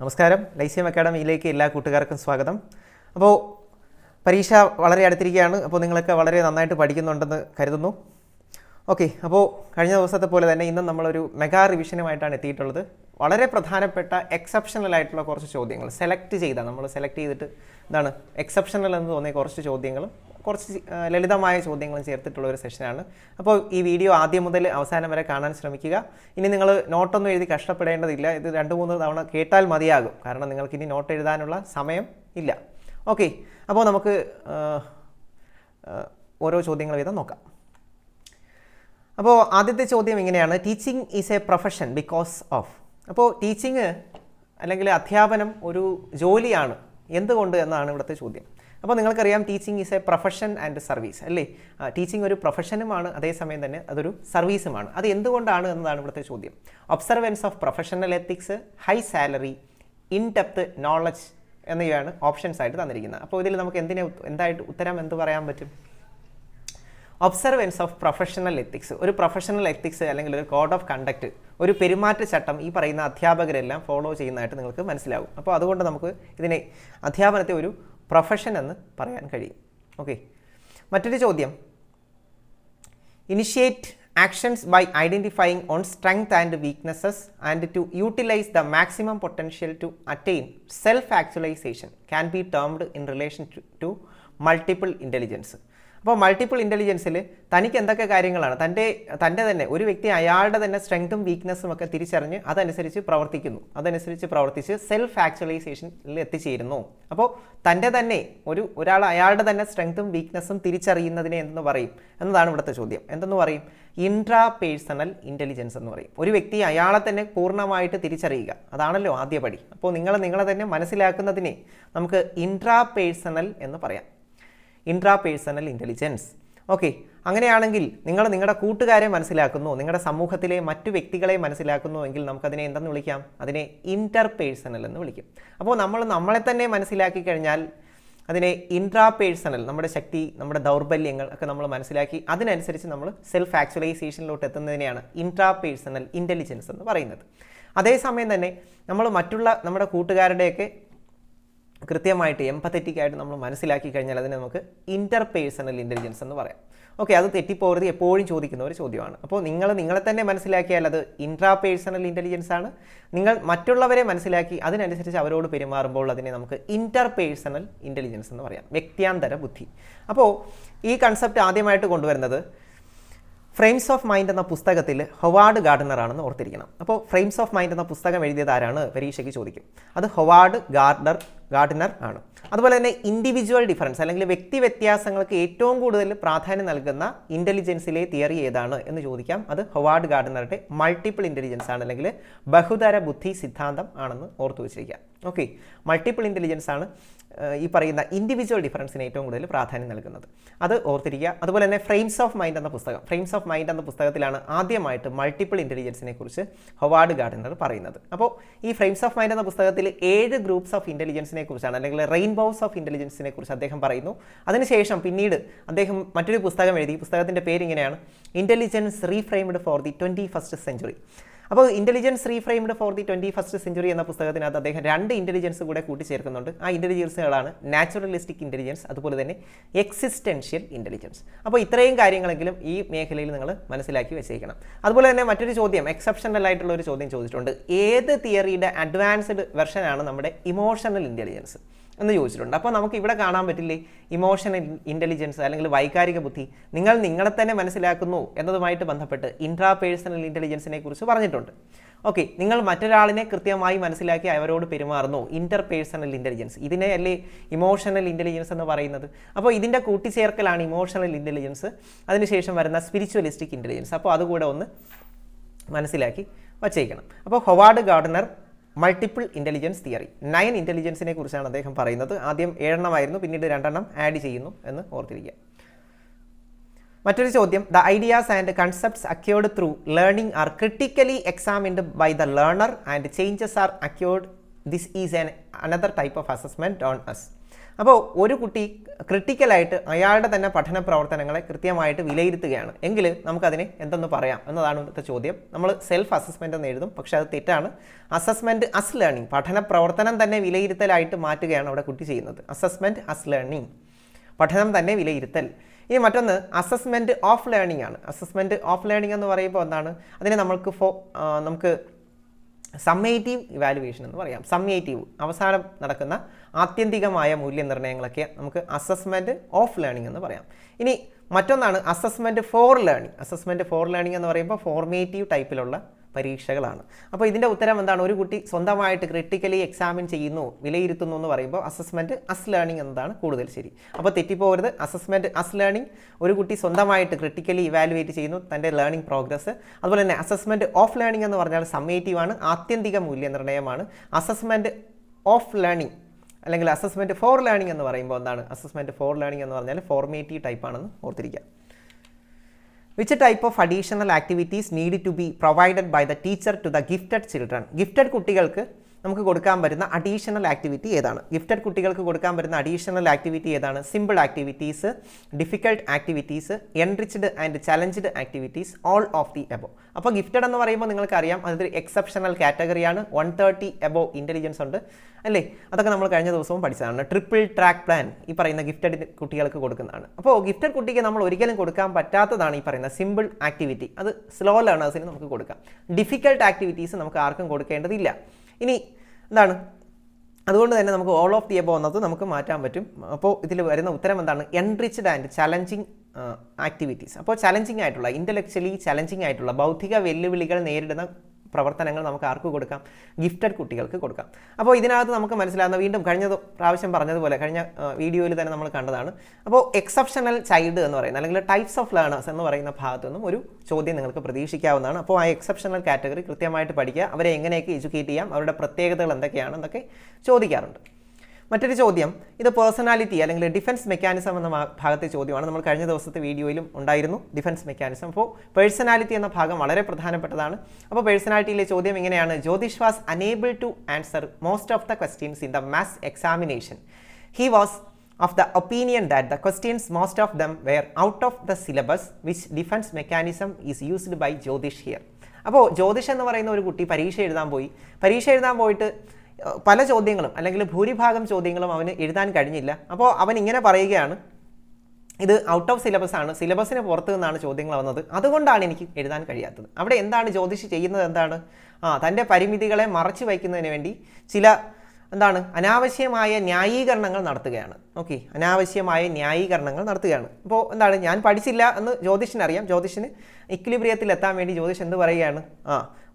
നമസ്കാരം, ലൈസിയം അക്കാഡമിയിലേക്ക് എല്ലാ കൂട്ടുകാർക്കും സ്വാഗതം. അപ്പോൾ പരീക്ഷ വളരെ അടുത്തിരിക്കുകയാണ്. അപ്പോൾ നിങ്ങളൊക്കെ വളരെ നന്നായിട്ട് പഠിക്കുന്നുണ്ടെന്ന് കരുതുന്നു. ഓക്കെ, അപ്പോൾ കഴിഞ്ഞ ദിവസത്തെ പോലെ തന്നെ ഇന്നും നമ്മളൊരു മെഗാ റിവിഷനുമായിട്ടാണ് എത്തിയിട്ടുള്ളത്. വളരെ പ്രധാനപ്പെട്ട എക്സെപ്ഷണൽ ആയിട്ടുള്ള കുറച്ച് ചോദ്യങ്ങൾ നമ്മൾ സെലക്ട് ചെയ്തിട്ട് എന്താണ് എക്സെപ്ഷണൽ എന്ന് തോന്നിയ കുറച്ച് ചോദ്യങ്ങളും കുറച്ച് ലളിതമായ ചോദ്യങ്ങളും ചേർത്തിട്ടുള്ള ഒരു സെഷനാണ്. അപ്പോൾ ഈ വീഡിയോ ആദ്യം മുതൽ അവസാനം വരെ കാണാൻ ശ്രമിക്കുക. ഇനി നിങ്ങൾ നോട്ടൊന്നും എഴുതി കഷ്ടപ്പെടേണ്ടതില്ല. ഇത് 2-3 തവണ കേട്ടാൽ മതിയാകും. കാരണം നിങ്ങൾക്കിനി നോട്ട് എഴുതാനുള്ള സമയം ഇല്ല. ഓക്കെ, അപ്പോൾ നമുക്ക് ഓരോ ചോദ്യങ്ങൾ വീതം നോക്കാം. അപ്പോൾ ആദ്യത്തെ ചോദ്യം ഇങ്ങനെയാണ്: teaching is A profession because of. അപ്പോൾ ടീച്ചിങ് അല്ലെങ്കിൽ അധ്യാപനം ഒരു ജോലിയാണ്, എന്തുകൊണ്ട് എന്നാണ് ഇവിടുത്തെ ചോദ്യം. അപ്പോൾ നിങ്ങൾക്കറിയാം, teaching is A profession and service അല്ലേ. ടീച്ചിങ് ഒരു പ്രൊഫഷനുമാണ്, അതേസമയം തന്നെ അതൊരു സർവീസുമാണ്. അത് എന്തുകൊണ്ടാണ് എന്നതാണ് ഇവിടുത്തെ ചോദ്യം. Observance of professional ethics, high salary, in depth knowledge എന്നിവയാണ് ഓപ്ഷൻസ് ആയിട്ട് തന്നിരിക്കുന്നത്. അപ്പോൾ ഇതിൽ നമുക്ക് എന്തായിട്ട് ഉത്തരം എന്ത് പറയാൻ പറ്റും? Observance of professional ethics. ഒരു പ്രൊഫഷണൽ എത്തിക്സ് അല്ലെങ്കിൽ ഒരു കോഡ് ഓഫ് കണ്ടക്ട്, ഒരു പെരുമാറ്റച്ചട്ടം ഈ പറയുന്ന അധ്യാപകരെല്ലാം ഫോളോ ചെയ്യുന്നതായിട്ട് നിങ്ങൾക്ക് മനസ്സിലാകും. അപ്പോൾ അതുകൊണ്ട് നമുക്ക് ഇതിനെ അധ്യാപനത്തെ ഒരു പ്രൊഫഷൻ എന്ന് പറയാൻ കഴിയും. ഓക്കെ, മറ്റൊരു ചോദ്യം: initiate actions by identifying own strength and weaknesses and to utilize the maximum potential to attain self actualization can be termed in relation to multiple intelligence. അപ്പോൾ മൾട്ടിപ്പിൾ ഇൻ്റലിജൻസിൽ തനിക്ക് എന്തൊക്കെ കാര്യങ്ങളാണ് തൻ്റെ തന്നെ ഒരു വ്യക്തി അയാളുടെ തന്നെ സ്ട്രെങ്തും വീക്ക്നെസ്സും ഒക്കെ തിരിച്ചറിഞ്ഞ് അതനുസരിച്ച് പ്രവർത്തിച്ച് സെൽഫ് ആക്ച്വലൈസേഷനിൽ എത്തിച്ചേരുന്നു. അപ്പോൾ തൻ്റെ തന്നെ ഒരാൾ അയാളുടെ തന്നെ സ്ട്രെങ്തും വീക്ക്നെസ്സും തിരിച്ചറിയുന്നതിനെ എന്തെന്ന് പറയും എന്നതാണ് ഇവിടുത്തെ ചോദ്യം. എന്തെന്ന് പറയും? ഇൻട്രാ പേഴ്സണൽ ഇൻ്റലിജൻസ് എന്ന് പറയും. ഒരു വ്യക്തി അയാളെ തന്നെ പൂർണ്ണമായിട്ട് തിരിച്ചറിയുക, അതാണല്ലോ ആദ്യപടി. അപ്പോൾ നിങ്ങളെ തന്നെ മനസ്സിലാക്കുന്നതിനെ നമുക്ക് ഇൻട്രാ പേഴ്സണൽ എന്ന് പറയാം. Intra personal intelligence. ഓക്കെ, അങ്ങനെയാണെങ്കിൽ നിങ്ങൾ നിങ്ങളുടെ കൂട്ടുകാരെ മനസ്സിലാക്കുന്നു, നിങ്ങളുടെ സമൂഹത്തിലെ മറ്റു വ്യക്തികളെ മനസ്സിലാക്കുന്നു എങ്കിൽ നമുക്കതിനെ എന്തെന്ന് വിളിക്കാം? അതിനെ ഇൻ്റർ പേഴ്സണൽ എന്ന് വിളിക്കും. അപ്പോൾ നമ്മളെ തന്നെ മനസ്സിലാക്കി കഴിഞ്ഞാൽ അതിനെ ഇൻട്രാ പേഴ്സണൽ, നമ്മുടെ ശക്തി, നമ്മുടെ ദൗർബല്യങ്ങൾ ഒക്കെ നമ്മൾ മനസ്സിലാക്കി അതിനനുസരിച്ച് നമ്മൾ സെൽഫ് ആക്ച്വലൈസേഷനിലോട്ട് എത്തുന്നതിനെയാണ് ഇൻട്രാ പേഴ്സണൽ ഇൻ്റലിജൻസ് എന്ന് പറയുന്നത്. അതേസമയം തന്നെ നമ്മൾ മറ്റുള്ള നമ്മുടെ കൂട്ടുകാരുടെയൊക്കെ കൃത്യമായിട്ട് എംപത്തറ്റിക്കായിട്ട് നമ്മൾ മനസ്സിലാക്കി കഴിഞ്ഞാൽ അതിനെ നമുക്ക് ഇൻ്റർ പേഴ്സണൽ ഇൻ്റലിജൻസ് എന്ന് പറയാം. ഓക്കെ, അത് തെറ്റിപ്പോകരുത്, എപ്പോഴും ചോദിക്കുന്ന ഒരു ചോദ്യമാണ്. അപ്പോൾ നിങ്ങളെ തന്നെ മനസ്സിലാക്കിയാൽ അത് ഇൻട്രാ പേഴ്സണൽ ഇൻ്റലിജൻസ് ആണ്. നിങ്ങൾ മറ്റുള്ളവരെ മനസ്സിലാക്കി അതിനനുസരിച്ച് അവരോട് പെരുമാറുമ്പോൾ അതിനെ നമുക്ക് ഇൻ്റർ പേഴ്സണൽ ഇൻ്റലിജൻസ് എന്ന് പറയാം, വ്യക്തിയാന്തര ബുദ്ധി. അപ്പോൾ ഈ കൺസെപ്റ്റ് ആദ്യമായിട്ട് കൊണ്ടുവരുന്നത് ഫ്രെയിംസ് ഓഫ് മൈൻഡ് എന്ന പുസ്തകത്തിൽ ഹൊവാർഡ് ഗാർഡനർ ആണെന്ന് ഓർത്തിരിക്കണം. അപ്പോൾ ഫ്രെയിംസ് ഓഫ് മൈൻഡ് എന്ന പുസ്തകം എഴുതിയത് ആരാണ്? പരീക്ഷയ്ക്ക് ചോദിക്കും. അത് ഹൊവാർഡ് ഗാർഡനർ ആണ്. അതുപോലെ തന്നെ ഇൻഡിവിജ്വൽ ഡിഫറൻസ് അല്ലെങ്കിൽ വ്യക്തി വ്യത്യാസങ്ങൾക്ക് ഏറ്റവും കൂടുതൽ പ്രാധാന്യം നൽകുന്ന ഇൻ്റലിജൻസിലെ തിയറി ഏതാണ് എന്ന് ചോദിക്കാം. അത് ഹൊവാർഡ് ഗാർഡനറുടെ മൾട്ടിപ്പിൾ ഇൻ്റലിജൻസ് ആണ്, അല്ലെങ്കിൽ ബഹുതര ബുദ്ധി സിദ്ധാന്തം ആണെന്ന് ഓർത്തു വെച്ചിരിക്കാം. ഓക്കെ, മൾട്ടിപ്പിൾ ഇൻ്റലിജൻസ് ആണ് ഈ പറയുന്ന ഇൻഡിവിജ്വൽ ഡിഫറൻസിന് ഏറ്റവും കൂടുതൽ പ്രാധാന്യം നൽകുന്നത്. അത് ഓർത്തിരിക്കുക. അതുപോലെ തന്നെ ഫ്രെയിംസ് ഓഫ് മൈൻഡ് എന്ന പുസ്തകത്തിലാണ് ആദ്യമായിട്ട് മൾട്ടിപ്പിൾ ഇൻ്റലിജൻസിനെ കുറിച്ച് ഹൊവാർഡ് ഗാർഡനർ പറയുന്നത്. അപ്പോൾ ഈ ഫ്രെയിംസ് ഓഫ് മൈൻഡ് എന്ന പുസ്തകത്തിൽ 7 ഗ്രൂപ്പ്സ് ഓഫ് ഇൻ്റലിജൻസിനെ കുറിച്ചാണ്, അല്ലെങ്കിൽ റെയിൻബോസ് ഓഫ് ഇൻ്റലിജൻസിനെ കുറിച്ച് അദ്ദേഹം പറയുന്നു. അതിനുശേഷം പിന്നീട് അദ്ദേഹം മറ്റൊരു പുസ്തകം എഴുതി. പുസ്തകത്തിൻ്റെ പേര് ഇങ്ങനെയാണ്: intelligence reframed for the 21st century. അപ്പോൾ intelligence reframed for the 21st century എന്ന പുസ്തകത്തിനകത്ത് അദ്ദേഹം 2 ഇൻ്റലിജൻസ് കൂടെ കൂട്ടിച്ചേർക്കുന്നുണ്ട്. ആ ഇൻ്റലിജൻസുകളാണ് നാച്ചുറലിസ്റ്റിക് ഇൻ്റലിജൻസ്, അതുപോലെ തന്നെ എക്സിസ്റ്റൻഷ്യൽ ഇൻ്റലിജൻസ്. അപ്പോൾ ഇത്രയും കാര്യങ്ങളെങ്കിലും ഈ മേഖലയിൽ നിങ്ങൾ മനസ്സിലാക്കി വെച്ചേക്കണം. അതുപോലെ തന്നെ മറ്റൊരു ചോദ്യം, എക്സെപ്ഷണൽ ആയിട്ടുള്ള ഒരു ചോദ്യം ചോദിച്ചിട്ടുണ്ട്: ഏത് തിയറിയുടെ അഡ്വാൻസ്ഡ് വെർഷനാണ് നമ്മുടെ ഇമോഷണൽ ഇൻ്റലിജൻസ് എന്ന് ചോദിച്ചിട്ടുണ്ട്. അപ്പോൾ നമുക്ക് ഇവിടെ കാണാൻ പറ്റില്ലേ, ഇമോഷണൽ ഇൻ്റലിജൻസ് അല്ലെങ്കിൽ വൈകാരിക ബുദ്ധി നിങ്ങളെ തന്നെ മനസ്സിലാക്കുന്നു എന്നതുമായിട്ട് ബന്ധപ്പെട്ട് ഇൻട്രാ പേഴ്സണൽ ഇൻ്റലിജൻസിനെ കുറിച്ച് പറഞ്ഞിട്ടുണ്ട്. ഓക്കെ, നിങ്ങൾ മറ്റൊരാളിനെ കൃത്യമായി മനസ്സിലാക്കി അവരോട് പെരുമാറുന്നു, ഇൻ്റർ പേഴ്സണൽ ഇൻ്റലിജൻസ്. ഇതിനെ അല്ലേ ഇമോഷണൽ ഇൻ്റലിജൻസ് എന്ന് പറയുന്നത്. അപ്പോൾ ഇതിൻ്റെ കൂട്ടിച്ചേർക്കലാണ് ഇമോഷണൽ ഇൻ്റലിജൻസ്. അതിനുശേഷം വരുന്ന സ്പിരിച്വലിസ്റ്റിക് ഇൻ്റലിജൻസ്. അപ്പോൾ അതുകൂടെ ഒന്ന് മനസ്സിലാക്കി വച്ചേക്കണം. അപ്പോൾ Howard Gardner multiple intelligence theory, 9 ഇൻ്റലിജൻസിനെ കുറിച്ചാണ് അദ്ദേഹം പറയുന്നത്. ആദ്യം 7 ആയിരുന്നു, പിന്നീട് 2 ആഡ് ചെയ്യുന്നു എന്ന് ഓർത്തിരിക്കുക. മറ്റൊരു ചോദ്യം: the ideas and concepts acquired through learning are critically examined by the learner and changes are acquired. This is another type of assessment on us. അപ്പോൾ ഒരു കുട്ടി ക്രിട്ടിക്കലായിട്ട് അയാളുടെ തന്നെ പഠന പ്രവർത്തനങ്ങളെ കൃത്യമായിട്ട് വിലയിരുത്തുകയാണ് എങ്കിൽ നമുക്കതിനെ എന്തെന്ന് പറയാം എന്നതാണ് ഇന്നത്തെ ചോദ്യം. നമ്മൾ സെൽഫ് അസസ്മെൻ്റ് എന്ന് എഴുതും, പക്ഷേ അത് തെറ്റാണ്. അസസ്മെൻറ്റ് അസ് ലേണിംഗ്, പഠന പ്രവർത്തനം തന്നെ വിലയിരുത്തലായിട്ട് മാറ്റുകയാണ് അവിടെ കുട്ടി ചെയ്യുന്നത്. അസസ്മെൻറ്റ് അസ് ലേണിംഗ്, പഠനം തന്നെ വിലയിരുത്തൽ. ഇനി മറ്റൊന്ന് അസസ്മെൻറ്റ് ഓഫ് ലേണിംഗ് ആണ്. അസസ്മെൻറ്റ് ഓഫ് ലേണിംഗ് എന്ന് പറയുമ്പോൾ എന്താണ്, അതിനെ നമുക്ക് സമ്മേറ്റീവ് ഇവാലുവേഷൻ എന്ന് പറയാം. സമ്മേറ്റീവ്, അവസാനം നടക്കുന്ന ആത്യന്തികമായ മൂല്യനിർണ്ണയങ്ങളൊക്കെ നമുക്ക് അസസ്മെൻറ്റ് ഓഫ് ലേണിംഗ് എന്ന് പറയാം. ഇനി മറ്റൊന്നാണ് assessment for learning. Assessment for learning എന്ന് പറയുമ്പോൾ ഫോർമേറ്റീവ് ടൈപ്പിലുള്ള പരീക്ഷകളാണ്. അപ്പോൾ ഇതിൻ്റെ ഉത്തരം എന്താണ്, ഒരു കുട്ടി സ്വന്തമായിട്ട് ക്രിട്ടിക്കലി എക്സാമിൻ ചെയ്യുന്നു, വിലയിരുത്തുന്നു എന്ന് പറയുമ്പോൾ അസസ്മെൻറ്റ് അസ് ലേണിംഗ് എന്നതാണ് കൂടുതൽ ശരി. അപ്പോൾ തെറ്റിപ്പോകരുത്. അസസ്മെൻറ്റ് അസ് ലേണിംഗ്, ഒരു കുട്ടി സ്വന്തമായിട്ട് ക്രിട്ടിക്കലി ഇവാലുവേറ്റ് ചെയ്യുന്നു തൻ്റെ ലേണിംഗ് പ്രോഗ്രസ്. അതുപോലെ തന്നെ അസസ്മെൻറ്റ് ഓഫ് ലേണിംഗ് എന്ന് പറഞ്ഞാൽ സമ്മേറ്റീവ് ആണ്, ആത്യന്തിക മൂല്യനിർണ്ണയമാണ്. അസസ്മെൻറ്റ് ഓഫ് ലേണിംഗ് അല്ലെങ്കിൽ അസസ്മെൻറ്റ് ഫോർ ലേണിംഗ് എന്ന് പറയുമ്പോൾ എന്താണ്, അസസ്മെൻറ്റ് ഫോർ ലേണിംഗ് എന്ന് പറഞ്ഞാൽ ഫോർമേറ്റീവ് ടൈപ്പാണെന്ന് ഓർത്തിരിക്കുക. Which type of additional activities need to be provided by the teacher to the gifted children? Gifted കുട്ടികൾക്ക് നമുക്ക് കൊടുക്കാൻ പറ്റുന്ന അഡീഷണൽ ആക്ടിവിറ്റി ഏതാണ്? ഗിഫ്റ്റഡ് കുട്ടികൾക്ക് കൊടുക്കാൻ പറ്റുന്ന അഡീഷണൽ ആക്ടിവിറ്റി ഏതാണ്? Simple activities, difficult activities, enriched and challenged activities, all of the above. അപ്പോൾ ഗിഫ്റ്റഡ് എന്ന് പറയുമ്പോൾ നിങ്ങൾക്കറിയാം അതൊരു എക്സെപ്ഷണൽ കാറ്റഗറിയാണ്. 130 എബോ ഇൻ്റലിജൻസ് ഉണ്ട് അല്ലേ? അതൊക്കെ നമ്മൾ കഴിഞ്ഞ ദിവസവും പഠിച്ചതാണ്. ട്രിപ്പിൾ ട്രാക്ക് പ്ലാൻ ഈ പറയുന്ന ഗിഫ്റ്റഡ് കുട്ടികൾക്ക് കൊടുക്കുന്നതാണ്. അപ്പോൾ ഗിഫ്റ്റഡ് കുട്ടിക്ക് നമ്മൾ ഒരിക്കലും കൊടുക്കാൻ പറ്റാത്തതാണ് ഈ പറയുന്ന സിമ്പിൾ ആക്ടിവിറ്റി. അത് സ്ലോ ലേണേഴ്സിന് നമുക്ക് കൊടുക്കാം. ഡിഫിക്കൽട്ട് ആക്ടിവിറ്റീസ് നമുക്ക് ആർക്കും കൊടുക്കേണ്ടതില്ല. ഇനി എന്താണ്, അതുകൊണ്ട് തന്നെ നമുക്ക് ഓൾ ഓഫ് ദി എബോ എന്നത് നമുക്ക് മാറ്റാൻ പറ്റും. അപ്പോൾ ഇതിൽ വരുന്ന ഉത്തരം എന്താണ്, എൻറിച്ച്ഡ് ആൻഡ് ചലഞ്ചിങ് ആക്ടിവിറ്റീസ്. അപ്പോൾ ചലഞ്ചിങ് ആയിട്ടുള്ള, ഇൻ്റലക്ച്വലി ചലഞ്ചിങ് ആയിട്ടുള്ള, ബൗദ്ധിക വെല്ലുവിളികൾ നേരിടുന്ന പ്രവർത്തനങ്ങൾ നമുക്ക് ആർക്ക് കൊടുക്കാം? ഗിഫ്റ്റഡ് കുട്ടികൾക്ക് കൊടുക്കാം. അപ്പോൾ ഇതിനകത്ത് നമുക്ക് മനസ്സിലാകുന്ന, വീണ്ടും കഴിഞ്ഞ പ്രാവശ്യം പറഞ്ഞതുപോലെ കഴിഞ്ഞ വീഡിയോയിൽ തന്നെ നമ്മൾ കണ്ടതാണ്. അപ്പോൾ എക്സെപ്ഷണൽ ചൈൽഡ് എന്ന് പറയുന്ന അല്ലെങ്കിൽ ടൈപ്സ് ഓഫ് ലേണേഴ്സ് എന്ന് പറയുന്ന ഭാഗത്തു നിന്നും ഒരു ചോദ്യം നിങ്ങൾക്ക് പ്രതീക്ഷിക്കാവുന്നതാണ്. അപ്പോൾ ആ എക്സെപ്ഷണൽ കാറ്റഗറി കൃത്യമായിട്ട് പഠിക്കുക, അവരെ എങ്ങനെയൊക്കെ എഡ്യൂക്കേറ്റ് ചെയ്യാം, അവരുടെ പ്രത്യേകതകൾ എന്തൊക്കെയാണെന്നൊക്കെ ചോദിക്കാറുണ്ട്. മറ്റൊരു ചോദ്യം, ഇത് പേഴ്സണാലിറ്റി അല്ലെങ്കിൽ ഡിഫൻസ് മെക്കാനിസം എന്ന ഭാഗത്തെ ചോദ്യമാണ്. നമ്മൾ കഴിഞ്ഞ ദിവസത്തെ വീഡിയോയിലും ഉണ്ടായിരുന്നു ഡിഫൻസ് മെക്കാനിസം. അപ്പോൾ പേഴ്സണാലിറ്റി എന്ന ഭാഗം വളരെ പ്രധാനപ്പെട്ടതാണ്. അപ്പോൾ പേഴ്സണാലിറ്റിയിലെ ചോദ്യം ഇങ്ങനെയാണ്: Jyothish was unable to answer most of the questions in the maths examination. He was of the opinion that the questions most of them were out of the syllabus, which defense mechanism is used by Jyotish here. അപ്പോൾ ജ്യോതിഷ് എന്ന് പറയുന്ന ഒരു കുട്ടി പരീക്ഷ എഴുതാൻ പോയിട്ട് പല ചോദ്യങ്ങളും അല്ലെങ്കിൽ ഭൂരിഭാഗം ചോദ്യങ്ങളും അവന് എഴുതാൻ കഴിഞ്ഞില്ല. അപ്പോൾ അവൻ ഇങ്ങനെ പറയുകയാണ്, ഇത് ഔട്ട് ഓഫ് സിലബസ് ആണ്, സിലബസിന് പുറത്തു നിന്നാണ് ചോദ്യങ്ങൾ വന്നത്, അതുകൊണ്ടാണ് എനിക്ക് എഴുതാൻ കഴിയാത്തത്. അവിടെ എന്താണ് ജ്യോതിഷ് ചെയ്യുന്നത്? എന്താണ്, തൻ്റെ പരിമിതികളെ മറച്ചു വയ്ക്കുന്നതിന് വേണ്ടി ചില അനാവശ്യമായ ന്യായീകരണങ്ങൾ നടത്തുകയാണ്. ഓക്കെ, അനാവശ്യമായ ന്യായീകരണങ്ങൾ നടത്തുകയാണ്. ഇപ്പോൾ എന്താണ്, ഞാൻ പഠിച്ചില്ല എന്ന് ജ്യോതിഷിനറിയാം. ജ്യോതിഷിന് ഇക്വിലിബ്രിയത്തിൽ എത്താൻ വേണ്ടി ജ്യോതിഷ് എന്ത് പറയുകയാണ്?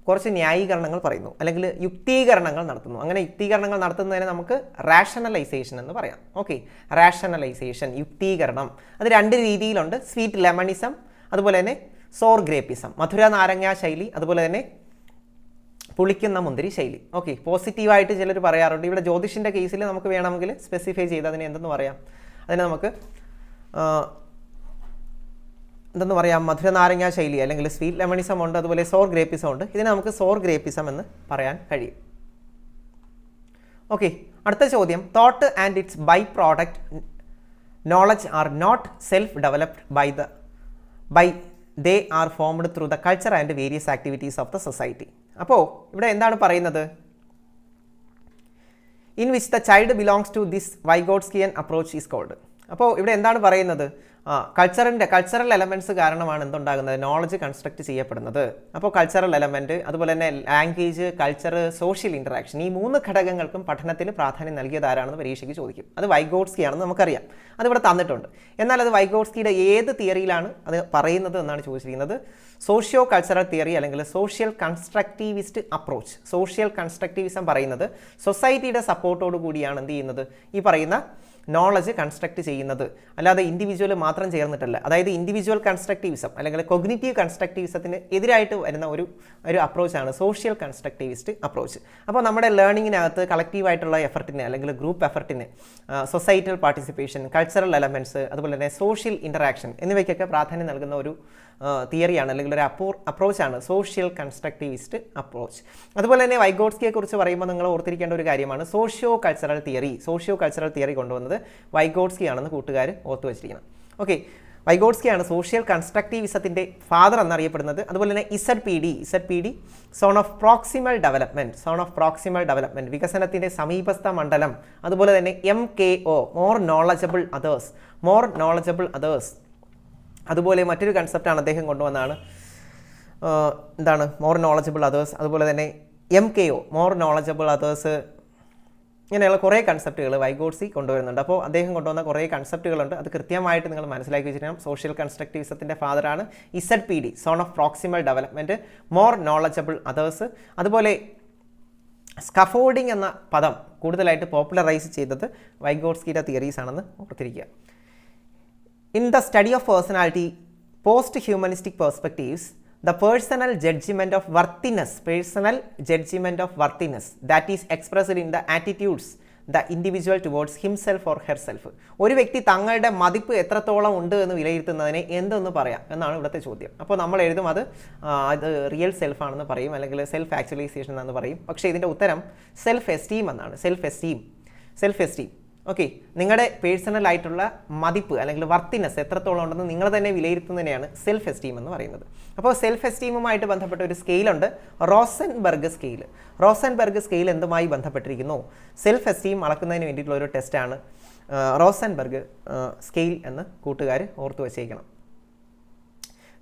കുറച്ച് ന്യായീകരണങ്ങൾ പറയുന്നു അല്ലെങ്കിൽ യുക്തീകരണങ്ങൾ നടത്തുന്നു. അങ്ങനെ യുക്തീകരണങ്ങൾ നടത്തുന്നതിനെ നമുക്ക് റാഷണലൈസേഷൻ എന്ന് പറയാം. ഓക്കെ, റാഷണലൈസേഷൻ, യുക്തീകരണം, അത് രണ്ട് രീതിയിലുണ്ട്. സ്വീറ്റ് ലെമണിസം, അതുപോലെ തന്നെ സോർ ഗ്രേപ്പിസം, മധുര നാരങ്ങ ശൈലി, അതുപോലെ തന്നെ പുളിക്കുന്ന മുന്തിരി ശൈലി. ഓക്കെ, പോസിറ്റീവായിട്ട് ചിലർ പറയാറുണ്ട്. ഇവിടെ ജ്യോതിഷിൻ്റെ കേസിൽ നമുക്ക് വേണമെങ്കിൽ സ്പെസിഫൈ ചെയ്ത് അതിനെ എന്തെന്ന് പറയാം? അതിനെ നമുക്ക് എന്തെന്ന് പറയാം? മധുര നാരങ്ങ ശൈലി അല്ലെങ്കിൽ സ്വീറ്റ് ലെമണിസം ഉണ്ട്, അതുപോലെ സോർ ഗ്രേപ്പിസം ഉണ്ട്. ഇതിനെ നമുക്ക് സോർ ഗ്രേപ്പിസം എന്ന് പറയാൻ കഴിയും. ഓക്കെ, അടുത്ത ചോദ്യം, thought and its by product knowledge are not self developed by they are formed through the culture and various activities of the society. അപ്പോൾ ഇവിടെ എന്താണ് പറയുന്നത്? In which the child belongs to this Vygotskian approach is called. അപ്പോൾ ഇവിടെ എന്താണ് പറയുന്നത്? Cultural elements കാരണമാണ് എന്തുണ്ടാകുന്നത്? Knowledge construct ചെയ്യപ്പെടുന്നത്. അപ്പോൾ കൾച്ചറൽ എലമെൻറ്റ്, അതുപോലെ തന്നെ ലാംഗ്വേജ്, കൾച്ചർ, സോഷ്യൽ ഇൻറ്ററാക്ഷൻ, ഈ മൂന്ന് ഘടകങ്ങൾക്കും പഠനത്തിന് പ്രാധാന്യം നൽകിയത് ആരാണെന്ന് പരീക്ഷയ്ക്ക് ചോദിക്കും. അത് വൈഗോട്സ്കി ആണെന്ന് നമുക്കറിയാം, അതിവിടെ തന്നിട്ടുണ്ട്. എന്നാൽ അത് വൈഗോട്സ്കിയുടെ ഏത് തിയറിയിലാണ് അത് പറയുന്നത് എന്നാണ് ചോദിച്ചിരിക്കുന്നത്. സോഷ്യോ കൾച്ചറൽ തിയറി അല്ലെങ്കിൽ social constructivist approach. Social constructivism പറയുന്നത് സൊസൈറ്റിയുടെ സപ്പോർട്ടോടു കൂടിയാണ് എന്ത് ചെയ്യുന്നത്? ഈ പറയുന്ന നോളജ് കൺസ്ട്രക്ട് ചെയ്യുന്നത്, അല്ലാതെ ഇൻഡിവിജ്വൽ മാത്രം ചേർന്നിട്ടല്ല. അതായത് ഇൻഡിവിജ്വൽ കൺസ്ട്രക്റ്റിവിസം അല്ലെങ്കിൽ കൊഗ്നിറ്റീവ് കൺസ്ട്രക്റ്റിവിസത്തിന് എതിരായിട്ട് വരുന്ന ഒരു അപ്രോച്ചാണ് സോഷ്യൽ കൺസ്ട്രക്റ്റിവിസ്റ്റ് അപ്രോച്ച്. അപ്പോൾ നമ്മുടെ ലേണിങ്ങിനകത്ത് കളക്റ്റീവായിട്ടുള്ള എഫർട്ടിന് അല്ലെങ്കിൽ ഗ്രൂപ്പ് എഫർട്ടിന്, സൊസൈറ്റൽ പാർട്ടിസിപ്പേഷൻ, കൾച്ചറൽ എലമെൻറ്റ്സ്, അതുപോലെ തന്നെ സോഷ്യൽ ഇൻറ്ററാക്ഷൻ എന്നിവയ്ക്കൊക്കെ പ്രാധാന്യം നൽകുന്ന ഒരു തിയറിയാണ്, അല്ലെങ്കിൽ ഒരു അപ്രോച്ചാണ് സോഷ്യൽ കൺസ്ട്രക്റ്റിവിസ്റ്റ് അപ്രോച്ച്. അതുപോലെ തന്നെ വൈഗോട്സ്കിയെ കുറിച്ച് പറയുമ്പോൾ നിങ്ങൾ ഓർത്തിരിക്കേണ്ട ഒരു കാര്യമാണ് സോഷ്യോ കൾച്ചറൽ തിയറി കൊണ്ടുവന്നത് വൈഗോട്സ്കി ആണെന്ന് കൂട്ടുകാർ ഓർത്തു വെച്ചിരിക്കണം. ഓക്കെ, വൈഗോട്സ്കിയാണ് സോഷ്യൽ കൺസ്ട്രക്റ്റിവിസത്തിൻ്റെ ഫാദർ എന്നറിയപ്പെടുന്നത്. അതുപോലെ തന്നെ Z zone of proximal development, വികസനത്തിൻ്റെ സമീപസ്ഥ മണ്ഡലം. അതുപോലെ തന്നെ MKO, മോർ നോളജബിൾ അതേഴ്സ്. അതുപോലെ മറ്റൊരു കൺസെപ്റ്റാണ് അദ്ദേഹം കൊണ്ടുവന്നതാണ്, എന്താണ് മോർ നോളജബിൾ അതേഴ്സ്. അതുപോലെ തന്നെ MKO, മോർ നോളജബിൾ അതേഴ്സ്, ഇങ്ങനെയുള്ള കുറേ കൺസെപ്റ്റുകൾ വൈഗോട്സ്കി കൊണ്ടുവരുന്നുണ്ട്. അപ്പോൾ അദ്ദേഹം കൊണ്ടുവന്ന കുറേ കൺസെപ്റ്റുകളുണ്ട്, അത് കൃത്യമായിട്ട് നിങ്ങൾ മനസ്സിലാക്കി വെച്ചിരിക്കണം. സോഷ്യൽ കൺസ്ട്രക്റ്റിവിസത്തിൻ്റെ ഫാദറാണ് ZPD, zone of proximal development, more knowledgeable others. അതുപോലെ സ്കഫോൾഡിംഗ് എന്ന പദം കൂടുതലായിട്ട് പോപ്പുലറൈസ് ചെയ്തത് വൈഗോട്സ്കിയുടെ തിയറീസ് ആണെന്ന് ഓർത്തിരിക്കുക. In the study of personality, post-humanistic perspectives, the personal judgment of worthiness that is expressed in the attitudes the individual towards himself or herself. ഒരു വ്യക്തി തങ്ങളുടെ മതിപ്പ് എത്രത്തോളം ഉണ്ട് എന്ന് വിലയിരുത്തുന്നതിനെ എന്തെന്ന് പറയാം എന്നാണ് ഇവിടുത്തെ ചോദ്യം. അപ്പോൾ നമ്മൾ എഴുതും അത് റിയൽ സെൽഫ് ആണെന്ന് പറയും, അല്ലെങ്കിൽ സെൽഫ് ആക്ച്വലൈസേഷൻ എന്ന് പറയും. പക്ഷേ ഇതിൻ്റെ ഉത്തരം സെൽഫ് എസ്റ്റീം എന്നാണ്. Self esteem. ഓക്കെ, നിങ്ങളുടെ പേഴ്സണൽ ആയിട്ടുള്ള മതിപ്പ് അല്ലെങ്കിൽ വർത്തിനെസ് എത്രത്തോളം ഉണ്ടെന്ന് നിങ്ങൾ തന്നെ വിലയിരുത്തുന്നതിനെയാണ് സെൽഫ് എസ്റ്റീം എന്ന് പറയുന്നത്. അപ്പോൾ സെൽഫ് എസ്റ്റീമുമായിട്ട് ബന്ധപ്പെട്ട ഒരു സ്കെയിലുണ്ട്, റോസൻബർഗ് സ്കെയിൽ എന്തുമായി ബന്ധപ്പെട്ടിരിക്കുന്നു? സെൽഫ് എസ്റ്റീം അളക്കുന്നതിന് വേണ്ടിയിട്ടുള്ള ഒരു ടെസ്റ്റാണ് റോസൻബർഗ് സ്കെയിൽ എന്ന് കൂട്ടുകാർ ഓർത്തു വച്ചേക്കണം.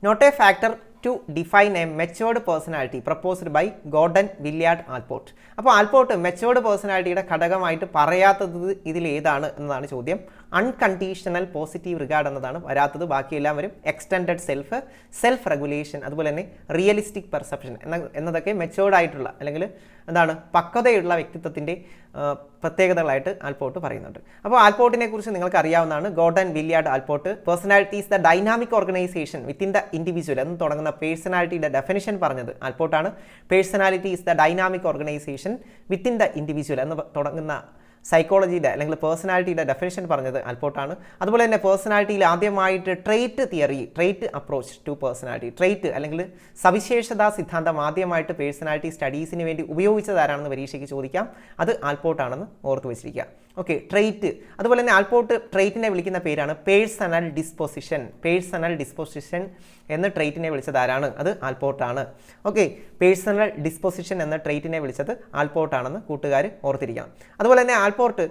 Not a factor to define a matured personality proposed by Gordon Willard Allport. അപ്പോൾ ആൽപോർട്ട് മെച്ചുവേർഡ് പേഴ്സണാലിറ്റിയുടെ ഘടകമായിട്ട് പറയാത്തത് ഇതിൽ ഏതാണ് എന്നതാണ് ചോദ്യം. അൺകണ്ടീഷണൽ പോസിറ്റീവ് റിഗാർഡ് എന്നതാണ് വരാത്തത്, ബാക്കിയെല്ലാം വരും. എക്സ്റ്റെൻഡഡ് സെൽഫ് റെഗുലേഷൻ, അതുപോലെ തന്നെ റിയലിസ്റ്റിക് പെർസെപ്ഷൻ എന്നതൊക്കെ മെച്ചുവേർഡ് ആയിട്ടുള്ള അല്ലെങ്കിൽ എന്താണ് പക്വതയുള്ള വ്യക്തിത്വത്തിൻ്റെ പ്രത്യേകതകളായിട്ട് ആൽപോർട്ട് പറയുന്നുണ്ട്. അപ്പോൾ ആൽപോർട്ടിനെ കുറിച്ച് നിങ്ങൾക്ക് അറിയാവുന്നതാണ്. Gordon Willard Allport personality is the dynamic organisation within the individual എന്ന് തുടങ്ങുന്ന പേഴ്സണാലിറ്റിയുടെ ഡെഫിനിഷൻ പറഞ്ഞത് ആൽപോർട്ടാണ്. Personality is the dynamic organisation within the individual എന്ന് തുടങ്ങുന്ന സൈക്കോളജിയുടെ അല്ലെങ്കിൽ പേഴ്സണാലിറ്റിയുടെ ഡെഫിനിഷൻ പറഞ്ഞത് ആൽപോർട്ടാണ്. അതുപോലെ തന്നെ പേഴ്സണാലിറ്റിയിൽ ആദ്യമായിട്ട് trait approach to personality, trait അല്ലെങ്കിൽ സവിശേഷതാ സിദ്ധാന്തം ആദ്യമായിട്ട് പേഴ്സണാലിറ്റി സ്റ്റഡീസിന് വേണ്ടി ഉപയോഗിച്ചത് ആരാണെന്ന് പരീക്ഷയ്ക്ക് ചോദിക്കാം. അത് ആൽപോർട്ടാണെന്ന് ഓർത്ത് വെച്ചിരിക്കുക. Okay, trait. അതുപോലെ തന്നെ ആൽപോർട്ട് ട്രേറ്റിനെ വിളിക്കുന്ന പേരാണ് പേഴ്സണൽ ഡിസ്പോസിഷൻ എന്ന് ട്രേറ്റിനെ വിളിച്ചത് ആരാണ്? അത് ആൽപോർട്ടാണ്. ഓക്കെ, പേഴ്സണൽ ഡിസ്പോസിഷൻ എന്ന ട്രേറ്റിനെ വിളിച്ചത് ആൽപോർട്ടാണെന്ന് കൂട്ടുകാർ ഓർത്തിരിക്കണം. അതുപോലെ തന്നെ ആൽപോർട്ട്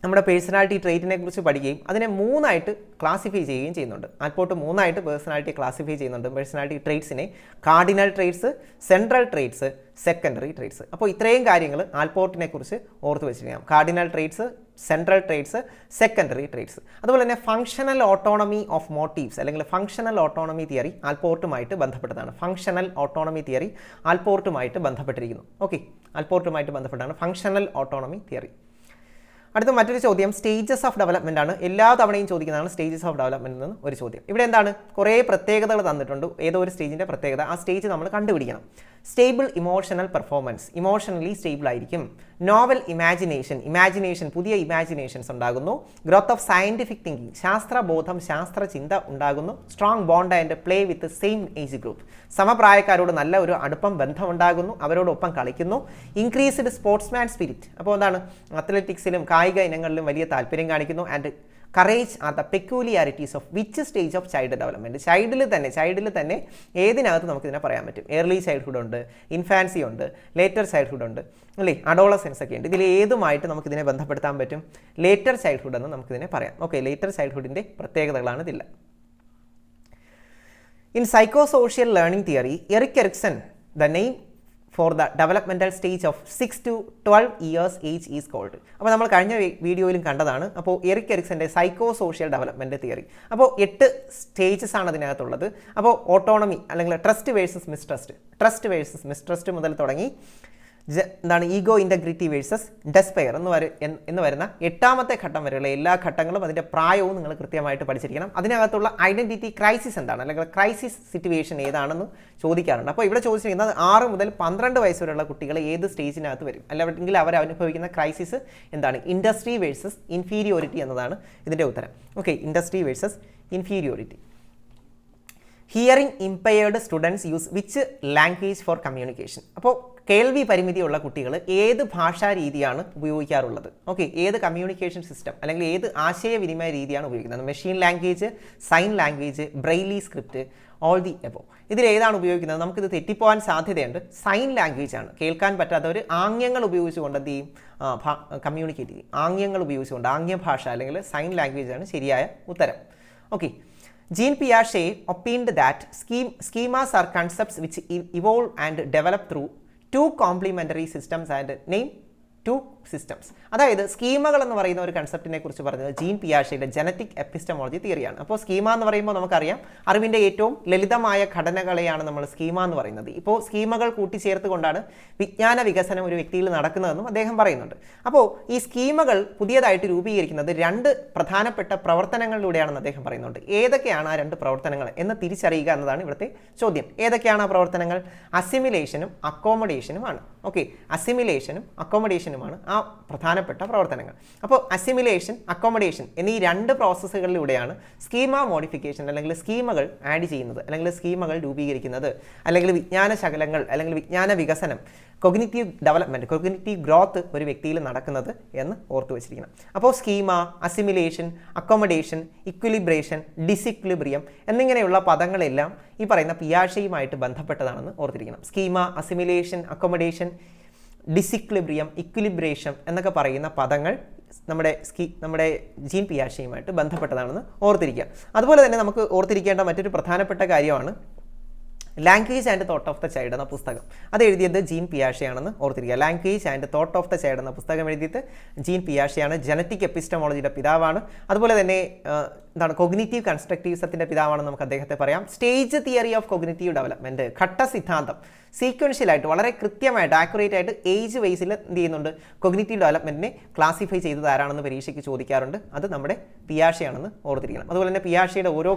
നമ്മുടെ പേഴ്സണാലിറ്റി ട്രേറ്റിനെ കുറിച്ച് പഠിക്കുകയും അതിനെ 3ആയിട്ട് ക്ലാസിഫൈ ചെയ്യുകയും ചെയ്യുന്നുണ്ട്. ആൽപോർട്ട് 3ആയിട്ട് പേഴ്സണാലിറ്റി ക്ലാസിഫൈ ചെയ്യുന്നുണ്ട്. പേഴ്സണാലിറ്റി ട്രേറ്റ്സിനെ cardinal traits, central traits, secondary traits. അപ്പോൾ ഇത്രയും കാര്യങ്ങൾ ആൽപോർട്ടിനെ കുറിച്ച് ഓർത്ത് വെച്ചിരിക്കാം. Cardinal traits, central traits, secondary traits. അതുപോലെ തന്നെ ഫങ്ഷണൽ ഓട്ടോണമി ഓഫ് മോട്ടീവ്സ് അല്ലെങ്കിൽ ഫങ്ഷണൽ ഓട്ടോണമി തിയറി ആൽപോർട്ടുമായിട്ട് ബന്ധപ്പെട്ടതാണ്. ഫങ്ഷണൽ ഓട്ടോണമി തിയറി ആൽപോർട്ടുമായിട്ട് ബന്ധപ്പെട്ടിരിക്കുന്നു. ഓക്കെ, ആൽപോർട്ടുമായിട്ട് ബന്ധപ്പെട്ടാണ് ഫങ്ഷണൽ ഓട്ടോണമി തിയറി. അടുത്ത മറ്റൊരു ചോദ്യം സ്റ്റേജസ് ഓഫ് ഡെവലപ്മെൻ്റ് ആണ്. എല്ലാ തവണയും ചോദിക്കുന്നതാണ് സ്റ്റേജസ് ഓഫ് ഡെവലപ്മെൻറ്റിൽ നിന്ന് ഒരു ചോദ്യം. ഇവിടെ എന്താണ്, കുറേ പ്രത്യേകതകൾ തന്നിട്ടുണ്ട്. ഏതോ ഒരു സ്റ്റേജിൻ്റെ പ്രത്യേകത, ആ സ്റ്റേജ് നമ്മൾ കണ്ടുപിടിക്കണം. Stable emotional performance, emotionally stable ആയിരിക്കും. നോവൽ ഇമാജിനേഷൻ, പുതിയ ഇമാജിനേഷൻസ് ഉണ്ടാകുന്നു. ഗ്രോത്ത് ഓഫ് സയൻറ്റിഫിക് തിങ്കിങ്, ശാസ്ത്രബോധം, ശാസ്ത്രചിന്ത ഉണ്ടാകുന്നു. Strong bond and play with same age group, സമപ്രായക്കാരോട് നല്ല ഒരു അടുപ്പം ബന്ധമുണ്ടാകുന്നു, അവരോടൊപ്പം കളിക്കുന്നു. ഇൻക്രീസ്ഡ് സ്പോർട്സ്മാൻ സ്പിരിറ്റ്, അപ്പോൾ എന്താണ് അത്ലറ്റിക്സിലും കായിക ഇനങ്ങളിലും വലിയ താല്പര്യം കാണിക്കുന്നു. And courage are the peculiarities of which stage of child development. ചൈൽഡിൽ തന്നെ ഏതിനകത്ത് നമുക്കിതിനെ പറയാൻ പറ്റും. ഏർലി ചൈൽഡ്ഹുഡ് ഉണ്ട്, ഇൻഫാൻസി ഉണ്ട്, ലേറ്റർ ചൈൽഡ്ഹുഡ് ഉണ്ട്, അല്ലേ, അഡോളസെൻസ് ഒക്കെ ഉണ്ട്. ഇതിൽ ഏതുമായിട്ട് നമുക്കിതിനെ ബന്ധപ്പെടുത്താൻ പറ്റും? ലേറ്റർ ചൈൽഡ്ഹുഡ് എന്ന് നമുക്കിതിനെ പറയാം. ഓക്കെ, ലേറ്റർ ചൈൽഡ്ഹുഡിൻ്റെ പ്രത്യേകതകളാണ് ഇതില്ല. In psychosocial learning theory, Erik Erikson, the name for the developmental stage of 6 to 12 years age is called. അപ്പോൾ നമ്മൾ കഴിഞ്ഞ വീഡിയോയിലും കണ്ടതാണ്. അപ്പോൾ എറിക് എറിക്സൻ്റെ സൈക്കോ സോഷ്യൽ ഡെവലപ്മെൻറ്റ് തിയറി. അപ്പോൾ 8 സ്റ്റേജസ് ആണ് അതിനകത്തുള്ളത്. അപ്പോൾ ഓട്ടോണമി അല്ലെങ്കിൽ ട്രസ്റ്റ് വേഴ്സസ് മിസ്ട്രസ്റ്റ് മുതൽ തുടങ്ങി എന്താണ് ഈഗോ ഇൻറ്റഗ്രിറ്റി വേഴ്സസ് ഡെസ്പെയർ എന്ന് വരുന്ന 8ാമത്തെ ഘട്ടം വരെയുള്ള എല്ലാ ഘട്ടങ്ങളും അതിൻ്റെ പ്രായവും നിങ്ങൾ കൃത്യമായിട്ട് പഠിച്ചിരിക്കണം. അതിനകത്തുള്ള ഐഡൻറ്റിറ്റി ക്രൈസിസ് എന്താണ് അല്ലെങ്കിൽ ക്രൈസിസ് സിറ്റുവേഷൻ ഏതാണെന്ന് ചോദിക്കാറുണ്ട്. അപ്പോൾ ഇവിടെ ചോദിച്ചിരിക്കുന്നത് 6 മുതൽ 12 വയസ്സ് വരെയുള്ള കുട്ടികൾ ഏത് സ്റ്റേജിനകത്ത് വരും, അല്ലെങ്കിൽ അവർ അനുഭവിക്കുന്ന ക്രൈസിസ് എന്താണ്? ഇൻഡസ്ട്രി വേഴ്സസ് ഇൻഫീരിയോറിറ്റി എന്നതാണ് ഇതിൻ്റെ ഉത്തരം. Okay, industry versus inferiority. Hearing impaired students use which language four communication. അപ്പോൾ കേൾവി പരിമിതിയുള്ള കുട്ടികൾ ഏത് ഭാഷാ രീതിയാണ് ഉപയോഗിക്കാറുള്ളത്? ഓക്കെ, ഏത് കമ്മ്യൂണിക്കേഷൻ സിസ്റ്റം അല്ലെങ്കിൽ ഏത് ആശയവിനിമയ രീതിയാണ് ഉപയോഗിക്കുന്നത്? Machine language, sign language, braille script, all the above. ഇതിൽ ഏതാണ് ഉപയോഗിക്കുന്നത്? നമുക്കിത് തെറ്റിപ്പോകാൻ സാധ്യതയുണ്ട്. സൈൻ ലാംഗ്വേജ് ആണ്. കേൾക്കാൻ പറ്റാത്തവർ ആംഗ്യങ്ങൾ ഉപയോഗിച്ചുകൊണ്ട് എന്ത് ചെയ്യും? കമ്മ്യൂണിക്കേറ്റ് ചെയ്യും. ആംഗ്യങ്ങൾ ഉപയോഗിച്ചുകൊണ്ട്, ആംഗ്യഭാഷ അല്ലെങ്കിൽ സൈൻ ലാംഗ്വേജ് ആണ് ശരിയായ ഉത്തരം. Okay, Jean Piaget opined that schemas are concepts which evolve and develop through two complementary systems and name two systems. അതായത് സ്കീമകൾ എന്ന് പറയുന്ന ഒരു കൺസെപ്റ്റിനെ കുറിച്ച് പറഞ്ഞത് ജീൻ പിയാഷെയുടെ ജനറ്റിക് എപ്പിസ്റ്റമോളജി തിയറിയാണ്. അപ്പോൾ സ്കീമ എന്ന് പറയുമ്പോൾ നമുക്കറിയാം അറിവിൻ്റെ ഏറ്റവും ലളിതമായ ഘടനകളെയാണ് നമ്മൾ സ്കീമ എന്ന് പറയുന്നത്. ഇപ്പോൾ സ്കീമകൾ കൂട്ടിച്ചേർത്തുകൊണ്ടാണ് വിജ്ഞാന വികസനം ഒരു വ്യക്തിയിൽ നടക്കുന്നതെന്നും അദ്ദേഹം പറയുന്നുണ്ട്. അപ്പോൾ ഈ സ്കീമകൾ പുതിയതായിട്ട് രൂപീകരിക്കുന്നത് രണ്ട് പ്രധാനപ്പെട്ട പ്രവർത്തനങ്ങളിലൂടെയാണെന്ന് അദ്ദേഹം പറയുന്നുണ്ട്. ഏതൊക്കെയാണ് ആ രണ്ട് പ്രവർത്തനങ്ങൾ എന്ന് തിരിച്ചറിയുക എന്നതാണ് ഇവിടുത്തെ ചോദ്യം. ഏതൊക്കെയാണ് ആ പ്രവർത്തനങ്ങൾ? അസിമിലേഷനും അക്കോമഡേഷനുമാണ്. ഓക്കെ, അസിമിലേഷനും അക്കോമഡേഷനുമാണ് ആ പ്രധാനപ്പെട്ട പ്രവർത്തനങ്ങൾ. അപ്പോൾ അസിമിലേഷൻ, അക്കോമഡേഷൻ എന്നീ രണ്ട് പ്രോസസ്സുകളിലൂടെയാണ് സ്കീമ മോഡിഫിക്കേഷൻ അല്ലെങ്കിൽ സ്കീമകൾ ആഡ് ചെയ്യുന്നത് അല്ലെങ്കിൽ സ്കീമകൾ രൂപീകരിക്കുന്നത് അല്ലെങ്കിൽ വിജ്ഞാന ശകലങ്ങൾ അല്ലെങ്കിൽ വിജ്ഞാന വികസനം, കൊഗ്നിറ്റീവ് ഡെവലപ്മെൻറ്റ്, കൊഗ്നിറ്റീവ് ഗ്രോത്ത് ഒരു വ്യക്തിയിൽ നടക്കുന്നത് എന്ന് ഓർത്തു വെച്ചിരിക്കണം. അപ്പോൾ schema, assimilation, accommodation, equilibration, disequilibrium എന്നിങ്ങനെയുള്ള പദങ്ങളെല്ലാം ഈ പറയുന്ന പിയാഷെയുമായിട്ട് ബന്ധപ്പെട്ടതാണെന്ന് ഓർത്തിരിക്കണം. Schema, assimilation, accommodation, disequilibrium, equilibration എന്നൊക്കെ പറയുന്ന പദങ്ങൾ നമ്മുടെ ജീൻ പിയാഷെയുമായിട്ട് ബന്ധപ്പെട്ടതാണെന്ന് ഓർത്തിരിക്കുക. അതുപോലെ തന്നെ നമുക്ക് ഓർത്തിരിക്കേണ്ട മറ്റൊരു പ്രധാനപ്പെട്ട കാര്യമാണ് language and thought of the child എന്ന പുസ്തകം. അത് എഴുതിയത് ജീൻ പിയാഷെയാണെന്ന് ഓർത്തിരിക്കുക. Language and thought of the child എന്ന പുസ്തകം എഴുതിയത് ജീൻ പിയാഷെയാണ്. ജനറ്റിക് എപ്പിസ്റ്റമോളജിയുടെ പിതാവാണ്. അതുപോലെ തന്നെ കൊഗ്നിറ്റീവ് കൺസ്ട്രക്റ്റിവിസത്തിൻ്റെ പിതാവാണെന്ന് നമുക്ക് അദ്ദേഹത്തെ പറയാം. Stage theory of cognitive development, ഘട്ട സിദ്ധാന്തം, സീക്വൻഷ്യലായിട്ട് വളരെ കൃത്യമായിട്ട് ആക്യുറേറ്റ് ആയിട്ട് ഏജ് വൈസിൽ എന്ത് ചെയ്യുന്നുണ്ട്? കൊഗ്നിറ്റീവ് ഡെവലപ്മെൻറ്റിനെ ക്ലാസിഫൈ ചെയ്തത് ആരാണെന്ന് പരീക്ഷയ്ക്ക് ചോദിക്കാറുണ്ട്. അത് നമ്മുടെ പിയാഷെയാണെന്ന് ഓർത്തിരിക്കണം. അതുപോലെ തന്നെ പിയാഷെയുടെ ഓരോ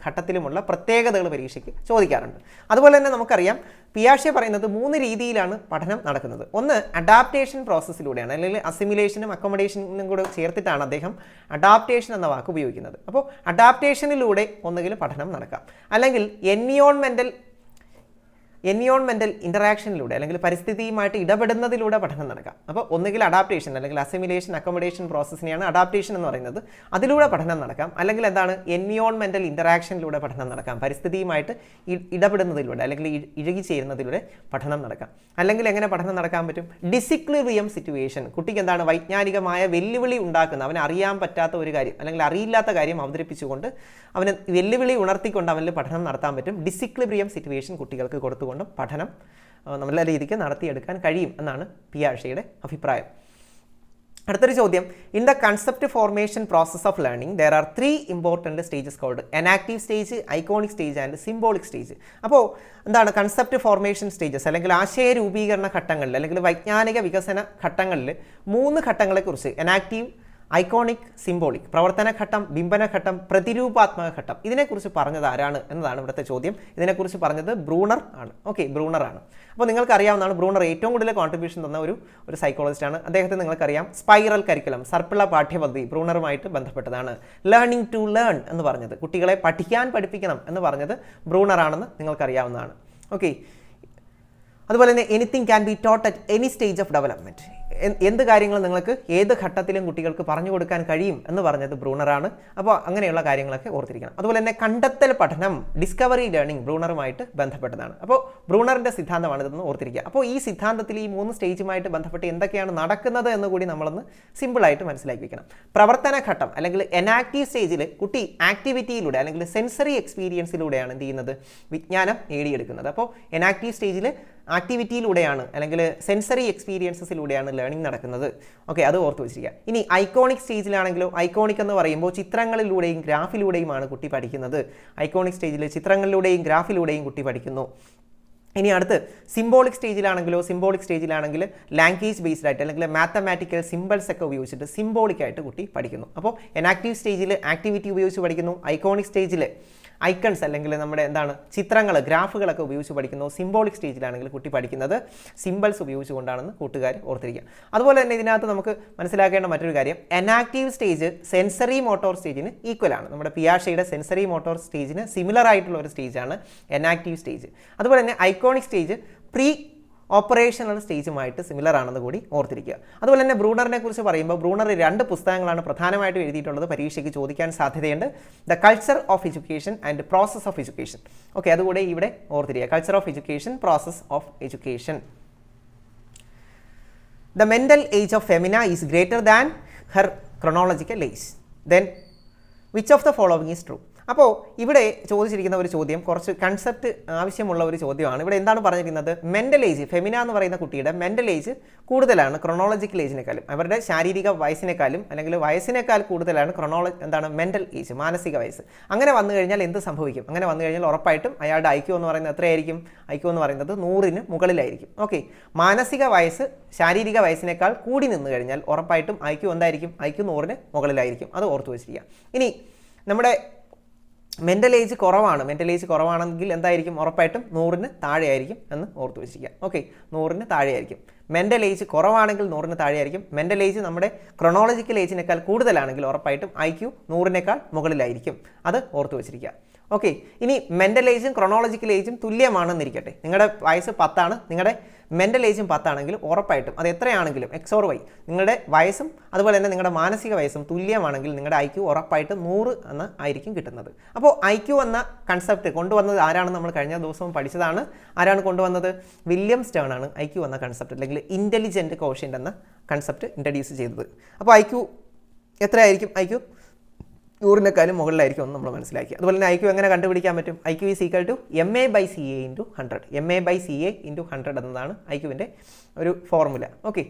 ഘട്ടത്തിലുമുള്ള പ്രത്യേകതകൾ പരീക്ഷയ്ക്ക് ചോദിക്കാറുണ്ട്. അതുപോലെ തന്നെ നമുക്കറിയാം പിയാഷെ പറയുന്നത് 3 രീതിയിലാണ് പഠനം നടക്കുന്നത്. ഒന്ന് അഡാപ്റ്റേഷൻ പ്രോസസ്സിലൂടെയാണ്, അല്ലെങ്കിൽ അസിമിലേഷനും അക്കോമഡേഷനും കൂടെ ചേർത്തിട്ടാണ് അദ്ദേഹം അഡാപ്റ്റേഷൻ എന്ന വാക്ക് ഉപയോഗിക്കുന്നത്. അപ്പോൾ അഡാപ്റ്റേഷനിലൂടെ ഒന്നുകിൽ പഠനം നടക്കാം, അല്ലെങ്കിൽ എൻവിയോൺമെൻറ്റൽ ഇൻറ്ററാക്ഷനിലൂടെ അല്ലെങ്കിൽ പരിസ്ഥിതിയുമായിട്ട് ഇടപെടുന്നതിലൂടെ പഠനം നടക്കാം. അപ്പോൾ ഒന്നുകിൽ അഡാപ്റ്റേഷൻ അല്ലെങ്കിൽ അസിമിലേഷൻ, അക്കോമഡേഷൻ പ്രോസസ്സിനെയാണ് അഡാപ്റ്റേഷൻ എന്ന് പറയുന്നത്. അതിലൂടെ പഠനം നടക്കാം. അല്ലെങ്കിൽ എന്താണ്? എൻവിയോൺമെൻറ്റൽ ഇൻറ്ററാക്ഷനിലൂടെ പഠനം നടക്കാം. പരിസ്ഥിതിയുമായിട്ട് ഇടപെടുന്നതിലൂടെ അല്ലെങ്കിൽ ഇഴുകിച്ചേരുന്നതിലൂടെ പഠനം നടക്കാം. അല്ലെങ്കിൽ എങ്ങനെ പഠനം നടക്കാൻ പറ്റും? ഡിസിക്വിലിബ്രിയം സിറ്റുവേഷൻ, കുട്ടിക്ക് എന്താണ്? വൈജ്ഞാനികമായ വെല്ലുവിളി ഉണ്ടാക്കുന്ന, അവന് അറിയാൻ പറ്റാത്ത ഒരു കാര്യം അല്ലെങ്കിൽ അറിയില്ലാത്ത കാര്യം അവതരിപ്പിച്ചുകൊണ്ട് അവന് വെല്ലുവിളി ഉണർത്തിക്കൊണ്ട് അവനിൽ പഠനം നടത്താൻ പറ്റും. ഡിസിക്വിലിബ്രിയം സിറ്റുവേഷൻ കുട്ടികൾക്ക് കൊടുത്തുകൊണ്ട് പഠനം നല്ല രീതിക്ക് നടത്തിയെടുക്കാൻ കഴിയും എന്നാണ് പിയാഷെയുടെ അഭിപ്രായം. അടുത്തൊരു ചോദ്യം, in the concept formation process of learning there are 3 important stages called enactive stage, iconic stage and symbolic stage. അപ്പോൾ എന്താണ് കൺസെപ്റ്റ് ഫോർമേഷൻ സ്റ്റേജസ് അല്ലെങ്കിൽ ആശയ രൂപീകരണ ഘട്ടങ്ങളിൽ അല്ലെങ്കിൽ വൈജ്ഞാനിക വികസന ഘട്ടങ്ങളിൽ 3 ഘട്ടങ്ങളെക്കുറിച്ച് എനാക്റ്റീവ്, ഐക്കോണിക്, സിംബോളിക്, പ്രവർത്തന ഘട്ടം, ബിംബന ഘട്ടം, പ്രതിരൂപാത്മക ഘട്ടം, ഇതിനെക്കുറിച്ച് പറഞ്ഞത് ആരാണ് എന്നതാണ് ഇവിടുത്തെ ചോദ്യം. ഇതിനെക്കുറിച്ച് പറഞ്ഞത് ബ്രൂണർ ആണ്. ഓക്കെ, ബ്രൂണർ ആണ്. അപ്പോൾ നിങ്ങൾക്ക് അറിയാവുന്നതാണ് ബ്രൂണർ ഏറ്റവും കൂടുതൽ കോൺട്രിബ്യൂഷൻ തന്ന ഒരു സൈക്കോളജിസ്റ്റാണ്. അദ്ദേഹത്തെ നിങ്ങൾക്കറിയാം. സ്പൈറൽ കരിക്കുലം, സർപ്പിള പാഠ്യപദ്ധതി ബ്രൂണറുമായിട്ട് ബന്ധപ്പെട്ടതാണ്. ലേണിംഗ് ടു ലേൺ എന്ന് പറഞ്ഞത്, കുട്ടികളെ പഠിപ്പിക്കണം എന്ന് പറഞ്ഞത് ബ്രൂണറാണെന്ന് നിങ്ങൾക്കറിയാവുന്നതാണ്. ഓക്കെ, അതുപോലെ തന്നെ anything can be taught at any stage of development, എന്ത് കാര്യങ്ങൾ നിങ്ങൾക്ക് ഏത് ഘട്ടത്തിലും കുട്ടികൾക്ക് പറഞ്ഞു കൊടുക്കാൻ കഴിയും എന്ന് പറഞ്ഞത് ബ്രൂണറാണ്. അപ്പോൾ അങ്ങനെയുള്ള കാര്യങ്ങളൊക്കെ ഓർത്തിരിക്കണം. അതുപോലെ തന്നെ കണ്ടെത്തൽ പഠനം, ഡിസ്കവറി ലേണിംഗ് ബ്രൂണറുമായിട്ട് ബന്ധപ്പെട്ടതാണ്. അപ്പോൾ ബ്രൂണറിൻ്റെ സിദ്ധാന്തമാണ് ഇതെന്ന് ഓർത്തിരിക്കുക. അപ്പോൾ ഈ സിദ്ധാന്തത്തിൽ ഈ 3 സ്റ്റേജുമായിട്ട് ബന്ധപ്പെട്ട് എന്തൊക്കെയാണ് നടക്കുന്നത് എന്ന് കൂടി നമ്മളൊന്ന് സിമ്പിളായിട്ട് മനസ്സിലാക്കി വെക്കണം. പ്രവർത്തന ഘട്ടം അല്ലെങ്കിൽ എനാക്റ്റീവ് സ്റ്റേജിൽ കുട്ടി ആക്ടിവിറ്റിയിലൂടെ അല്ലെങ്കിൽ സെൻസറി എക്സ്പീരിയൻസിലൂടെയാണ് എന്ത് ചെയ്യുന്നത്? വിജ്ഞാനം നേടിയെടുക്കുന്നത്. അപ്പോൾ എനാക്റ്റീവ് സ്റ്റേജിൽ ആക്ടിവിറ്റിയിലൂടെയാണ് അല്ലെങ്കിൽ സെൻസറി എക്സ്പീരിയൻസസിലൂടെയാണ് ലേണിംഗ് നടക്കുന്നത്. ഓക്കെ, അത് ഓർത്ത് വെച്ചിരിക്കുക. ഇനി ഐക്കോണിക് സ്റ്റേജിലാണെങ്കിലോ, ഐക്കോണിക് എന്ന് പറയുമ്പോൾ ചിത്രങ്ങളിലൂടെയും ഗ്രാഫിലൂടെയുമാണ് കുട്ടി പഠിക്കുന്നത്. ഐക്കോണിക് സ്റ്റേജിൽ ചിത്രങ്ങളിലൂടെയും ഗ്രാഫിലൂടെയും കുട്ടി പഠിക്കുന്നു. ഇനി അടുത്ത് സിംബോളിക് സ്റ്റേജിലാണെങ്കിൽ ലാംഗ്വേജ് ബേസ്ഡ് ആയിട്ട് അല്ലെങ്കിൽ മാത്തമാറ്റിക്കൽ സിമ്പിൾസ് ഒക്കെ ഉപയോഗിച്ചിട്ട് സിംബോളിക് ആയിട്ട് കുട്ടി പഠിക്കുന്നു. അപ്പോൾ എനാക്റ്റീവ് സ്റ്റേജിൽ ആക്ടിവിറ്റി ഉപയോഗിച്ച് പഠിക്കുന്നു, ഐക്കോണിക് സ്റ്റേജിൽ ഐക്കൺസ് അല്ലെങ്കിൽ നമ്മുടെ എന്താണ് ചിത്രങ്ങൾ ഗ്രാഫുകളൊക്കെ ഉപയോഗിച്ച് പഠിക്കുന്നു. സിംബോളിക് സ്റ്റേജിലാണെങ്കിൽ കുട്ടി പഠിക്കുന്നത് സിമ്പിൾസ് ഉപയോഗിച്ചുകൊണ്ടാണെന്ന് കൂട്ടുകാർ ഓർത്തിരിക്കുക. അതുപോലെ തന്നെ ഇതിനകത്ത് നമുക്ക് മനസ്സിലാക്കേണ്ട മറ്റൊരു കാര്യം, എനാക്റ്റീവ് സ്റ്റേജ് സെൻസറി മോട്ടോർ സ്റ്റേജിന് ഈക്വൽ ആണ്. നമ്മുടെ പിയാഷെയുടെ സെൻസറി മോട്ടോർ സ്റ്റേജിന് സിമിലർ ആയിട്ടുള്ള ഒരു സ്റ്റേജാണ് എനാക്റ്റീവ് സ്റ്റേജ്. അതുപോലെ തന്നെ ഐക്കോണിക് സ്റ്റേജ് പ്രീ ഓപ്പറേഷണൽ സ്റ്റേജുമായിട്ട് സിമിലർ ആണെന്ന് കൂടി ഓർത്തിരിക്കുക. അതുപോലെ തന്നെ ബ്രൂണറിനെ കുറിച്ച് പറയുമ്പോൾ ബ്രൂണർ 2 പുസ്തകങ്ങളാണ് പ്രധാനമായിട്ടും എഴുതിയിട്ടുള്ളത്, പരീക്ഷയ്ക്ക് ചോദിക്കാൻ സാധ്യതയുണ്ട്. The culture of education and process of education. Okay, അതുകൂടെ ഇവിടെ ഓർത്തിരിക്കുക. Culture of education, process of education. The mental age of Femina is greater than her chronological age. Then which of the following is true? അപ്പോൾ ഇവിടെ ചോദിച്ചിരിക്കുന്ന ഒരു ചോദ്യം കുറച്ച് concept ആവശ്യമുള്ള ഒരു ചോദ്യമാണ്. ഇവിടെ എന്താണ് പറഞ്ഞിരിക്കുന്നത്? മെൻ്റൽ ഏജ്, ഫെമിന എന്ന് പറയുന്ന കുട്ടിയുടെ മെൻ്റൽ ഏജ് കൂടുതലാണ് ക്രൊണോളജിക്കൽ ഏജിനേക്കാളും. അവരുടെ ശാരീരിക വയസ്സിനേക്കാളും അല്ലെങ്കിൽ വയസ്സിനേക്കാൾ കൂടുതലാണ് മെൻ്റൽ ഏജ്, മാനസിക വയസ്സ്. അങ്ങനെ വന്നു കഴിഞ്ഞാൽ എന്ത് സംഭവിക്കും? അങ്ങനെ വന്നു കഴിഞ്ഞാൽ ഉറപ്പായിട്ടും അയാളുടെ IQ എന്ന് പറയുന്നത് എത്രയായിരിക്കും? IQ എന്ന് പറയുന്നത് 100ന് മുകളിലായിരിക്കും. ഓക്കെ, മാനസിക വയസ്സ് ശാരീരിക വയസ്സിനേക്കാൾ കൂടി നിന്ന് കഴിഞ്ഞാൽ ഉറപ്പായിട്ടും IQ എന്തായിരിക്കും? IQ 100ന് മുകളിലായിരിക്കും. അത് ഓർത്തു വെച്ചിരിക്കുക. ഇനി നമ്മുടെ മെൻ്റൽ ഏജ് കുറവാണെങ്കിൽ എന്തായിരിക്കും? ഉറപ്പായിട്ടും 100ന് താഴെയായിരിക്കും എന്ന് ഓർത്തു വെച്ചിരിക്കുക. ഓക്കെ, 100ന് താഴെയായിരിക്കും. മെൻ്റൽ ഏജ് കുറവാണെങ്കിൽ 100ന് താഴെയായിരിക്കും. മെൻ്റൽ ഏജ് നമ്മുടെ ക്രൊണോളജിക്കൽ ഏജിനേക്കാൾ കൂടുതലാണെങ്കിൽ ഉറപ്പായിട്ടും IQ 100നേക്കാൾ മുകളിലായിരിക്കും. അത് ഓർത്തു വെച്ചിരിക്കുക. ഓക്കെ, ഇനി മെൻ്റൽ ഏജും ക്രൊണോളജിക്കൽ ഏജും തുല്യമാണെന്നിരിക്കട്ടെ. നിങ്ങളുടെ വയസ്സ് 10 നിങ്ങളുടെ മെൻ്റൽ ഏജും 10 ഉറപ്പായിട്ടും അത് എത്രയാണെങ്കിലും X or Y നിങ്ങളുടെ വയസ്സും അതുപോലെ തന്നെ നിങ്ങളുടെ മാനസിക വയസ്സും തുല്യമാണെങ്കിൽ നിങ്ങളുടെ IQ ഉറപ്പായിട്ടും 100 എന്ന് ആയിരിക്കും കിട്ടുന്നത്. അപ്പോൾ IQ എന്ന കൺസെപ്റ്റ് കൊണ്ടുവന്നത് ആരാണ്? നമ്മൾ കഴിഞ്ഞ ദിവസവും പഠിച്ചതാണ്. ആരാണ് കൊണ്ടുവന്നത്? വില്യം സ്റ്റേൺ ആണ് IQ എന്ന കൺസെപ്റ്റ് അല്ലെങ്കിൽ ഇൻ്റലിജൻറ്റ് കോഷ്യൻ്റ് എന്ന കൺസെപ്റ്റ് ഇൻട്രൊഡ്യൂസ് ചെയ്തത്. അപ്പോൾ IQ എത്രയായിരിക്കും? IQ 100നേക്കാളും മുകളിലായിരിക്കും എന്ന് നമ്മൾ മനസ്സിലാക്കി. അതുപോലെ തന്നെ IQ എങ്ങനെ കണ്ടുപിടിക്കാൻ പറ്റും? IQ is equal to MA/CA × 100. MA/CA × 100 എന്നതാണ് IQവിൻ്റെ ഒരു formula. Okay,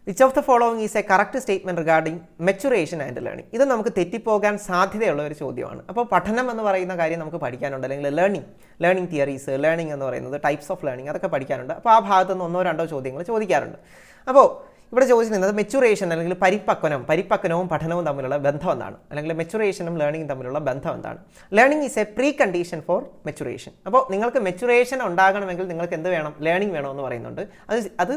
which of the following is A correct statement regarding maturation and learning? ഇത് നമുക്ക് തെറ്റിപ്പോകാൻ സാധ്യതയുള്ള ഒരു ചോദ്യമാണ്. അപ്പോൾ പഠനം എന്ന് പറയുന്ന കാര്യം നമുക്ക് പഠിക്കാനുണ്ട്, അല്ലെങ്കിൽ ലേണിംഗ് തിയറീസ്, ലേണിംഗ് എന്ന് പറയുന്നത് ടൈപ്സ് ഓഫ് ലേണിംഗ്, അതൊക്കെ പഠിക്കാനുണ്ട്. അപ്പോൾ ആ ഭാഗത്ത് നിന്ന് 1-2 ചോദ്യങ്ങൾ ചോദിക്കാറുണ്ട്. അപ്പോൾ ഇവിടെ ചോദിച്ചിരുന്നത് മെച്ചുറേഷൻ അല്ലെങ്കിൽ പരിപക്വനവും പഠനവും തമ്മിലുള്ള ബന്ധം എന്താണ്? അല്ലെങ്കിൽ മെച്ചുറേഷനും ലേണിംഗും തമ്മിലുള്ള ബന്ധം എന്താണ്? Learning is a precondition four maturation. അപ്പോൾ നിങ്ങൾക്ക് മെച്ചുറേഷൻ ഉണ്ടാകണമെങ്കിൽ നിങ്ങൾക്ക് എന്ത് വേണം? ലേണിംഗ് വേണമെന്ന് പറയുന്നുണ്ട്. അത്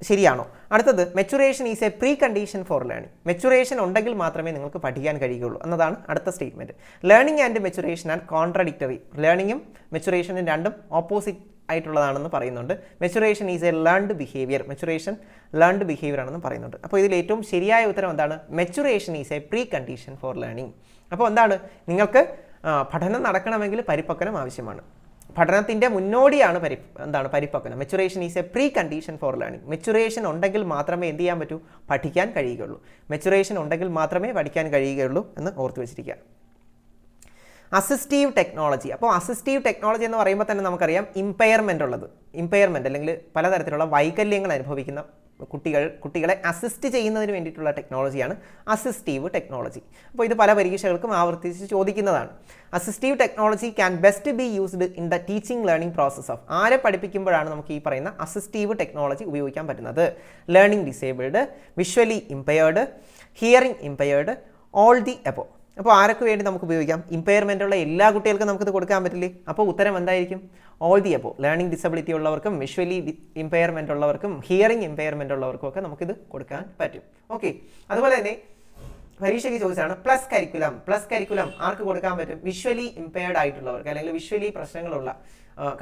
ശരിയാണോ? അടുത്തത്, maturation is a precondition for learning. Maturation ഉണ്ടെങ്കിൽ മാത്രമേ നിങ്ങൾക്ക് പഠിക്കാൻ കഴിയുകയുള്ളൂ എന്നതാണ് അടുത്ത statement. Learning and maturation and contradictory. ലേണിംഗും മെച്ചുറേഷനും രണ്ടും ഓപ്പോസിറ്റ് ആയിട്ടുള്ളതാണെന്ന് പറയുന്നുണ്ട്. Maturation is a learned behaviour. Maturation learned behaviour ആണെന്ന് പറയുന്നുണ്ട്. അപ്പോൾ ഇതിൽ ഏറ്റവും ശരിയായ ഉത്തരം എന്താണ്? Maturation is a precondition for learning. അപ്പോൾ എന്താണ്? നിങ്ങൾക്ക് പഠനം നടക്കണമെങ്കിൽ പരിപക്വനം ആവശ്യമാണ്. പഠനത്തിൻ്റെ മുന്നോടിയാണ് പരിപക്വനം. Maturation is a precondition for learning. Maturation ഉണ്ടെങ്കിൽ മാത്രമേ എന്ത് ചെയ്യാൻ പറ്റൂ? പഠിക്കാൻ കഴിയുകയുള്ളൂ. മെച്ചുറേഷൻ ഉണ്ടെങ്കിൽ മാത്രമേ പഠിക്കാൻ കഴിയുകയുള്ളൂ എന്ന് ഓർത്തു വെച്ചിരിക്കുക. Assistive technology. അപ്പോൾ അസിസ്റ്റീവ് ടെക്നോളജി എന്ന് പറയുമ്പോൾ തന്നെ നമുക്കറിയാം ഇമ്പയർമെൻറ്റ് അല്ലെങ്കിൽ പലതരത്തിലുള്ള വൈകല്യങ്ങൾ അനുഭവിക്കുന്ന കുട്ടികളെ അസിസ്റ്റ് ചെയ്യുന്നതിന് വേണ്ടിയിട്ടുള്ള ടെക്നോളജിയാണ് അസിസ്റ്റീവ് ടെക്നോളജി. അപ്പോൾ ഇത് പല പരീക്ഷകൾക്കും ആവർത്തിച്ച് ചോദിക്കുന്നതാണ്. Assistive technology can best be used in the teaching learning process of. ആരെ പഠിപ്പിക്കുമ്പോഴാണ് നമുക്ക് ഈ പറയുന്ന അസിസ്റ്റീവ് ടെക്നോളജി ഉപയോഗിക്കാൻ പറ്റുന്നത്? Learning disabled, visually impaired, hearing impaired, all the above. അപ്പോൾ ആരൊക്കെ വേണ്ടി നമുക്ക് ഉപയോഗിക്കാം? ഇമ്പയർമെൻ്റ് ഉള്ള എല്ലാ കുട്ടികൾക്കും നമുക്കിത് കൊടുക്കാൻ പറ്റില്ലേ? അപ്പോൾ ഉത്തരം എന്തായിരിക്കും? All the above. Learning disability ഉള്ളവർക്കും വിഷ്വലി ഇമ്പയർമെൻ്റ് ഉള്ളവർക്കും ഹിയറിംഗ് ഇമ്പയർമെൻ്റ് ഉള്ളവർക്കും ഒക്കെ നമുക്കിത് കൊടുക്കാൻ പറ്റും. ഓക്കെ, അതുപോലെ തന്നെ പരീക്ഷയ്ക്ക് ചോദിച്ചാണ് പ്ലസ് കരിക്കുലം ആർക്ക് കൊടുക്കാൻ പറ്റും? വിഷ്വലി ഇമ്പയർഡ് ആയിട്ടുള്ളവർക്ക് അല്ലെങ്കിൽ വിഷ്വലി പ്രശ്നങ്ങളുള്ള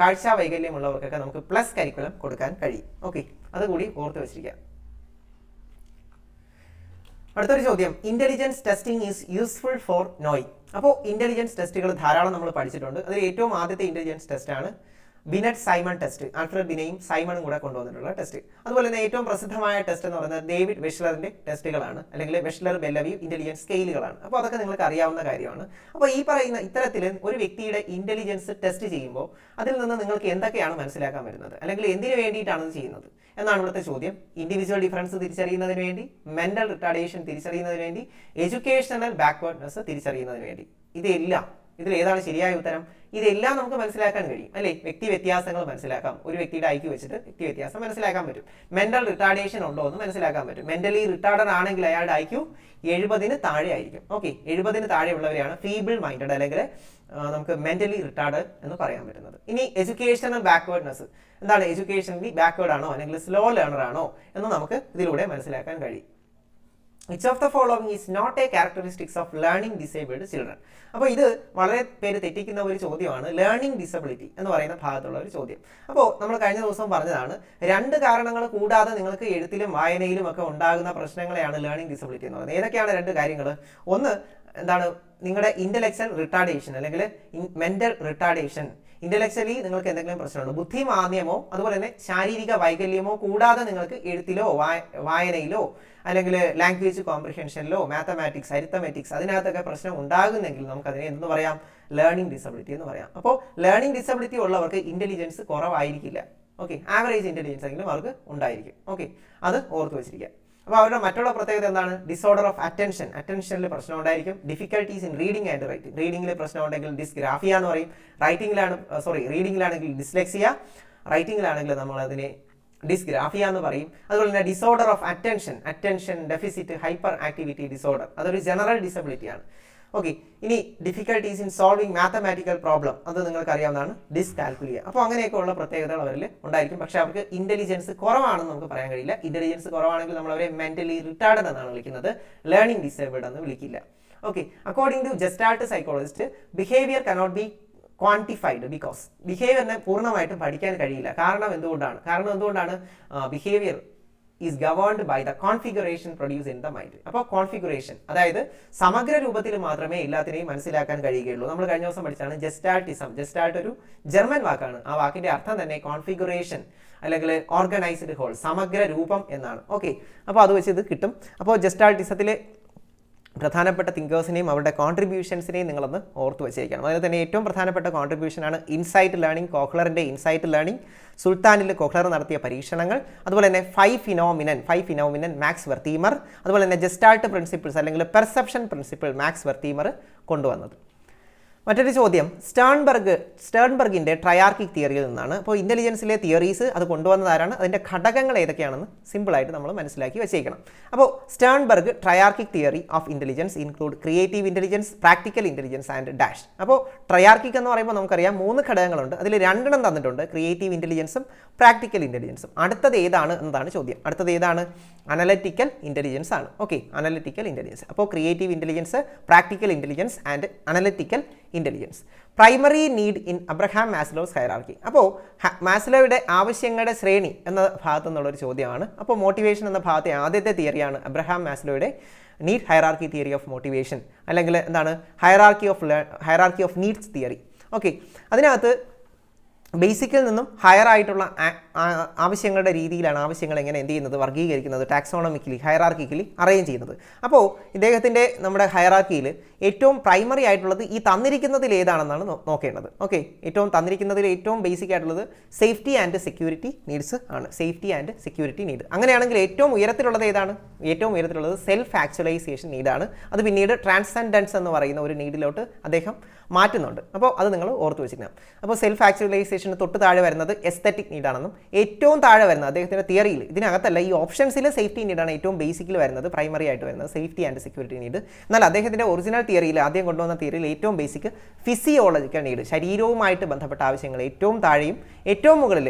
കാഴ്ച വൈകല്യമുള്ളവർക്കൊക്കെ നമുക്ക് പ്ലസ് കരിക്കുലം കൊടുക്കാൻ കഴിയും. ഓക്കെ, അതുകൂടി ഓർത്ത് വെച്ചിരിക്കുക. അടുത്തൊരു ചോദ്യം, intelligence testing is useful for knowing. അപ്പോൾ ഇന്റലിജൻസ് ടെസ്റ്റുകൾ ധാരാളം നമ്മൾ പഠിച്ചിട്ടുണ്ട്. അതിൽ ഏറ്റവും ആദ്യത്തെ ഇന്റലിജൻസ് ടെസ്റ്റാണ് ബിനറ്റ് സൈമൺ ടെസ്റ്റ്. ആൽഫ്രഡ് ബിനെയും സൈമണും കൂടെ കൊണ്ടുവന്നിട്ടുള്ള ടെസ്റ്റ്. അതുപോലെ തന്നെ ഏറ്റവും പ്രസിദ്ധമായ ടെസ്റ്റ് എന്ന് പറയുന്നത് ഡേവിഡ് വെഷ്ലറിന്റെ ടെസ്റ്റുകളാണ്, അല്ലെങ്കിൽ വെഷ്ലർ ബെല്ലവി ഇന്റലിജൻസ് സ്കെയിലുകളാണ്. അപ്പോൾ അതൊക്കെ നിങ്ങൾക്ക് അറിയാവുന്ന കാര്യമാണ്. അപ്പോൾ ഈ പറയുന്ന ഇത്തരത്തിൽ ഒരു വ്യക്തിയുടെ ഇന്റലിജൻസ് ടെസ്റ്റ് ചെയ്യുമ്പോൾ അതിൽ നിന്ന് നിങ്ങൾക്ക് എന്തൊക്കെയാണ് മനസ്സിലാക്കാൻ വരുന്നത്, അല്ലെങ്കിൽ എന്തിനു വേണ്ടിയിട്ടാണ് ഇത് ചെയ്യുന്നത് എന്നാണ് ഇവിടുത്തെ ചോദ്യം. ഇൻഡിവിജ്വൽ ഡിഫറൻസ് തിരിച്ചറിയുന്നതിന് വേണ്ടി, മെന്റൽ റിട്ടാർഡേഷൻ തിരിച്ചറിയുന്നതിന് വേണ്ടി, എഡ്യൂക്കേഷണൽ ബാക്ക്വേർഡ്നെസ് തിരിച്ചറിയുന്നതിന് വേണ്ടി. ഇതിൽ ഏതാണ് ശരിയായ ഉത്തരം? ഇതെല്ലാം നമുക്ക് മനസ്സിലാക്കാൻ കഴിയും അല്ലേ. വ്യക്തി വ്യത്യാസങ്ങൾ മനസ്സിലാക്കാം. ഒരു വ്യക്തിയുടെ ഐക്യു വെച്ചിട്ട് വ്യക്തി വ്യത്യാസം മനസ്സിലാക്കാൻ പറ്റും. മെന്റൽ റിട്ടാർഡേഷൻ ഉണ്ടോ എന്ന് മനസ്സിലാക്കാൻ പറ്റും. മെന്റലി റിട്ടാർഡഡ് ആണെങ്കിൽ അയാളുടെ ഐക്യു 70 താഴെ ആയിരിക്കും. ഓക്കെ, 70 താഴെ ഉള്ളവരെയാണ് ഫീബിൾ മൈൻഡഡ് അല്ലെങ്കിൽ നമുക്ക് മെന്റലി റിട്ടാർഡ് എന്ന് പറയാൻ പറ്റുന്നത്. ഇനി എഡ്യൂക്കേഷണൽ ബാക്ക്വേർഡ്നെസ് എന്താണ്? എഡ്യൂക്കേഷണലി ബാക്ക്വേർഡ് ആണോ അല്ലെങ്കിൽ സ്ലോ ലേണർ ആണോ എന്ന് നമുക്ക് ഇതിലൂടെ മനസ്സിലാക്കാൻ കഴിയും. Which of the following is not a characteristics of learning disabled children? അപ്പോൾ ഇത് വളരെ പേര് തെറ്റിക്കുന്ന ഒരു ചോദ്യമാണ്, ലേണിംഗ് ഡിസബിലിറ്റി എന്ന് പറയുന്ന ഭാഗത്തുള്ള ഒരു ചോദ്യം. അപ്പോൾ നമ്മൾ കഴിഞ്ഞ ദിവസം പറഞ്ഞതാണ് 2 കാരണങ്ങൾ കൂടാതെ നിങ്ങൾക്ക് എഴുത്തിലും വായനയിലും ഒക്കെ ഉണ്ടാകുന്ന പ്രശ്നങ്ങളെയാണ് ലേണിംഗ് ഡിസബിലിറ്റി എന്ന് പറയുന്നത്. ഏതൊക്കെയാണ് 2 കാര്യങ്ങൾ? ഒന്ന് എന്താണ്? നിങ്ങളുടെ ഇന്റലക്ച്വൽ റിട്ടാർഡേഷൻ അല്ലെങ്കിൽ മെന്റൽ റിട്ടാർഡേഷൻ. ഇന്റലക്ച്വലി നിങ്ങൾക്ക് എന്തെങ്കിലും പ്രശ്നമുണ്ടോ, ബുദ്ധിമാന്ദ്യമോ അതുപോലെ തന്നെ ശാരീരിക വൈകല്യമോ കൂടാതെ നിങ്ങൾക്ക് എഴുത്തിലോ വായനയിലോ അല്ലെങ്കിൽ ലാംഗ്വേജ് കോംപ്രിഹെൻഷനിലോ മാത്തമാറ്റിക്സ് അരിത്തമാറ്റിക്സ് അതിനകത്തൊക്കെ പ്രശ്നം ഉണ്ടാകുന്നെങ്കിൽ നമുക്കതിനെ എന്തെന്ന് പറയാം? ലേണിംഗ് ഡിസബിലിറ്റി എന്ന് പറയാം. അപ്പോൾ ലേണിംഗ് ഡിസബിലിറ്റി ഉള്ളവർക്ക് ഇന്റലിജൻസ് കുറവായിരിക്കില്ല. ഓക്കെ, ആവറേജ് ഇന്റലിജൻസ് എങ്കിലും അവർക്ക് ഉണ്ടായിരിക്കും. ഓക്കെ, അത് ഓർത്ത് വെച്ചിരിക്കുക. അപ്പോൾ അവരുടെ മറ്റുള്ള പ്രത്യേകത എന്താണ്? ഡിസോർഡർ ഓഫ് അറ്റൻഷൻ, അറ്റൻഷനിൽ പ്രശ്നം ഉണ്ടായിരിക്കും. Difficulties in reading and writing, റീഡിംഗിൽ പ്രശ്നം ഉണ്ടെങ്കിൽ ഡിസ്ഗ്രാഫിയ എന്ന് പറയും. റീഡിംഗിലാണെങ്കിൽ ഡിസ്ലെക്സിയ, റൈറ്റിംഗിലാണെങ്കിൽ നമ്മൾ അതിനെ ഡിസ്ഗ്രാഫിയ എന്ന് പറയും. അതുപോലെ തന്നെ disorder of attention, attention deficit hyper activity disorder, അതൊരു ജനറൽ ഡിസബിലിറ്റിയാണ്. ഓക്കെ, ഇനി difficulties in solving mathematical problem, അത് നിങ്ങൾക്ക് അറിയാവുന്നതാണ്, ഡിസ്കാൽക്കുലിയ. അപ്പോൾ അങ്ങനെയൊക്കെ ഉള്ള പ്രത്യേകതകൾ അവരിൽ ഉണ്ടായിരിക്കും. പക്ഷേ അവർക്ക് ഇന്റലിജൻസ് കുറവാണെന്ന് നമുക്ക് പറയാൻ കഴിയില്ല. ഇന്റലിജൻസ് കുറവാണെങ്കിൽ നമ്മൾ അവരെ മെന്റലി റിട്ടാർഡഡ് എന്നാണ് വിളിക്കുന്നത്, ലേണിംഗ് ഡിസേബിൾഡ് എന്ന് വിളിക്കില്ല. Okay, according to gestalt psychologist, behaviour cannot be quantified because ബിഹേവിയറിനെ പൂർണ്ണമായിട്ടും പഠിക്കാൻ കഴിയില്ല. കാരണം എന്തുകൊണ്ടാണ്? Behaviour is governed by the configuration produced in the mind. അപ്പോൾ കോൺഫിഗറേഷൻ, അതായത് സമഗ്ര രൂപത്തിൽ മാത്രമേ എല്ലാത്തിനെയും മനസ്സിലാക്കാൻ കഴിയുകയുള്ളൂ. നമ്മൾ കഴിഞ്ഞ ദിവസം പഠിച്ചാണ് ജസ്റ്റാൾട്ടിസം. ജസ്റ്റാൾട്ട് ഒരു ജർമ്മൻ വാക്കാണ്. ആ വാക്കിന്റെ അർത്ഥം തന്നെ കോൺഫിഗറേഷൻ അല്ലെങ്കിൽ ഓർഗനൈസ്ഡ് ഹോൾ, സമഗ്ര രൂപം എന്നാണ്. ഓക്കെ, അപ്പോൾ അത് വെച്ച് ഇത് കിട്ടും. അപ്പോൾ ജസ്റ്റാൾട്ടിസത്തിലെ പ്രധാനപ്പെട്ട തിങ്കേഴ്സിനെയും അവരുടെ കോൺട്രിബ്യൂഷൻസിനെയും നിങ്ങളൊന്ന് ഓർത്ത് വെച്ചിരിക്കണം. അതിൽ തന്നെ ഏറ്റവും പ്രധാനപ്പെട്ട കോൺട്രിബ്യൂഷനാണ് ഇൻസൈറ്റ് ലേണിംഗ്, കോഹ്ലറിൻ്റെ ഇൻസൈറ്റ് ലേണിംഗ്, സുൽത്താനിൽ കോഹ്ലർ നടത്തിയ പരീക്ഷണങ്ങൾ, അതുപോലെ തന്നെ ഫൈവ് ഫിനോമിനൻ മാക്സ് വെർത്തീമർ, അതുപോലെ തന്നെ ജസ്റ്റാൾട്ട് പ്രിൻസിപ്പിൾസ് അല്ലെങ്കിൽ പെർസെപ്ഷൻ പ്രിൻസിപ്പിൾ മാക്സ് വെർത്തീമർ കൊണ്ടുവന്നത്. മറ്റൊരു ചോദ്യം സ്റ്റേൺബർഗിൻ്റെ ട്രയാർക്കിക് തിയറിയിൽ നിന്നാണ്. അപ്പോൾ ഇൻ്റലിജൻസിലെ തിയറീസ് അത് കൊണ്ടുവന്നതാരാണ്, അതിൻ്റെ ഘടകങ്ങൾ ഏതൊക്കെയാണെന്ന് സിമ്പിളായിട്ട് നമ്മൾ മനസ്സിലാക്കി വെച്ചേക്കണം. അപ്പോൾ Sternberg triarchic theory of intelligence include creative intelligence, practical intelligence and dash. അപ്പോൾ ട്രയാർക്കിക് എന്ന് പറയുമ്പോൾ നമുക്കറിയാം 3 ഘടകങ്ങളുണ്ട്. അതിൽ 2 തന്നിട്ടുണ്ട്, ക്രിയേറ്റീവ് ഇൻ്റലിജൻസും പ്രാക്ടിക്കൽ ഇൻ്റലിജൻസും. അടുത്തത് ഏതാണ് എന്നതാണ് ചോദ്യം. അടുത്തത് ഏതാണ്? അനലിറ്റിക്കൽ ഇൻ്റലിജൻസ് ആണ്. Okay, analytical intelligence. അപ്പോൾ creative intelligence, practical intelligence and analytical intelligence. Primary need in Abraham Maslow's hierarchy. അപ്പോൾ മാസ്ലോയുടെ ആവശ്യങ്ങളുടെ ശ്രേണി എന്ന ഭാഗത്തു നിന്നുള്ളൊരു ചോദ്യമാണ്. അപ്പോൾ മോട്ടിവേഷൻ എന്ന ഭാഗത്തെ ആദ്യത്തെ തിയറിയാണ് അബ്രഹാം മാസ്ലോയുടെ need hierarchy theory of motivation, അല്ലെങ്കിൽ എന്താണ് hierarchy of needs theory. Okay, അതിനകത്ത് ബേസിക്കിൽ നിന്നും ഹയർ ആയിട്ടുള്ള ആവശ്യങ്ങളുടെ രീതിയിലാണ് ആവശ്യങ്ങൾ എങ്ങനെ എന്ത് ചെയ്യുന്നത്, വർഗീകരിക്കുന്നത്, ടാക്സോണമിക്കലി ഹയറാർക്കിക്കലി അറേഞ്ച് ചെയ്യുന്നത്. അപ്പോൾ ഇദ്ദേഹത്തിൻ്റെ നമ്മുടെ ഹയറാർക്കിയിൽ ഏറ്റവും പ്രൈമറി ആയിട്ടുള്ളത് ഈ തന്നിരിക്കുന്നതിൽ ഏതാണെന്നാണ് നോക്കേണ്ടത്. ഓക്കെ, തന്നിരിക്കുന്നതിൽ ഏറ്റവും ബേസിക് ആയിട്ടുള്ളത് സേഫ്റ്റി ആൻഡ് സെക്യൂരിറ്റി നീഡ്സ് ആണ്. Safety and security need. അങ്ങനെയാണെങ്കിൽ ഏറ്റവും ഉയരത്തിലുള്ളത് ഏതാണ്? ഏറ്റവും ഉയരത്തിലുള്ളത് സെൽഫ് ആക്ച്വലൈസേഷൻ നീഡാണ്. അത് പിന്നീട് ട്രാൻസെൻഡൻസ് എന്ന് പറയുന്ന ഒരു നീഡിലോട്ട് അദ്ദേഹം മാറ്റുന്നുണ്ട്. അപ്പോൾ അത് നിങ്ങൾ ഓർത്ത് വെച്ചിരിക്കണം. അപ്പോൾ സെൽഫ് ആക്ച്വലൈസേഷന് തൊട്ട് താഴെ വരുന്നത് എസ്തെറ്റിക് നീഡാണെന്നും ഏറ്റവും താഴെ വരുന്നത് അദ്ദേഹത്തിൻ്റെ തിയറിയിൽ, ഇതിനകത്തല്ല ഈ ഓപ്ഷൻസിൽ സേഫ്റ്റി നീഡാണ് ഏറ്റവും ബേസിക്കിൽ വരുന്നത്, പ്രൈമറി ആയിട്ട് വരുന്നത് സേഫ്റ്റി ആൻഡ് സെക്യൂരിറ്റി നീഡ്. എന്നാൽ അദ്ദേഹത്തിൻ്റെ ഒറിജിനൽ തിയറിയിൽ, ആദ്യം കൊണ്ടുവന്ന തിയറിയിൽ ഏറ്റവും ബേസിക് ഫിസിയോളജിക്കൽ നീഡ്, ശരീരവുമായിട്ട് ബന്ധപ്പെട്ട ആവശ്യങ്ങൾ ഏറ്റവും താഴെയും ഏറ്റവും മുകളിൽ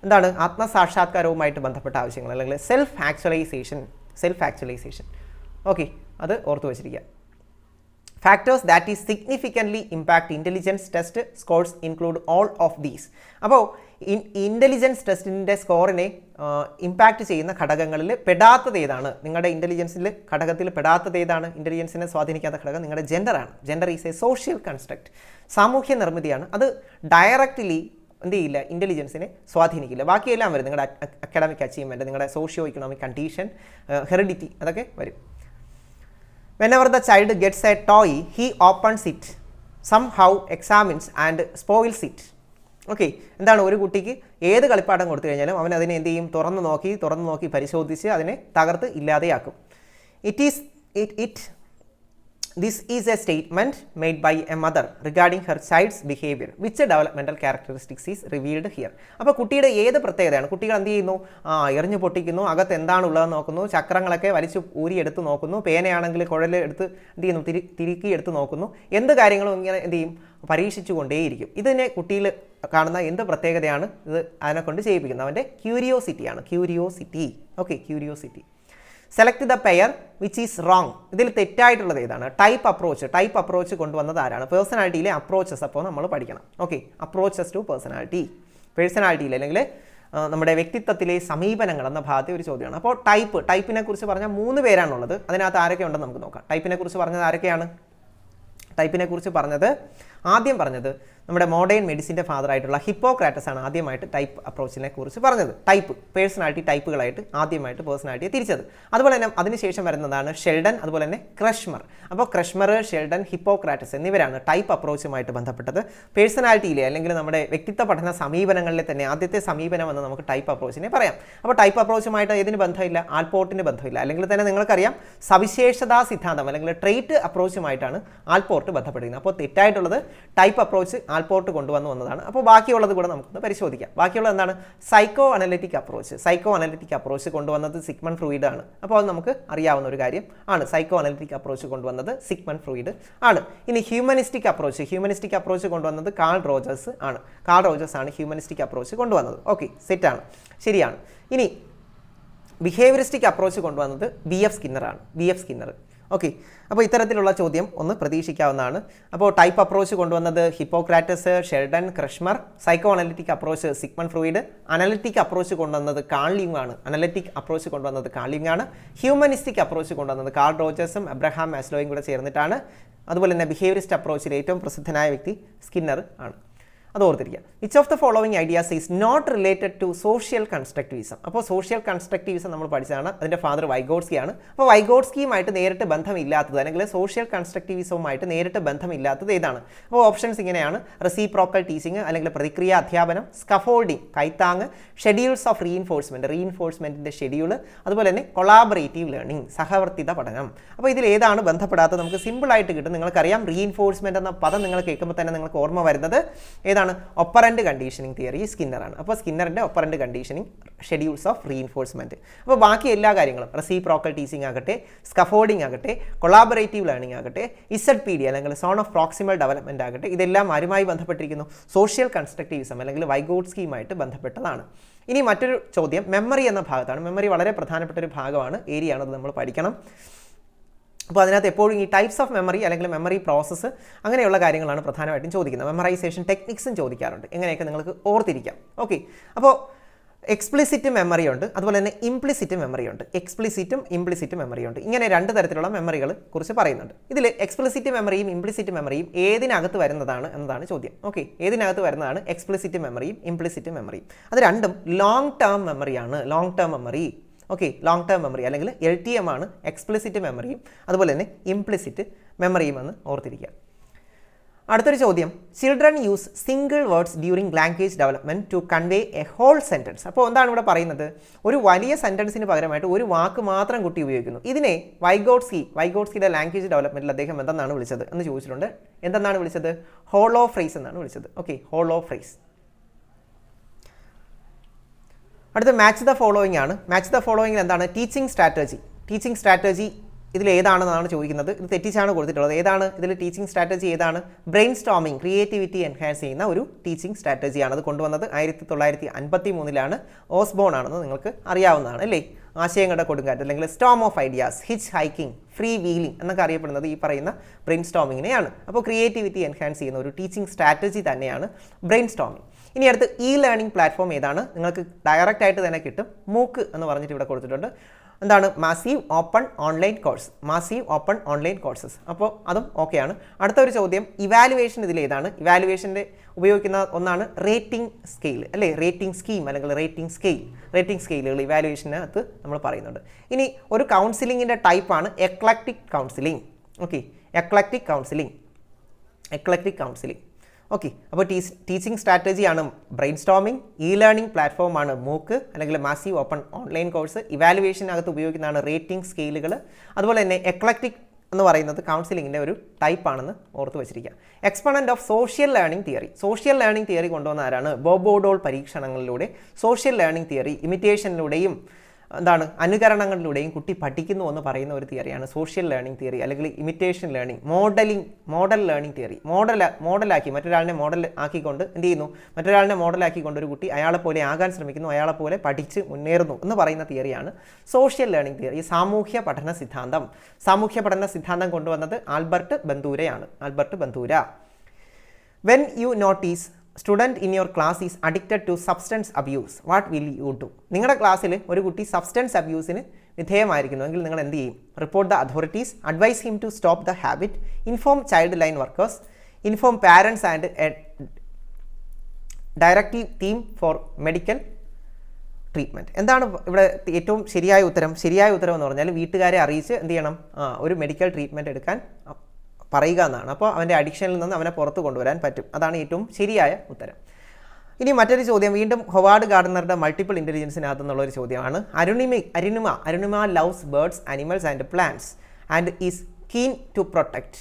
എന്താണ് ആത്മസാക്ഷാത്കാരവുമായിട്ട് ബന്ധപ്പെട്ട ആവശ്യങ്ങൾ അല്ലെങ്കിൽ സെൽഫ് ആക്ച്വലൈസേഷൻ. ഓക്കെ, അത് ഓർത്ത് വെച്ചിരിക്കുക. Factors that is significantly impact intelligence test scores include all of these. അപ്പോൾ ഇൻ്റലിജൻസ് ടെസ്റ്റിൻ്റെ സ്കോറിനെ ഇമ്പാക്റ്റ് ചെയ്യുന്ന ഘടകങ്ങളിൽ പെടാത്തത് ഏതാണ്? നിങ്ങളുടെ ഇൻ്റലിജൻസിൽ ഘടകത്തിൽ പെടാത്തത് ഏതാണ്? ഇൻ്റലിജൻസിനെ സ്വാധീനിക്കാത്ത ഘടകം നിങ്ങളുടെ ജെൻഡറാണ്. Gender is a social construct, സാമൂഹ്യ നിർമ്മിതിയാണ്. അത് ഡയറക്റ്റ്ലി എന്ത് ചെയ്യില്ല, ഇൻ്റലിജൻസിനെ സ്വാധീനിക്കില്ല. ബാക്കിയെല്ലാം വരും, നിങ്ങളുടെ അക്കാഡമിക് അച്ചീവ്മെൻറ്റ്, നിങ്ങളുടെ സോഷ്യോ ഇക്കണോമിക് കണ്ടീഷൻ, ഹെറിഡിറ്റി, അതൊക്കെ വരും. Whenever the child gets a toy, he opens it, somehow examines and spoils it. Okay, എന്താണ് ഒരു കുട്ടിക്ക് ഏത് കളിപ്പാട്ടം കൊടുത്തു കഴിഞ്ഞാലും അവൻ അതിനെ എന്ത് ചെയ്യും? തുറന്നു നോക്കി പരിശോധിച്ച് അതിനെ തകർത്ത് ഇല്ലാതെയാക്കും. This is a statement made by a mother regarding her child's behavior. Which developmental characteristics is revealed here? അപ്പോൾ കുട്ടിയുടെ ഏത് പ്രത്യേകതയാണ്? കുട്ടികൾ എന്ത് ചെയ്യുന്നു? എറിഞ്ഞു പൊട്ടിക്കുന്നു, അകത്ത് എന്താണുള്ളതെന്ന് നോക്കുന്നു, ചക്രങ്ങളൊക്കെ വലിച്ചു ഊരിയെടുത്ത് നോക്കുന്നു, പേനയാണെങ്കിൽ കുഴൽ എടുത്ത് എന്ത് ചെയ്യുന്നു, തിരുക്കി എടുത്ത് നോക്കുന്നു, എന്ത് കാര്യങ്ങളും ഇങ്ങനെ എന്ത് ചെയ്യും, പരീക്ഷിച്ചു കൊണ്ടേയിരിക്കും. ഇതിനെ കുട്ടിയിൽ കാണുന്ന എന്ത് പ്രത്യേകതയാണ് ഇത് അതിനെ കൊണ്ട് ചെയ്യിപ്പിക്കുന്നത്? അവൻ്റെ ക്യൂരിയോസിറ്റിയാണ്. Curiosity. Okay, curiosity. Select the pair which is wrong. ഇതിൽ തെറ്റായിട്ടുള്ളത് ഏതാണ്? ടൈപ്പ് അപ്രോച്ച് കൊണ്ടുവന്നത് ആരാണ്? പേഴ്സണാലിറ്റിയിലെ അപ്രോച്ചസ് അപ്പോൾ നമ്മൾ പഠിക്കണം. ഓക്കെ, അപ്രോച്ചസ് ടു പേഴ്സണാലിറ്റിയിൽ അല്ലെങ്കിൽ നമ്മുടെ വ്യക്തിത്വത്തിലെ സമീപനങ്ങൾ എന്ന ഭാഗത്തെ ഒരു ചോദ്യമാണ്. അപ്പോൾ ടൈപ്പിനെ കുറിച്ച് പറഞ്ഞാൽ 3 പേരാണുള്ളത്. അതിനകത്ത് ആരൊക്കെ ഉണ്ടെന്ന് നമുക്ക് നോക്കാം. ടൈപ്പിനെ കുറിച്ച് പറഞ്ഞത് ആരൊക്കെയാണ്? ആദ്യം പറഞ്ഞത് നമ്മുടെ മോഡേൺ മെഡിസിൻ്റെ ഫാദറായിട്ടുള്ള ഹിപ്പോക്രാറ്റസ് ആണ് ആദ്യമായിട്ട് ടൈപ്പ് അപ്രോച്ചിനെ കുറിച്ച് പറഞ്ഞത്. പേഴ്സണാലിറ്റി ടൈപ്പുകളായിട്ട് ആദ്യമായിട്ട് പേഴ്സണാലിറ്റിയെ തിരിച്ചത്. അതുപോലെ തന്നെ അതിനുശേഷം വരുന്നതാണ് ഷെൽഡൻ, അതുപോലെ തന്നെ ക്രഷ്മർ. അപ്പോൾ ക്രഷ്മർ, ഷെൽഡൻ, ഹിപ്പോക്രാറ്റസ് എന്നിവരാണ് ടൈപ്പ് അപ്രോച്ചുമായിട്ട് ബന്ധപ്പെട്ടത്. പേഴ്സണാലിറ്റിയിലെ അല്ലെങ്കിൽ നമ്മുടെ വ്യക്തിത്വ പഠന സമീപനങ്ങളിലെ തന്നെ ആദ്യത്തെ സമീപനം എന്ന് നമുക്ക് ടൈപ്പ് അപ്രോച്ചിനെ പറയാം. അപ്പോൾ ടൈപ്പ് അപ്രോച്ചുമായിട്ട് ഏതിന് ബന്ധമില്ല? ആൽപോർട്ടിന് ബന്ധമില്ല. അല്ലെങ്കിൽ തന്നെ നിങ്ങൾക്കറിയാം സവിശേഷതാ സിദ്ധാന്തം അല്ലെങ്കിൽ ട്രെയ്റ്റ് അപ്രോച്ചുമായിട്ടാണ് ആൽപോർട്ട് ബന്ധപ്പെട്ടിരിക്കുന്നത്. അപ്പോൾ തെറ്റായിട്ടുള്ളത് ടൈപ്പ് അപ്രോച്ച് ആൽപോർട്ട് കൊണ്ടുവന്നതാണ്. അപ്പോൾ ബാക്കിയുള്ളത് കൂടെ നമുക്കൊന്ന് പരിശോധിക്കാം. ബാക്കിയുള്ളത് എന്താണ്? സൈക്കോ അനലിറ്റിക് അപ്രോച്ച് കൊണ്ടുവന്നത് സിഗ്മണ്ട് ഫ്രോയിഡ് ആണ്. അപ്പോൾ അത് നമുക്ക് അറിയാവുന്ന ഒരു കാര്യം ആണ്. സൈക്കോ അനലിറ്റിക് അപ്രോച്ച് കൊണ്ടുവന്നത് സിഗ്മണ്ട് ഫ്രോയിഡ് ആണ്. ഇനി ഹ്യൂമനിസ്റ്റിക് അപ്രോച്ച് കൊണ്ടുവന്നത് കാൾ റോജേഴ്സ് ആണ്. ഹ്യൂമനിസ്റ്റിക് അപ്രോച്ച് കൊണ്ടുവന്നത്. ഓക്കെ, സെറ്റാണ്, ശരിയാണ്. ഇനി ബിഹേവിയറിസ്റ്റിക് അപ്രോച്ച് കൊണ്ടുവന്നത് BF സ്കിന്നർ. ഓക്കെ, അപ്പോൾ ഇത്തരത്തിലുള്ള ചോദ്യം ഒന്ന് പ്രതീക്ഷിക്കാവുന്നതാണ്. അപ്പോൾ ടൈപ്പ് അപ്രോച്ച് കൊണ്ടുവന്നത് Hippocrates, Sheldon, Kretschmer. Psycho analytic approach Sigmund Freud. Analytic approach കൊണ്ടുവന്നത് കാൾ യുങ് ആണ്. ഹ്യൂമനിസ്റ്റിക് അപ്രോച്ച് കൊണ്ടുവന്നത് കാൾ റോജേഴ്സും എബ്രഹാം മാസ്ലോയും കൂടെ ചേർന്നിട്ടാണ്. അതുപോലെ തന്നെ ബിഹേവിയറിസ്റ്റ് അപ്രോച്ചിൽ ഏറ്റവും പ്രസിദ്ധനായ വ്യക്തി സ്കിന്നർ ആണ്. അത് ഓർത്തിരിക്കുക. Which of the following ideas is not related to social constructivism. അപ്പോൾ സോഷ്യൽ കൺസ്ട്രക്റ്റിവിസം നമ്മൾ പഠിച്ചതാണ്. അതിൻ്റെ ഫാദർ വൈഗോട്സ്കിയാണ്. അപ്പോൾ വൈഗോട്സ്കിയുമായിട്ട് നേരിട്ട് ബന്ധമില്ലാത്തത് അല്ലെങ്കിൽ സോഷ്യൽ കൺസ്ട്രക്റ്റിവിസവുമായിട്ട് നേരിട്ട് ബന്ധമില്ലാത്തത് ഏതാണ്? അപ്പോൾ ഓപ്ഷൻസ് ഇങ്ങനെയാണ്: റെസിപ്രോക്കൽ ടീച്ചിങ് അല്ലെങ്കിൽ പ്രതിക്രിയ അധ്യാപനം, സ്കഫോൾഡിംഗ് കൈത്താങ്, ഷെഡ്യൂൾസ് ഓഫ് റീഇൻഫോഴ്സ്മെൻറ്റിൻ്റെ ഷെഡ്യൂൾ, അതുപോലെ തന്നെ കൊളാബറേറ്റീവ് ലേണിംഗ് സഹവർത്തിത പഠനം. അപ്പോൾ ഇതിൽ ഏതാണ് ബന്ധപ്പെടാത്തത്? നമുക്ക് സിമ്പിളായിട്ട് കിട്ടും. നിങ്ങൾക്കറിയാം റീഇൻഫോഴ്സ്മെൻറ്റ് എന്ന പദം നിങ്ങൾ കേൾക്കുമ്പോൾ തന്നെ നിങ്ങൾക്ക് ഓർമ്മ വരുന്നത് ഏതാണ്? ഒപ്പറന്റ് കണ്ടീഷനിങ് തിയറി സ്കിന്നറാണ്. അപ്പോൾ സ്കിന്നറിൻ്റെ ഒപ്പറന്റ് കണ്ടീഷനിങ്, ഷെഡ്യൂൾസ് ഓഫ് റീഇൻഫോഴ്സ്മെൻറ്റ്. അപ്പോൾ ബാക്കി എല്ലാ കാര്യങ്ങളും റെസിപ്രോക്കൽ ടീച്ചിങ് ആകട്ടെ, സ്കഫോൾഡിംഗ് ആകട്ടെ, കൊളാബറേറ്റീവ് ലേണിംഗ് ആകട്ടെ, ZPD അല്ലെങ്കിൽ സോൺ ഓഫ് പ്രോക്സിമൽ ഡെവലപ്മെൻറ്റ് ആകട്ടെ, ഇതെല്ലാം ആരുമായി ബന്ധപ്പെട്ടിരിക്കുന്നു? സോഷ്യൽ കൺസ്ട്രക്റ്റിവിസം അല്ലെങ്കിൽ വൈഗോട്സ്കിയുമായിട്ട് ബന്ധപ്പെട്ടതാണ്. ഇനി മറ്റൊരു ചോദ്യം മെമ്മറി എന്ന ഭാഗത്താണ്. മെമ്മറി വളരെ പ്രധാനപ്പെട്ട ഒരു ഭാഗമാണ്, ഏരിയയാണ്, അത് നമ്മൾ പഠിക്കണം. അപ്പോൾ അതിനകത്ത് എപ്പോഴും ഈ ടൈപ്സ് ഓഫ് മെമ്മറി അല്ലെങ്കിൽ മെമ്മറി പ്രോസസ്സ് അങ്ങനെയുള്ള കാര്യങ്ങളാണ് പ്രധാനമായിട്ടും ചോദിക്കുന്നത്. മെമ്മറൈസേഷൻ ടെക്നിക്സും ചോദിക്കാറുണ്ട്. എങ്ങനെയൊക്കെ നിങ്ങൾക്ക് ഓർത്തിരിക്കാം. ഓക്കെ, അപ്പോൾ എക്സ്പ്ലിസിറ്റ് മെമ്മറി ഉണ്ട്, അതുപോലെ തന്നെ ഇംപ്ലിസിറ്റ് മെമ്മറി ഉണ്ട്. ഇങ്ങനെ 2 തരത്തിലുള്ള മെമ്മറികൾ കുറിച്ച് പറയുന്നുണ്ട്. ഇതിൽ എക്സ്പ്ലിസിറ്റ് മെമ്മറിയും ഇംപ്ലിസിറ്റ് മെമ്മറിയും ഏതിനകത്ത് വരുന്നതാണ് എന്നതാണ് ചോദ്യം. ഓക്കെ, ഏതിനകത്ത് വരുന്നതാണ് എക്സ്പ്ലിസിറ്റ് മെമ്മറിയും ഇംപ്ലിസിറ്റ് മെമ്മറിയും? അത് രണ്ടും ലോങ് ടേം മെമ്മറിയാണ്. ഓക്കെ, ലോങ് ടേം മെമ്മറി അല്ലെങ്കിൽ LTM ആണ് എക്സ്പ്ലിസിറ്റ് മെമ്മറിയും അതുപോലെ തന്നെ ഇംപ്ലിസിറ്റ് മെമ്മറിയും എന്ന് ഓർത്തിരിക്കുക. അടുത്തൊരു ചോദ്യം: children use single words during language development to convey a whole sentence. അപ്പോൾ എന്താണ് ഇവിടെ പറയുന്നത്? ഒരു വലിയ സെൻറ്റൻസിന് പകരമായിട്ട് ഒരു വാക്ക് മാത്രം കുട്ടി ഉപയോഗിക്കുന്നു. ഇതിനെ വൈഗോട്സ്കിയുടെ ലാംഗ്വേജ് ഡെവലപ്മെൻറ്റിൽ അദ്ദേഹം എന്തെന്നാണ് വിളിച്ചത് എന്ന് ചോദിച്ചിട്ടുണ്ട്. എന്തെന്നാണ് വിളിച്ചത്? ഹോളോ ഫ്രേസ് എന്നാണ് വിളിച്ചത്. Okay, hollow phrase. അടുത്ത മാച്ച് ദ ഫോളോയിങ് ആണ്. മാച്ച് ദ ഫോളോയിങ്ങിൽ എന്താണ്? ടീച്ചിങ് സ്ട്രാറ്റജി ഇതിൽ ഏതാണെന്നാണ് ചോദിക്കുന്നത്. ഇത് തെറ്റിച്ചാണ് കൊടുത്തിട്ടുള്ളത്. ഏതാണ് ഇതിൽ ടീച്ചിങ് സ്ട്രാറ്റജി? ഏതാണ്? ബ്രെയിൻ സ്റ്റോമിങ്, ക്രിയേറ്റിവിറ്റി എൻഹാൻസ് ചെയ്യുന്ന ഒരു ടീച്ചിങ് സ്ട്രാറ്റജിയാണ്. അത് കൊണ്ടുവന്നത് 1953 ഓസ്ബോൺ ആണെന്ന് നിങ്ങൾക്ക് അറിയാവുന്നതാണ് അല്ലേ? ആശയങ്ങളുടെ കൊടുങ്കാറ്റ് അല്ലെങ്കിൽ Storm of ideas, hitch hiking, free wheeling എന്നൊക്കെ അറിയപ്പെടുന്നത് ഈ പറയുന്ന ബ്രെയിൻ സ്റ്റോമിങ്ങിനെയാണ്. അപ്പോൾ ക്രിയേറ്റിവിറ്റി എൻഹാൻസ് ചെയ്യുന്ന ഒരു ടീച്ചിങ് സ്ട്രാറ്റജി തന്നെയാണ് ബ്രെയിൻ സ്റ്റോമിങ്. ഇനി അടുത്ത് ലേണിംഗ് പ്ലാറ്റ്ഫോം ഏതാണ്? നിങ്ങൾക്ക് ഡയറക്റ്റ് ആയിട്ട് തന്നെ കിട്ടും. മൂക്ക് എന്ന് പറഞ്ഞിട്ട് ഇവിടെ കൊടുത്തിട്ടുണ്ട്. എന്താണ്? Massive open online courses. അപ്പോൾ അതും ഓക്കെയാണ്. അടുത്തൊരു ചോദ്യം: ഇവാലുവേഷൻ ഇതിൽ ഏതാണ്? ഇവാലുവേഷൻ്റെ ഉപയോഗിക്കുന്ന ഒന്നാണ് റേറ്റിംഗ് സ്കെയിൽ അല്ലേ? റേറ്റിംഗ് സ്കീം അല്ലെങ്കിൽ റേറ്റിംഗ് സ്കെയിലുകൾ ഇവാലുവേഷനകത്ത് നമ്മൾ പറയുന്നുണ്ട്. ഇനി ഒരു കൗൺസിലിങ്ങിൻ്റെ ടൈപ്പാണ് eclectic counselling. Okay, eclectic counselling. Okay, അപ്പോൾ ടീച്ചിങ് സ്ട്രാറ്റജിയാണ് ബ്രെയിൻ സ്റ്റോമിംഗ്, ലേണിംഗ് പ്ലാറ്റ്ഫോമാണ് മൂക്ക് അല്ലെങ്കിൽ മാസീവ് ഓപ്പൺ ഓൺലൈൻ കോഴ്സ്, ഇവാലുവേഷനകത്ത് ഉപയോഗിക്കുന്നതാണ് റേറ്റിംഗ് സ്കെയിലുകൾ, അതുപോലെ തന്നെ എക്ലക്റ്റിക് എന്ന് പറയുന്നത് കൗൺസിലിങ്ങിൻ്റെ ഒരു ടൈപ്പാണെന്ന് ഓർത്ത് വെച്ചിരിക്കുക. Exponent of social learning theory. Social learning theory കൊണ്ടുവന്ന ആരാണ്? ബോബോഡോൾ പരീക്ഷണങ്ങളിലൂടെ സോഷ്യൽ ലേണിംഗ് തിയറി ഇമിറ്റേഷനിലൂടെയും അനുകരണങ്ങളിലൂടെയും കുട്ടി പഠിക്കുന്നു എന്ന് പറയുന്ന ഒരു തിയറിയാണ് സോഷ്യൽ ലേണിംഗ് തിയറി, അല്ലെങ്കിൽ imitation learning, model learning theory. മോഡലാക്കി മറ്റൊരാളിനെ മോഡൽ ആക്കിക്കൊണ്ട് എന്ത് ചെയ്യുന്നു? മറ്റൊരാളിനെ മോഡലാക്കിക്കൊണ്ട് ഒരു കുട്ടി അയാളെപ്പോലെ ആകാൻ ശ്രമിക്കുന്നു, അയാളെപ്പോലെ പഠിച്ച് മുന്നേറുന്നു എന്ന് പറയുന്ന തിയറിയാണ് സോഷ്യൽ ലേണിംഗ് തിയറി. സാമൂഹ്യ പഠന സിദ്ധാന്തം കൊണ്ടുവന്നത് Albert Bandura. When you notice student in your class is addicted to substance abuse, what will you do? നിങ്ങളുടെ ക്ലാസ്സിൽ ഒരു കുട്ടി സബ്സ്റ്റൻസ് അബ്യൂസിന് വിധേയമായിരിക്കുന്നുവെങ്കിൽ നിങ്ങൾ എന്ത് ചെയ്യും? Report the authorities, advise him to stop the habit, inform child line workers, inform parents and directive team for medical treatment. എന്താണ് ഇവിടെ ഏറ്റവും ശരിയായ ഉത്തരം എന്ന് പറഞ്ഞാൽ വീട്ടുകാരെ അറിയിച്ച് എന്ത് ചെയ്യണം? ഒരു മെഡിക്കൽ ട്രീറ്റ്മെൻറ്റ് എടുക്കാൻ പറയുക എന്നാണ്. അപ്പോൾ അവൻ്റെ അഡിക്ഷനിൽ നിന്ന് അവനെ പുറത്ത് കൊണ്ടുവരാൻ പറ്റും. അതാണ് ഏറ്റവും ശരിയായ ഉത്തരം. ഇനി മറ്റൊരു ചോദ്യം വീണ്ടും ഹൊവാർഡ് ഗാർഡനറുടെ മൾട്ടിപ്പിൾ ഇൻ്റലിജൻസിനകത്ത് നിന്നുള്ളൊരു ചോദ്യമാണ്. Arunima loves birds, animals and plants and is keen to protect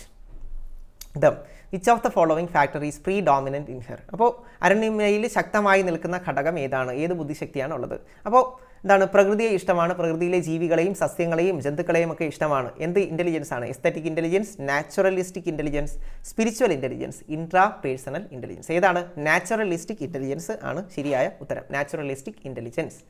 them. Which of the following factor is predominant in her? അപ്പോൾ അരുണിമയിൽ ശക്തമായി നിൽക്കുന്ന ഘടകം ഏതാണ്? ഏത് ബുദ്ധിശക്തിയാണ് ഉള്ളത്? അപ്പോൾ എന്താണ്? പ്രകൃതിയെ ഇഷ്ടമാണ്, പ്രകൃതിയിലെ ജീവികളെയും സസ്യങ്ങളെയും ജന്തുക്കളെയും ഒക്കെ ഇഷ്ടമാണ്. എന്ത് ഇൻ്റലിജൻസ് ആണ്? Aesthetic intelligence, naturalistic intelligence, spiritual intelligence, intra personal intelligence. ഏതാണ്? നാച്ചുറലിസ്റ്റിക് ഇൻ്റലിജൻസ് ആണ് ശരിയായ ഉത്തരം. Naturalistic intelligence.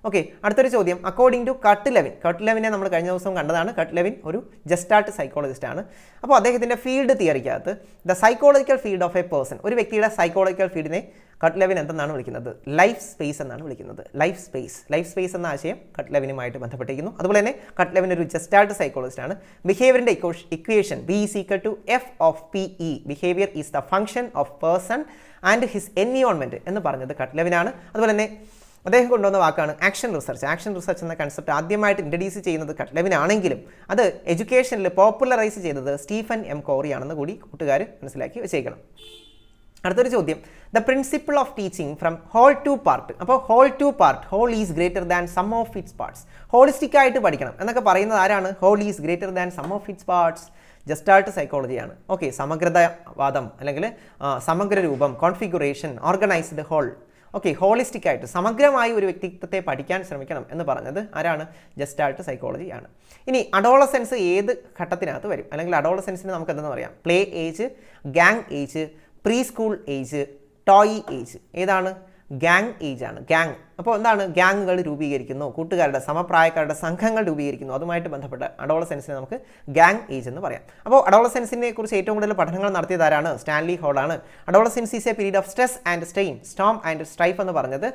ഓക്കെ, അടുത്തൊരു ചോദ്യം. അക്കോർഡിംഗ് ടു കട്ട്-ലെവിനെ നമ്മൾ കഴിഞ്ഞ ദിവസം കണ്ടതാണ്. കട്ട്-ലെവിൻ ഒരു ജസ്റ്റാൾട്ട് സൈക്കോളജിസ്റ്റ് ആണ്. അപ്പോൾ അദ്ദേഹത്തിൻ്റെ ഫീൽഡ് തിയറിക്കകത്ത് the psychological field of a person, ഒരു വ്യക്തിയുടെ സൈക്കോളജിക്കൽ ഫീൽഡിനെ കട്ട്-ലെവിൻ എന്തെന്നാണ് വിളിക്കുന്നത്? ലൈഫ് സ്പേസ് എന്നാണ് വിളിക്കുന്നത്. ലൈഫ് സ്പേസ് എന്ന ആശയം കട്ട്-ലെവിനുമായിട്ട് ബന്ധപ്പെട്ടിരിക്കുന്നു. അതുപോലെ തന്നെ കട്ട്-ലെവിൻ ഒരു ജസ്റ്റാൾട്ട് സൈക്കോളജിസ്റ്റ് ആണ്. ബിഹേവിയറിൻ്റെ equation B is equal to F of PE, behaviour is the function of person and his environment എന്ന് പറഞ്ഞത് കട്ട്-ലെവിനാണ്. അതുപോലെ തന്നെ അദ്ദേഹം കൊണ്ടുവന്ന വാക്കാണ് ആക്ഷൻ റിസർച്ച് എന്ന കൺസെപ്റ്റ് ആദ്യമായിട്ട് ഇൻട്രൊഡ്യൂസ് ചെയ്യുന്നത് കട്ട്-ലെവിൻ ആണെങ്കിലും അത് എഡ്യൂക്കേഷനിൽ പോപ്പുലറൈസ് ചെയ്തത് സ്റ്റീഫൻ എം കോറി ആണെന്ന് കൂടി കൂട്ടുകാർ മനസ്സിലാക്കി വെച്ചേക്കണം. അടുത്തൊരു ചോദ്യം. The principle of teaching from whole to part. അപ്പോൾ whole is greater than sum of its parts. Holistic ആയിട്ട് പഠിക്കണം എന്നൊക്കെ പറയുന്നത് ആരാണ്? Whole is greater than sum of its parts, gestalt സൈക്കോളജിയാണ്. ഓക്കെ, സമഗ്രതാവാദം അല്ലെങ്കിൽ സമഗ്ര രൂപം, configuration, organised whole. Okay, holistic ആയിട്ട് സമഗ്രമായി ഒരു വ്യക്തിത്വത്തെ പഠിക്കാൻ ശ്രമിക്കണം എന്ന് പറഞ്ഞത് ആരാണ്? ജസ്റ്റാൾട്ട് സൈക്കോളജിയാണ്. ഇനി അഡോളസെൻസ് ഏത് ഘട്ടത്തിനകത്ത് വരും? അല്ലെങ്കിൽ അഡോളസെൻസിന് നമുക്ക് എന്തെന്ന് പറയാം? Play age, gang age, pre school age, toy age. ഏതാണ്? ഗാങ് ഏജ് ആണ്. അപ്പോൾ എന്താണ്? ഗ്യാങ്ങുകൾ രൂപീകരിക്കുന്നു, കൂട്ടുകാരുടെ സമപ്രായക്കാരുടെ സംഘങ്ങൾ രൂപീകരിക്കുന്നു. അതുമായിട്ട് ബന്ധപ്പെട്ട അഡോളസെൻസിനെ നമുക്ക് ഗാങ് ഏജ് എന്ന് പറയാം. അപ്പോൾ അഡോളസെൻസിനെ കുറിച്ച് ഏറ്റവും കൂടുതൽ പഠനങ്ങൾ നടത്തിയത് ആരാണ്? സ്റ്റാൻലി ഹോൾ ആണ്. Adolescence is A period of stress and strain, Storm and strife എന്ന് പറഞ്ഞത്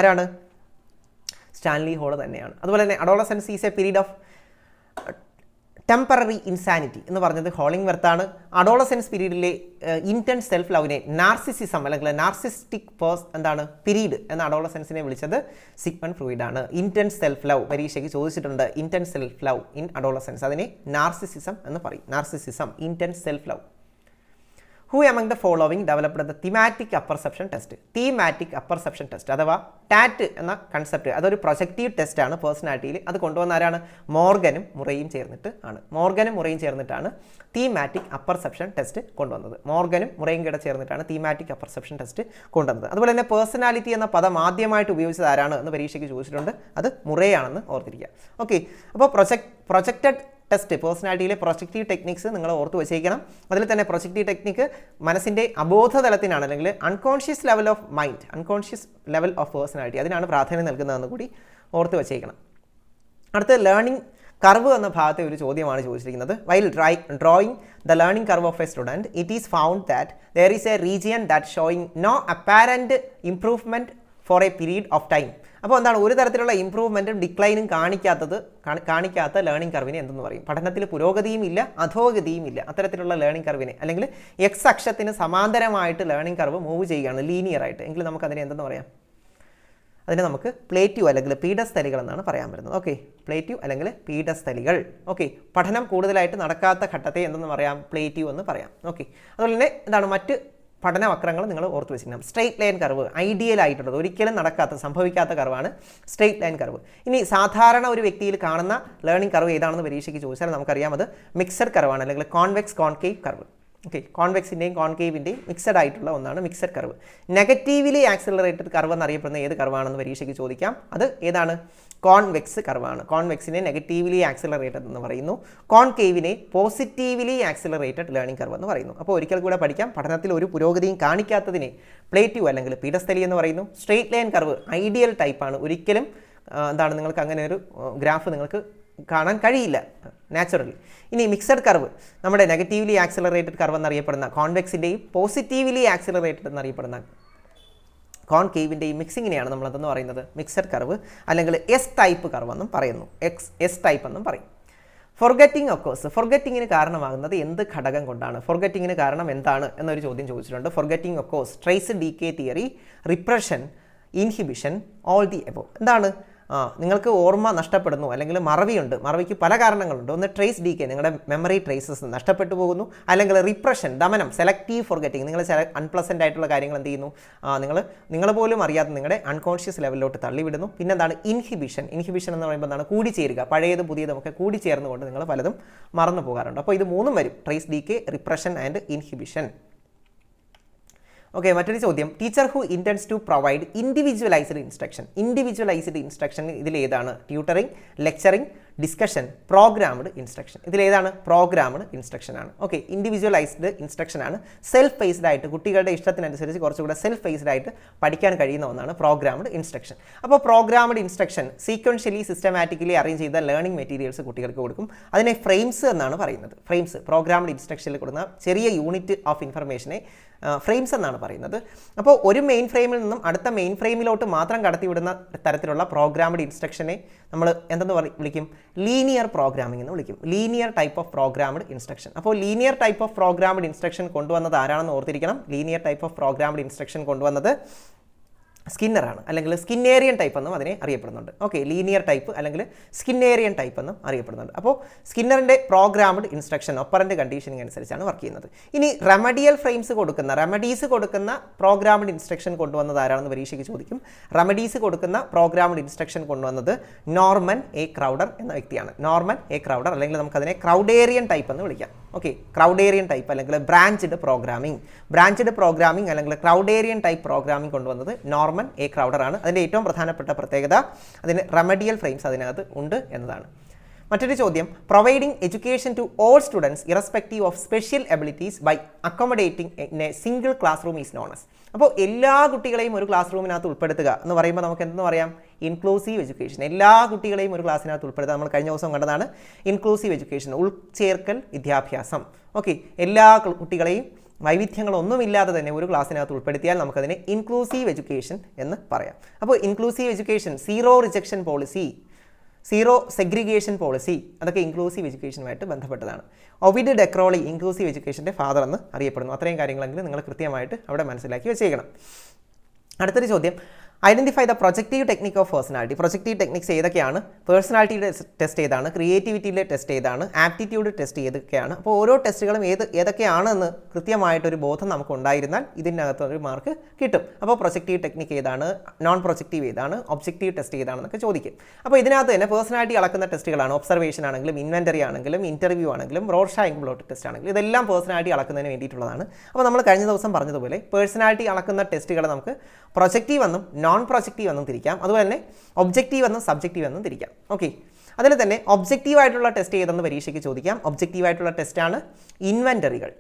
ആരാണ്? സ്റ്റാൻലി ഹോൾ തന്നെയാണ്. അതുപോലെ തന്നെ Adolescence is A period of temporary insanity എന്ന് പറഞ്ഞത് ഹോളിംഗ്വർത്താണ്. അഡോളസെൻസ് പീരീഡിലെ ഇൻറ്റൻസ് സെൽഫ് ലവിനെ നാർസിസിസം അല്ലെങ്കിൽ നാർസിസ്റ്റിക് പീരീഡ് എന്ന അഡോളസെൻസിനെ വിളിച്ചത് സിഗ്മണ്ട് ഫ്രോയിഡ് ആണ്. ഇൻറ്റൻസ് സെൽഫ് ലവ് പരീക്ഷയ്ക്ക് ചോദിച്ചിട്ടുണ്ട്. Intense self love in Adolescence, അതിനെ നാർസിസിസം എന്ന് പറയും. Narcissism, intense self love. Who among the following developed the thematic apperception test? Thematic apperception test അഥവാ ടാറ്റ് എന്ന കൺസെപ്റ്റ് അതൊരു പ്രൊജക്റ്റീവ് ടെസ്റ്റ് ആണ് പേഴ്സണാലിറ്റിയിൽ. അത് കൊണ്ടുവന്ന ആരാണ്? മോർഗനും മുറയും ചേർന്നിട്ടാണ് തീമാറ്റിക് അപ്പർസെപ്ഷൻ ടെസ്റ്റ് കൊണ്ടുവന്നത്. മോർഗനും മുറയും കൂടെ ചേർന്നിട്ടാണ് തീമാറ്റിക് അപ്പർസെപ്ഷൻ ടെസ്റ്റ് കൊണ്ടുവന്നത്. അതുപോലെ തന്നെ പേഴ്സണാലിറ്റി എന്ന പദം ആദ്യമായിട്ട് ഉപയോഗിച്ചത് ആരാണ് എന്ന് പരീക്ഷയ്ക്ക് ചോദിച്ചിട്ടുണ്ട്. അത് മുറയാണെന്ന് ഓർത്തിരിക്കുക. ഓക്കെ, അപ്പോൾ പ്രൊജക്റ്റഡ് ടെസ്റ്റ് പേഴ്സണാലിറ്റിയിലെ പ്രൊജക്റ്റീവ് ടെക്നിക്സ് നിങ്ങൾ ഓർത്ത് വെച്ചേക്കണം. അതിൽ തന്നെ പ്രൊജക്റ്റീവ് ടെക്നിക്ക് മനസ്സിൻ്റെ അബോധതലത്തിനാണ്, അല്ലെങ്കിൽ unconscious level of mind, unconscious level of personality, അതിനാണ് പ്രാധാന്യം നൽകുന്നതെന്ന് കൂടി ഓർത്ത് വെച്ചേക്കണം. അടുത്ത ലേണിംഗ് കർവ് എന്ന ഭാഗത്തെ ഒരു ചോദ്യമാണ് ചോദിച്ചിരിക്കുന്നത്. While drawing the learning curve of a student it is found that there is a region that showing no apparent improvement for a period of time. അപ്പോൾ എന്താണ്? ഒരു തരത്തിലുള്ള ഇംപ്രൂവ്മെൻറ്റും ഡിക്ലൈനും കാണിക്കാത്ത ലേണിംഗ് കർവിനെ എന്തെന്ന് പറയും? പഠനത്തിൽ പുരോഗതിയും ഇല്ല, അധോഗതിയും ഇല്ല. അത്തരത്തിലുള്ള ലേണിംഗ് കർവിനെ, അല്ലെങ്കിൽ എക്സ് അക്ഷത്തിന് സമാന്തരമായിട്ട് ലേണിംഗ് കർവ് മൂവ് ചെയ്യുകയാണ് ലീനിയർ ആയിട്ട് എങ്കിൽ നമുക്കതിനെ എന്തെന്ന് പറയാം? അതിനെ നമുക്ക് പ്ലേറ്റ്യൂ അല്ലെങ്കിൽ പീഡസ്ഥലികൾ എന്നാണ് പറയാൻ പറ്റുന്നത്. ഓക്കെ, പ്ലേറ്റ്യൂ അല്ലെങ്കിൽ പീഡസ്ഥലികൾ. ഓക്കെ, പഠനം കൂടുതലായിട്ട് നടക്കാത്ത ഘട്ടത്തെ എന്തെന്ന് പറയാം? പ്ലേറ്റ്യൂ എന്ന് പറയാം. ഓക്കെ, അതുപോലെ തന്നെ എന്താണ് മറ്റ് പഠനവക്രങ്ങൾ നിങ്ങൾ ഓർത്ത് വെച്ചിരിക്കണം. സ്ട്രെയിറ്റ് ലൈൻ കർവ് ഐഡിയൽ ആയിട്ടുള്ളത്, ഒരിക്കലും സംഭവിക്കാത്ത കർവാണ് സ്ട്രെയിറ്റ് ലൈൻ കർവ്. ഇനി സാധാരണ ഒരു വ്യക്തിയിൽ കാണുന്ന ലേണിംഗ് കർവ് ഏതാണെന്ന് പരീക്ഷയ്ക്ക് ചോദിച്ചാൽ നമുക്കറിയാം അത് മിക്സഡ് കർവാണ്, അല്ലെങ്കിൽ കോൺവെക്സ് കോൺകേവ് കർവ്. ഓക്കെ, കോൺവെക്സിൻ്റെയും കോൺകേവിൻ്റെയും മിക്സഡ് ആയിട്ടുള്ള ഒന്നാണ് mixed curve. Negatively accelerated curve എന്നറിയപ്പെടുന്ന ഏത് കർവാണെന്ന് പരീക്ഷയ്ക്ക് ചോദിക്കാം. അത് ഏതാണ്? കോൺവെക്സ് കർവാണ്. കോൺവെക്സിനെ നെഗറ്റീവ്ലി ആക്സിലറേറ്റഡ് എന്ന് പറയുന്നു, കോൺകേവിനെ പോസിറ്റീവ്ലി ആക്സിലറേറ്റഡ് ലേണിംഗ് കർവ് എന്ന് പറയുന്നു. അപ്പോൾ ഒരിക്കൽ കൂടെ പഠിക്കാം. പഠനത്തിൽ ഒരു പുരോഗതിയും കാണിക്കാത്തതിനെ പ്ലേറ്റ്യൂ അല്ലെങ്കിൽ പീഡസ്ഥലി എന്ന് പറയുന്നു. സ്ട്രെയിറ്റ് ലൈൻ കർവ് ഐഡിയൽ ടൈപ്പാണ്, ഒരിക്കലും നിങ്ങൾക്ക് അങ്ങനെ ഒരു ഗ്രാഫ് നിങ്ങൾക്ക് കാണാൻ കഴിയില്ല നാച്ചുറലി. ഇനി മിക്സഡ് കർവ് നമ്മുടെ നെഗറ്റീവ്ലി ആക്സിലറേറ്റഡ് കർവ് എന്നറിയപ്പെടുന്ന കോൺവെക്സിൻ്റെയും പോസിറ്റീവ്ലി ആക്സിലറേറ്റഡ് എന്നറിയപ്പെടുന്ന കോൺകേവിൻ്റെയും മിക്സിങ്ങിനെയാണ് നമ്മൾ എന്തെന്ന് പറയുന്നത്? മിക്സഡ് കർവ് അല്ലെങ്കിൽ എസ് ടൈപ്പ് കർവ് എന്നും പറയുന്നു. എസ് ടൈപ്പ് എന്നും പറയും. ഫൊർഗറ്റിംഗ് ഒക്കേഴ്സ്. ഫൊർഗറ്റിങ്ങിന് കാരണമാകുന്നത് എന്ത് ഘടകം കൊണ്ടാണ്? ഫൊർഗറ്റിങ്ങിന് കാരണം എന്താണ് എന്നൊരു ചോദ്യം ചോദിച്ചിട്ടുണ്ട്. Forgetting occurs trace decay theory, repression, inhibition, all the above. എന്താണ്? നിങ്ങൾക്ക് ഓർമ്മ നഷ്ടപ്പെടുന്നു അല്ലെങ്കിൽ മറവിയുണ്ട്. മറവിക്ക് പല കാരണങ്ങളുണ്ട്. ഒന്ന് ട്രേസ് ഡീകേ, നിങ്ങളുടെ മെമ്മറി ട്രേസസ് നഷ്ടപ്പെട്ടു പോകുന്നു. അല്ലെങ്കിൽ റിപ്രഷൻ, ദമനം, സെലക്റ്റീവ് ഫൊർഗറ്റിംഗ്, നിങ്ങൾ അൺപ്ലസൻ്റ് ആയിട്ടുള്ള കാര്യങ്ങൾ എന്ത് ചെയ്യുന്നു, നിങ്ങൾ പോലും അറിയാതെ നിങ്ങളുടെ അൺകോൺഷ്യസ് ലെവലിലോട്ട് തള്ളിവിടുന്നു. പിന്നെ എന്താണ്? ഇൻഹിബിഷൻ. ഇൻഹിബിഷൻ എന്ന് പറയുമ്പോൾ എന്താണ്? കൂടിച്ചേരുക. പഴയതും പുതിയതും ഒക്കെ കൂടിച്ചേർന്നുകൊണ്ട് നിങ്ങൾ പലതും മറന്നു പോകാറുണ്ട്. അപ്പോൾ ഇത് മൂന്നും വരും: trace decay, repression and inhibition. Okay, മറ്റൊരു ചോദ്യം. Teacher who intends to provide individualised instruction. Individualised instruction ഇതിലേതാണ്? Tutoring, lecturing, discussion, programmed instruction. ഇതിലേതാണ്? പ്രോഗ്രാംഡ് ഇൻസ്ട്രക്ഷൻ ആണ്. ഓക്കെ, ഇൻഡിവിജ്വലൈസ്ഡ് ഇൻസ്ട്രക്ഷൻ ആണ്. സെൽഫ് ബേസ്ഡ് ആയിട്ട് കുട്ടികളുടെ ഇഷ്ടത്തിനനുസരിച്ച് കുറച്ചുകൂടെ സെൽഫ് ബേസ്ഡ് ആയിട്ട് പഠിക്കാൻ കഴിയുന്ന ഒന്നാണ് പ്രോഗ്രാംഡ് ഇൻസ്ട്രക്ഷൻ. അപ്പോൾ programmed instruction sequentially systematically arrange ചെയ്ത ലേണിംഗ് മെറ്റീരിയൽസ് കുട്ടികൾക്ക് കൊടുക്കും. അതിനെ ഫ്രെയിംസ് എന്നാണ് പറയുന്നത്. ഫ്രെയിംസ് പ്രോഗ്രാംഡ് ഇൻസ്ട്രക്ഷനിൽ കൊടുക്കുന്ന ചെറിയ യൂണിറ്റ് ഓഫ് ഇൻഫർമേഷനെ ഫ്രെയിംസ് എന്നാണ് പറയുന്നത്. അപ്പോൾ ഒരു മെയിൻ ഫ്രെയിമിൽ നിന്നും അടുത്ത മെയിൻ ഫ്രെയിമിലോട്ട് മാത്രം കടത്തിവിടുന്ന തരത്തിലുള്ള പ്രോഗ്രാംഡ് ഇൻസ്ട്രക്ഷനെ നമ്മൾ എന്തെന്ന് വിളിക്കും? ലീനിയർ പ്രോഗ്രാമിംഗ് എന്ന് വിളിക്കും. Linear type of programmed instruction. അപ്പോൾ linear type of programmed instruction കൊണ്ടുവന്നത് ആരാണെന്ന് ഓർത്തിരിക്കണം. Linear type of programmed instruction കൊണ്ടുവന്നത് സ്കിന്നറാണ്, അല്ലെങ്കിൽ സ്കിന്നേറിയൻ ടൈപ്പ് എന്നും അതിനെ അറിയപ്പെടുന്നുണ്ട്. ഓക്കെ, ലീനിയർ ടൈപ്പ് അല്ലെങ്കിൽ സ്കിന്നേറിയൻ ടൈപ്പ് എന്നും അറിയപ്പെടുന്നുണ്ട്. അപ്പോൾ സ്കിന്നറിൻ്റെ പ്രോഗ്രാംഡ് ഇൻസ്ട്രക്ഷൻ ഒപ്പറൻ്റ് കണ്ടീഷനിങ് അനുസരിച്ചാണ് വർക്ക് ചെയ്യുന്നത്. ഇനി റെമഡിയൽ ഫ്രെയിംസ് കൊടുക്കുന്ന റെമഡീസ് കൊടുക്കുന്ന പ്രോഗ്രാംഡ് ഇൻസ്ട്രക്ഷൻ കൊണ്ടുവന്നത് ആരാണെന്ന് പരീക്ഷയ്ക്ക് ചോദിക്കും. റെമഡീസ് കൊടുക്കുന്ന പ്രോഗ്രാംഡ് ഇൻസ്ട്രക്ഷൻ കൊണ്ടുവന്നത് നോർമൻ എ ക്രൗഡർ എന്ന വ്യക്തിയാണ്. നോർമൻ എ ക്രൗഡർ, അല്ലെങ്കിൽ നമുക്കതിനെ ക്രൗഡേറിയൻ ടൈപ്പ് എന്ന് വിളിക്കാം. ഓക്കെ, ക്രൗഡേറിയൻ ടൈപ്പ് അല്ലെങ്കിൽ ബ്രാഞ്ച്ഡ് പ്രോഗ്രാമിംഗ് അല്ലെങ്കിൽ ക്രൗഡേറിയൻ ടൈപ്പ് പ്രോഗ്രാമിംഗ് കൊണ്ടുവന്നത് നോർമൻ എ ക്രൗഡർ ആണ്. അതിൻ്റെ ഏറ്റവും പ്രധാനപ്പെട്ട പ്രത്യേകത അതിന് റെമഡിയൽ ഫ്രെയിംസ് അതിനകത്ത് ഉണ്ട് എന്നതാണ്. മറ്റൊരു ചോദ്യം. Providing education to all students irrespective of special abilities by accommodating in a single class room is known as. അപ്പോൾ എല്ലാ കുട്ടികളെയും ഒരു ക്ലാസ് റൂമിനകത്ത് ഉൾപ്പെടുത്തുക എന്ന് പറയുമ്പോൾ നമുക്ക് എന്തെന്ന് പറയാം? Inclusive education. എല്ലാ കുട്ടികളെയും ഒരു ക്ലാസ്സിനകത്ത് ഉൾപ്പെടുത്തുക. നമ്മൾ കഴിഞ്ഞ ദിവസം കണ്ടതാണ് ഇൻക്ലൂസീവ് എഡ്യൂക്കേഷൻ, ഉൾച്ചേർക്കൽ വിദ്യാഭ്യാസം. ഓക്കെ, എല്ലാ കുട്ടികളെയും വൈവിധ്യങ്ങളൊന്നുമില്ലാതെ തന്നെ ഒരു ക്ലാസ്സിനകത്ത് ഉൾപ്പെടുത്തിയാൽ നമുക്കതിനെ ഇൻക്ലൂസീവ് എഡ്യൂക്കേഷൻ എന്ന് പറയാം. അപ്പോൾ inclusive education, zero rejection policy, zero segregation policy, അതൊക്കെ ഇൻക്ലൂസീവ് എഡ്യൂക്കേഷനുമായിട്ട് ബന്ധപ്പെട്ടതാണ്. ഒവിഡ് ഡെക്രോളി ഇൻക്ലൂസീവ് എഡ്യൂക്കേഷൻ്റെ ഫാദർ എന്ന് അറിയപ്പെടുന്നു. അത്രയും കാര്യങ്ങളെങ്കിലും നിങ്ങൾ കൃത്യമായിട്ട് അവിടെ മനസ്സിലാക്കി വെച്ചേക്കണം. അടുത്തൊരു ചോദ്യം. Identify the projective technique of personality. Projective techniques ഏതൊക്കെയാണ്? പേഴ്സണാലിറ്റിയുടെ ടെസ്റ്റ് ഏതാണ്? ക്രിയേറ്റിവിറ്റിയിലെ ടെസ്റ്റ് ഏതാണ്? ആപ്റ്റിറ്റ്യൂഡ് ടെസ്റ്റ് ഏതൊക്കെയാണ്? അപ്പോൾ ഓരോ ടെസ്റ്റുകളും ഏതൊക്കെയാണെന്ന് കൃത്യമായിട്ടൊരു ബോധം നമുക്ക് ഉണ്ടായിരുന്നാൽ ഇതിനകത്ത് ഒരു മാർക്ക് കിട്ടും. അപ്പോൾ പ്രൊജക്റ്റീവ് ടെക്നിക് ഏതാണ്, നോൺ പ്രൊജക്റ്റീവ് ഏതാണ്, ഒബ്ജക്റ്റീവ് ടെസ്റ്റ് ഏതാണെന്നൊക്കെ ചോദിക്കും. അപ്പോൾ ഇതിനകത്ത് തന്നെ പേഴ്സണാലിറ്റി അളക്കുന്ന ടെസ്റ്റുകളാണ്. ഒബ്സർവേഷൻ ആണെങ്കിലും ഇൻവെൻ്ററി ആണെങ്കിലും ഇൻ്റർവ്യൂ ആണെങ്കിലും റോർഷാ ബ്ലോട്ട് ടെസ്റ്റ് ആണെങ്കിലും ഇതെല്ലാം പേഴ്സണാലിറ്റി അളക്കുന്നതിന് വേണ്ടിയിട്ടുള്ളതാണ്. അപ്പോൾ നമ്മൾ കഴിഞ്ഞ ദിവസം പറഞ്ഞതുപോലെ പേഴ്സണാലിറ്റി അളക്കുന്ന ടെസ്റ്റുകളെ നമുക്ക് പ്രൊജക്റ്റീവ് എന്നും നോൺ പ്രൊജക്റ്റീവ് എന്നും തിരിക്കാം. അതുപോലെ തന്നെ ഒബ്ജക്റ്റീവ് എന്നും സബ്ജക്റ്റീവ് എന്നും തിരിക്കാം. ഓക്കെ, അതിൽ തന്നെ ഒബ്ജക്റ്റീവായിട്ടുള്ള ടെസ്റ്റ് ഏതെന്ന് പരീക്ഷയ്ക്ക് ചോദിക്കാം. ഒബ്ജക്റ്റീവായിട്ടുള്ള ടെസ്റ്റാണ് ഇൻവെൻ്ററികൾ.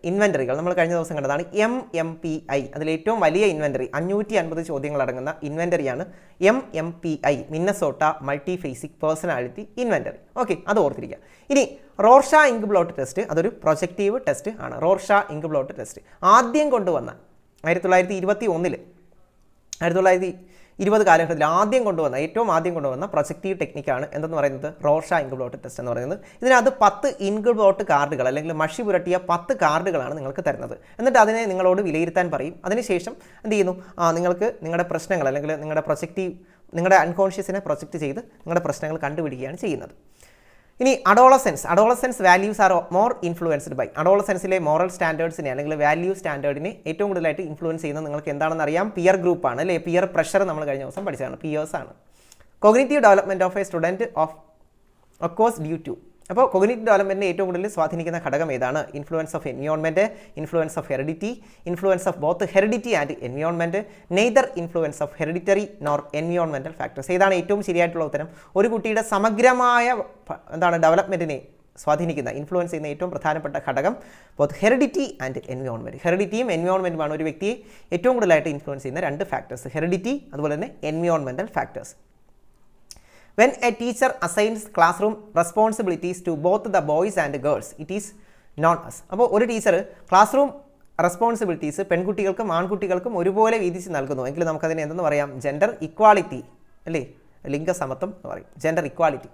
നമ്മൾ കഴിഞ്ഞ ദിവസം കണ്ടതാണ് MMPI. അതിലേറ്റവും വലിയ ഇൻവെൻ്ററി 550 ചോദ്യങ്ങൾ അടങ്ങുന്ന ഇൻവെൻ്ററിയാണ് MMPI, Minnesota multi phasic personality inventory. Okay, അത് ഓർത്തിരിക്കുക. ഇനി റോർഷാ ബ്ലോട്ട് ടെസ്റ്റ്, അതൊരു പ്രൊജക്റ്റീവ് ടെസ്റ്റ് ആണ്. റോർഷാ ബ്ലോട്ട് ടെസ്റ്റ് ആദ്യം കൊണ്ടുവന്ന 1920 കാലഘട്ടത്തിൽ ഏറ്റവും ആദ്യം കൊണ്ടുവന്ന പ്രൊജക്റ്റീവ് ടെക്നിക്കാണ് എന്തെന്ന് പറയുന്നത്? റോർഷാ ബ്ലോട്ട് ടെസ്റ്റ് എന്ന് പറയുന്നത്. ഇതിനകത്ത് 10 ബ്ലോട്ട് കാർഡുകൾ അല്ലെങ്കിൽ മഷി പുരട്ടിയ 10 കാർഡുകളാണ് നിങ്ങൾക്ക് തരുന്നത്. എന്നിട്ട് അതിനെ നിങ്ങളോട് വിലയിരുത്താൻ പറയും. അതിനുശേഷം എന്ത് ചെയ്യുന്നു? നിങ്ങൾക്ക് നിങ്ങളുടെ പ്രശ്നങ്ങൾ അല്ലെങ്കിൽ നിങ്ങളുടെ അൺകോൺഷ്യസിനെ പ്രൊജക്റ്റ് ചെയ്ത് നിങ്ങളുടെ പ്രശ്നങ്ങൾ കണ്ടുപിടിക്കുകയാണ് ചെയ്യുന്നത്. ഇനി adolescence values are more influenced by അഡോളസെൻസിലെ മോറൽ സ്റ്റാൻഡേർഡ്സിനെ അല്ലെങ്കിൽ വാല്യൂ സ്റ്റാൻഡേർഡിനെ ഏറ്റവും കൂടുതലായിട്ട് ഇൻഫ്ലുവൻസ് ചെയ്യുന്നത് നിങ്ങൾക്ക് എന്താണെന്ന് അറിയാം, പിയർ ഗ്രൂപ്പാണ് അല്ലേ. പിയർ പ്രഷർ നമ്മൾ കഴിഞ്ഞ ദിവസം പഠിച്ചതാണ്, പിയേഴ്സ് ആണ്. Cognitive development of a student of course due to. അപ്പോൾ കോഗ്നിറ്റീവ് ഡെവലപ്മെൻറ്റിനെ ഏറ്റവും കൂടുതൽ സ്വാധീനിക്കുന്ന ഘടകം ഏതാണ്? Influence of environment, influence of heredity, influence of both heredity and environment, neither influence of hereditary nor environmental factors. ഏതാണ് ഏറ്റവും ശരിയായിട്ടുള്ള ഉത്തരം? ഒരു കുട്ടിയുടെ സമഗ്രമായ ഡെവലപ്മെൻറ്റിനെ സ്വാധീനിക്കുന്ന ഇൻഫ്ലുവൻസ് ചെയ്യുന്ന ഏറ്റവും പ്രധാനപ്പെട്ട ഘടകം ബോത്ത് ഹെറിഡിറ്റി ആൻഡ് എൻവിയോൺമെൻറ്റ്. ഹെറിഡിറ്റിയും എൻവിയോൺമെൻറ്റുമാണ് ഒരു വ്യക്തിയെ ഏറ്റവും കൂടുതലായിട്ട് ഇൻഫ്ലുവൻസ് ചെയ്യുന്ന രണ്ട് ഫാക്ടേഴ്സ്, ഹെറിഡിറ്റി അതുപോലെ തന്നെ environmental factors. When a teacher assigns classroom responsibilities to both the boys and girls, it is known as. അപ്പോൾ ഒരു ടീച്ചർ ക്ലാസ് റൂം റെസ്പോൺസിബിലിറ്റീസ് പെൺകുട്ടികൾക്കും ആൺകുട്ടികൾക്കും ഒരുപോലെ വീതിച്ച് നൽകുന്നു എങ്കിൽ നമുക്കതിനെ എന്തെന്ന് പറയാം? ജെൻഡർ ഇക്വാളിറ്റി അല്ലേ, ലിംഗസമത്വം എന്ന് പറയും, ജെൻഡർ ഇക്വാലിറ്റി.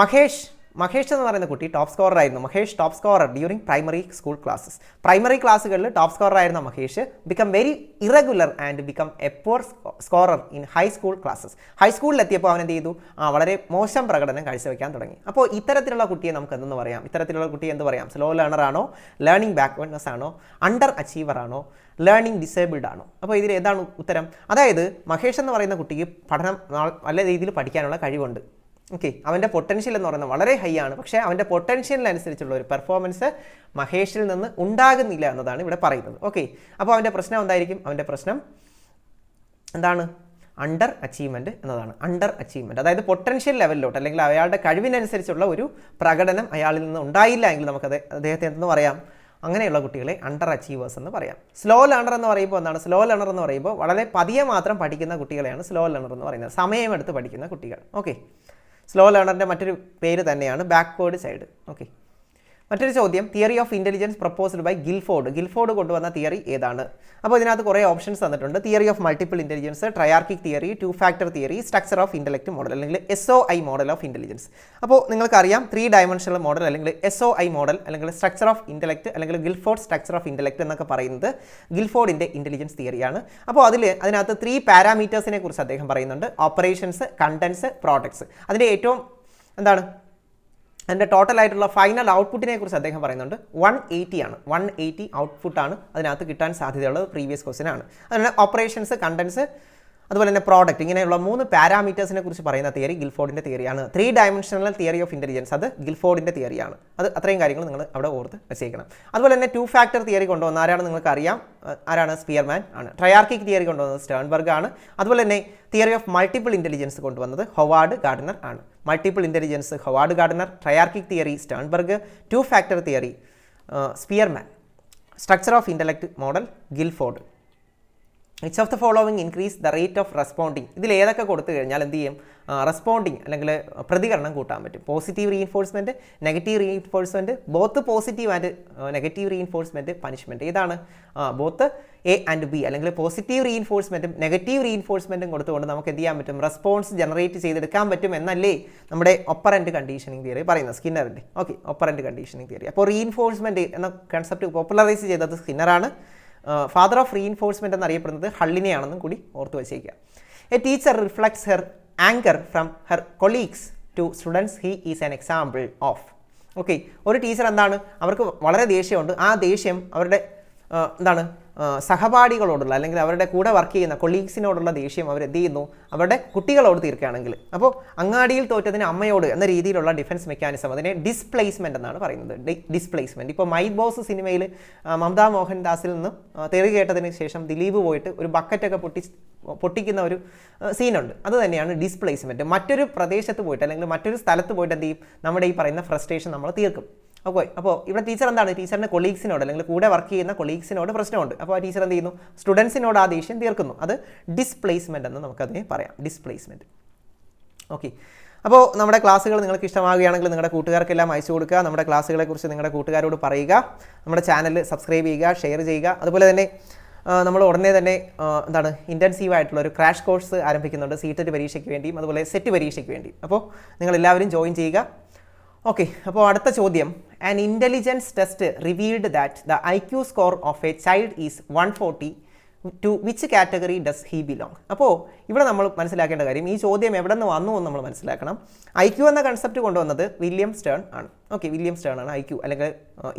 മഹേഷ് എന്ന് പറയുന്ന കുട്ടി ടോപ്പ് സ്കോറർ ആയിരുന്നു. Mahesh top scorer during primary school classes. Primary ക്ലാസ്സുകളിൽ ടോപ്പ് സ്കോറർ ആയിരുന്ന Mahesh become very irregular and become a poor scorer in high school classes. ഹൈസ്കൂളിലെത്തിയപ്പോൾ അവൻ എന്ത് ചെയ്തു? വളരെ മോശം പ്രകടനം കാഴ്ചവെക്കാൻ തുടങ്ങി. അപ്പോൾ ഇത്തരത്തിലുള്ള കുട്ടിയെ നമുക്ക് എന്തെന്ന് പറയാം? ഇത്തരത്തിലുള്ള കുട്ടിയെ എന്ത് പറയാം? സ്ലോ ലേണർ ആണോ, ലേണിംഗ് ബാക്ക്വേർഡ്നെസ് ആണോ, അണ്ടർ അച്ചീവർ ആണോ, ലേണിംഗ് ഡിസേബിൾഡ് ആണോ? അപ്പോൾ ഇതിൽ ഏതാണ് ഉത്തരം? അതായത് മഹേഷ് എന്ന് പറയുന്ന കുട്ടിക്ക് പഠനം നല്ല രീതിയിൽ പഠിക്കാനുള്ള കഴിവുണ്ട്. ഓക്കെ, അവൻ്റെ പൊട്ടൻഷ്യൽ എന്ന് പറയുന്നത് വളരെ ഹൈ ആണ്. പക്ഷേ അവൻ്റെ പൊട്ടൻഷ്യലിനനുസരിച്ചുള്ള ഒരു പെർഫോമൻസ് മഹേഷിൽ നിന്ന് ഉണ്ടാകുന്നില്ല എന്നതാണ് ഇവിടെ പറയുന്നത്. ഓക്കെ, അപ്പോൾ അവൻ്റെ പ്രശ്നം എന്തായിരിക്കും? അവൻ്റെ പ്രശ്നം എന്താണ്? അണ്ടർ അച്ചീവ്മെൻറ്റ് എന്നതാണ്. അണ്ടർ അച്ചീവ്മെൻറ്റ് അതായത് പൊട്ടൻഷ്യൽ ലെവലിലോട്ട് അല്ലെങ്കിൽ അയാളുടെ കഴിവിനനുസരിച്ചുള്ള ഒരു പ്രകടനം അയാളിൽ നിന്ന് ഉണ്ടായില്ല എങ്കിൽ നമുക്കത് അദ്ദേഹത്തെ എന്തെന്ന് പറയാം? അങ്ങനെയുള്ള കുട്ടികളെ അണ്ടർ അച്ചീവേഴ്സ് എന്ന് പറയാം. സ്ലോ ലേണർ എന്ന് പറയുമ്പോൾ എന്താണ്? സ്ലോ ലേണർ എന്ന് പറയുമ്പോൾ വളരെ പതിയെ മാത്രം പഠിക്കുന്ന കുട്ടികളെയാണ് സ്ലോ ലേണർ എന്ന് പറയുന്നത്, സമയമെടുത്ത് പഠിക്കുന്ന കുട്ടികൾ. ഓക്കെ, സ്ലോ ലേണറിൻ്റെ മറ്റൊരു പേര് തന്നെയാണ് ബാക്ക്വേർഡ് ചൈൽഡ്. ഓക്കെ, മറ്റൊരു ചോദ്യം, theory of intelligence proposed by Guilford കൊണ്ടുവന്ന തിയറി ഏതാണ്? അപ്പോൾ ഇതിനകത്ത് കുറേ ഓപ്ഷൻസ് തന്നിട്ടുണ്ട്. Theory of multiple intelligence, triarchic theory, 2 factor theory, structure of intellect model അല്ലെങ്കിൽ SOI മോഡൽ ഓഫ് ഇൻ്റലിജൻസ്. അപ്പോൾ നിങ്ങൾക്കറിയാം 3 ഡയമെൻഷണൽ മോഡൽ അല്ലെങ്കിൽ SOI മോഡൽ അല്ലെങ്കിൽ സ്ട്രക്ചർ ഓഫ് ഇൻ്റലക്റ്റ് അല്ലെങ്കിൽ ഗിൽഫോർഡ് സ്ട്രക്ചർ ഓഫ് ഇൻ്റലക്റ്റ് എന്നൊക്കെ പറയുന്നത് ഗിൽഫോർഡിൻ്റെ ഇൻ്റലിജൻസ് തിയറിയാണ്. അപ്പോൾ അതിനകത്ത് 3 പാരാമീറ്റേഴ്സിനെ കുറിച്ച് അദ്ദേഹം പറയുന്നുണ്ട്. Operations, contents, products. അതിൻ്റെ ഏറ്റവും അതിൻ്റെ ടോട്ടലായിട്ടുള്ള ഫൈനൽ ഔട്ട്പുട്ടിനെ കുറിച്ച് അദ്ദേഹം പറയുന്നുണ്ട്. 180 ആണ്. 180 ഔട്ട്പുട്ടാണ് അതിനകത്ത് കിട്ടാൻ സാധ്യതയുള്ളത്. പ്രീവിയസ് ക്വസ്റ്റ്യൻ ആണ്. അതുപോലെ ഓപ്പറേഷൻസ്, കണ്ടൻസ്, അതുപോലെ തന്നെ പ്രോഡക്റ്റ്, ഇങ്ങനെയുള്ള 3 പാരാമീറ്റേഴ്സിനെ കുറിച്ച് പറയുന്ന തിയറി ഗിൽഫോർഡിൻ്റെ തിയറിയാണ്. 3 ഡയമെൻഷണൽ തിയറി ഓഫ് ഇൻ്റലിജൻസ് അത് ഗിൽഫോർഡിൻ്റെ തിയറിയാണ്. അത് അത്രയും കാര്യങ്ങൾ നിങ്ങൾ അവിടെ ഓർത്ത് വെച്ചേക്കണം. അതുപോലെ തന്നെ 2 ഫാക്ടർ തിയറി കൊണ്ടുവന്ന ആരാണ് നിങ്ങൾക്ക് അറിയാം? ആരാണ്? സ്പിയർമാൻ ആണ്. ട്രയാർക്കിക് തിയറി കൊണ്ടുവന്നത് സ്റ്റേൺബർഗ് ആണ്. അതുപോലെ തന്നെ തിയറി ഓഫ് മൾട്ടിപ്പിൾ ഇൻ്റലിജൻസ് കൊണ്ടുവന്നത് ഹൊവാർഡ് ഗാർഡനർ ആണ്. Multiple intelligence Howard Gardner, triarchic theory Sternberg, 2 factor theory Spearman, structure of intellect model Guilford. Which of the following increase the rate of responding? ഇതിൽ ഏതൊക്കെ കൊടുത്തു കഴിഞ്ഞാൽ എന്ത് ചെയ്യും? റെസ്പോണ്ടിങ് അല്ലെങ്കിൽ പ്രതികരണം കൂട്ടാൻ പറ്റും. Positive reinforcement, negative reinforcement, both positive and negative reinforcement, punishment. ഏതാണ്? ബോത്ത് A ആൻഡ് B അല്ലെങ്കിൽ പോസിറ്റീവ് റീഇൻഫോഴ്സ്മെൻറ്റും നെഗറ്റീവ് റീഇൻഫോഴ്സ്മെൻറ്റും കൊടുത്തുകൊണ്ട് നമുക്ക് എന്ത് ചെയ്യാൻ പറ്റും? റെസ്പോൺസ് ജനറേറ്റ് ചെയ്തെടുക്കാൻ പറ്റും എന്നല്ലേ നമ്മുടെ ഒപ്പറൻറ്റ് കണ്ടീഷനിങ് തിയറി പറയുന്നത്, സ്കിന്നറിൻ്റെ. Okay, operant conditioning theory. അപ്പോൾ റീഇൻഫോഴ്സ്മെൻറ്റ് എന്ന കൺസെപ്റ്റ് പോപ്പുലറൈസ് ചെയ്തത് സ്കിന്നറാണ്. ഫാദർ ഓഫ് റീഇൻഫോഴ്സ്മെൻറ്റ് എന്നറിയപ്പെടുന്നത് ഹള്ളിനെയാണെന്നും കൂടി ഓർത്ത് വെച്ചേക്കുക. A teacher reflects her anger from her colleagues to students he is an example of. Okay, ഒരു ടീച്ചർ എന്താണ്? അവർക്ക് വളരെ ദേഷ്യമുണ്ട്. ആ ദേഷ്യം അവരുടെ സഹപാഠികളോടുള്ള അല്ലെങ്കിൽ അവരുടെ കൂടെ വർക്ക് ചെയ്യുന്ന കൊളീഗ്സിനോടുള്ള ദേഷ്യം അവർ എന്ത് ചെയ്യുന്നു? അവരുടെ കുട്ടികളോട് തീർക്കുകയാണെങ്കിൽ. അപ്പോൾ അങ്ങാടിയിൽ തോറ്റതിന് അമ്മയോട് എന്ന രീതിയിലുള്ള ഡിഫൻസ് മെക്കാനിസം, അതിനെ ഡിസ്പ്ലേസ്മെൻറ്റ് എന്നാണ് പറയുന്നത്. ഡിസ്പ്ലേസ്മെൻറ്റ്. ഇപ്പോൾ മൈ ബോസ് സിനിമയിൽ മമതാ മോഹൻദാസിൽ നിന്ന് തെറി കേട്ടതിന് ശേഷം ദിലീപ് പോയിട്ട് ഒരു ബക്കറ്റൊക്കെ പൊട്ടിക്കുന്ന ഒരു സീനുണ്ട്. അത് തന്നെയാണ് ഡിസ്പ്ലേസ്മെൻറ്റ്. മറ്റൊരു പ്രദേശത്ത് പോയിട്ട് അല്ലെങ്കിൽ മറ്റൊരു സ്ഥലത്ത് പോയിട്ട് എന്ത് ചെയ്യും? നമ്മുടെ ഈ പറയുന്ന ഫ്രസ്ട്രേഷൻ നമ്മൾ തീർക്കും. ഓക്കെ, അപ്പോൾ ഇവിടെ ടീച്ചർ എന്താണ്? ടീച്ചറിന് കൊളീഗ്സിനോട് അല്ലെങ്കിൽ കൂടെ വർക്ക് ചെയ്യുന്ന കൊളീഗ്സിനോട് പ്രശ്നമുണ്ട്. അപ്പോൾ ആ ടീച്ചർ എന്ത് ചെയ്യുന്നു? സ്റ്റുഡൻസിനോട് ആ ദേഷ്യം തീർക്കുന്നു. അത് ഡിസ്പ്ലേസ്മെൻറ്റ് എന്ന് നമുക്കതിനെ പറയാം. ഡിസ്പ്ലേസ്മെൻറ്റ്. ഓക്കെ, അപ്പോൾ നമ്മുടെ ക്ലാസ്സുകൾ നിങ്ങൾക്ക് ഇഷ്ടമാകുകയാണെങ്കിൽ നിങ്ങളുടെ കൂട്ടുകാർക്കെല്ലാം അയച്ചു കൊടുക്കുക. നമ്മുടെ ക്ലാസ്സുകളെക്കുറിച്ച് നിങ്ങളുടെ കൂട്ടുകാരോട് പറയുക. നമ്മുടെ ചാനൽ സബ്സ്ക്രൈബ് ചെയ്യുക, ഷെയർ ചെയ്യുക. അതുപോലെ തന്നെ നമ്മൾ ഉടനെ തന്നെ ഇൻറ്റൻസീവ് ആയിട്ടുള്ള ഒരു ക്രാഷ് കോഴ്സ് ആരംഭിക്കുന്നുണ്ട്, CTET പരീക്ഷയ്ക്ക് വേണ്ടിയും അതുപോലെ സെറ്റ് പരീക്ഷയ്ക്ക് വേണ്ടിയും. അപ്പോൾ നിങ്ങളെല്ലാവരും ജോയിൻ ചെയ്യുക. ഓക്കെ, അപ്പോൾ അടുത്ത ചോദ്യം, an intelligence test revealed that the IQ score of a child is 140 to which category does he belong. അപ്പോൾ ഇവിടെ നമ്മൾ മനസ്സിലാക്കേണ്ട കാര്യം ഈ ചോദ്യം എവിടെ നിന്ന് വന്നു എന്ന് നമ്മൾ മനസ്സിലാക്കണം. IQ എന്ന കൺസെപ്റ്റ് കൊണ്ടുവന്നത് വില്യം സ്റ്റേൺ ആണ്. ഓക്കെ, വില്യം സ്റ്റേൺ ആണ് IQ അല്ലെങ്കിൽ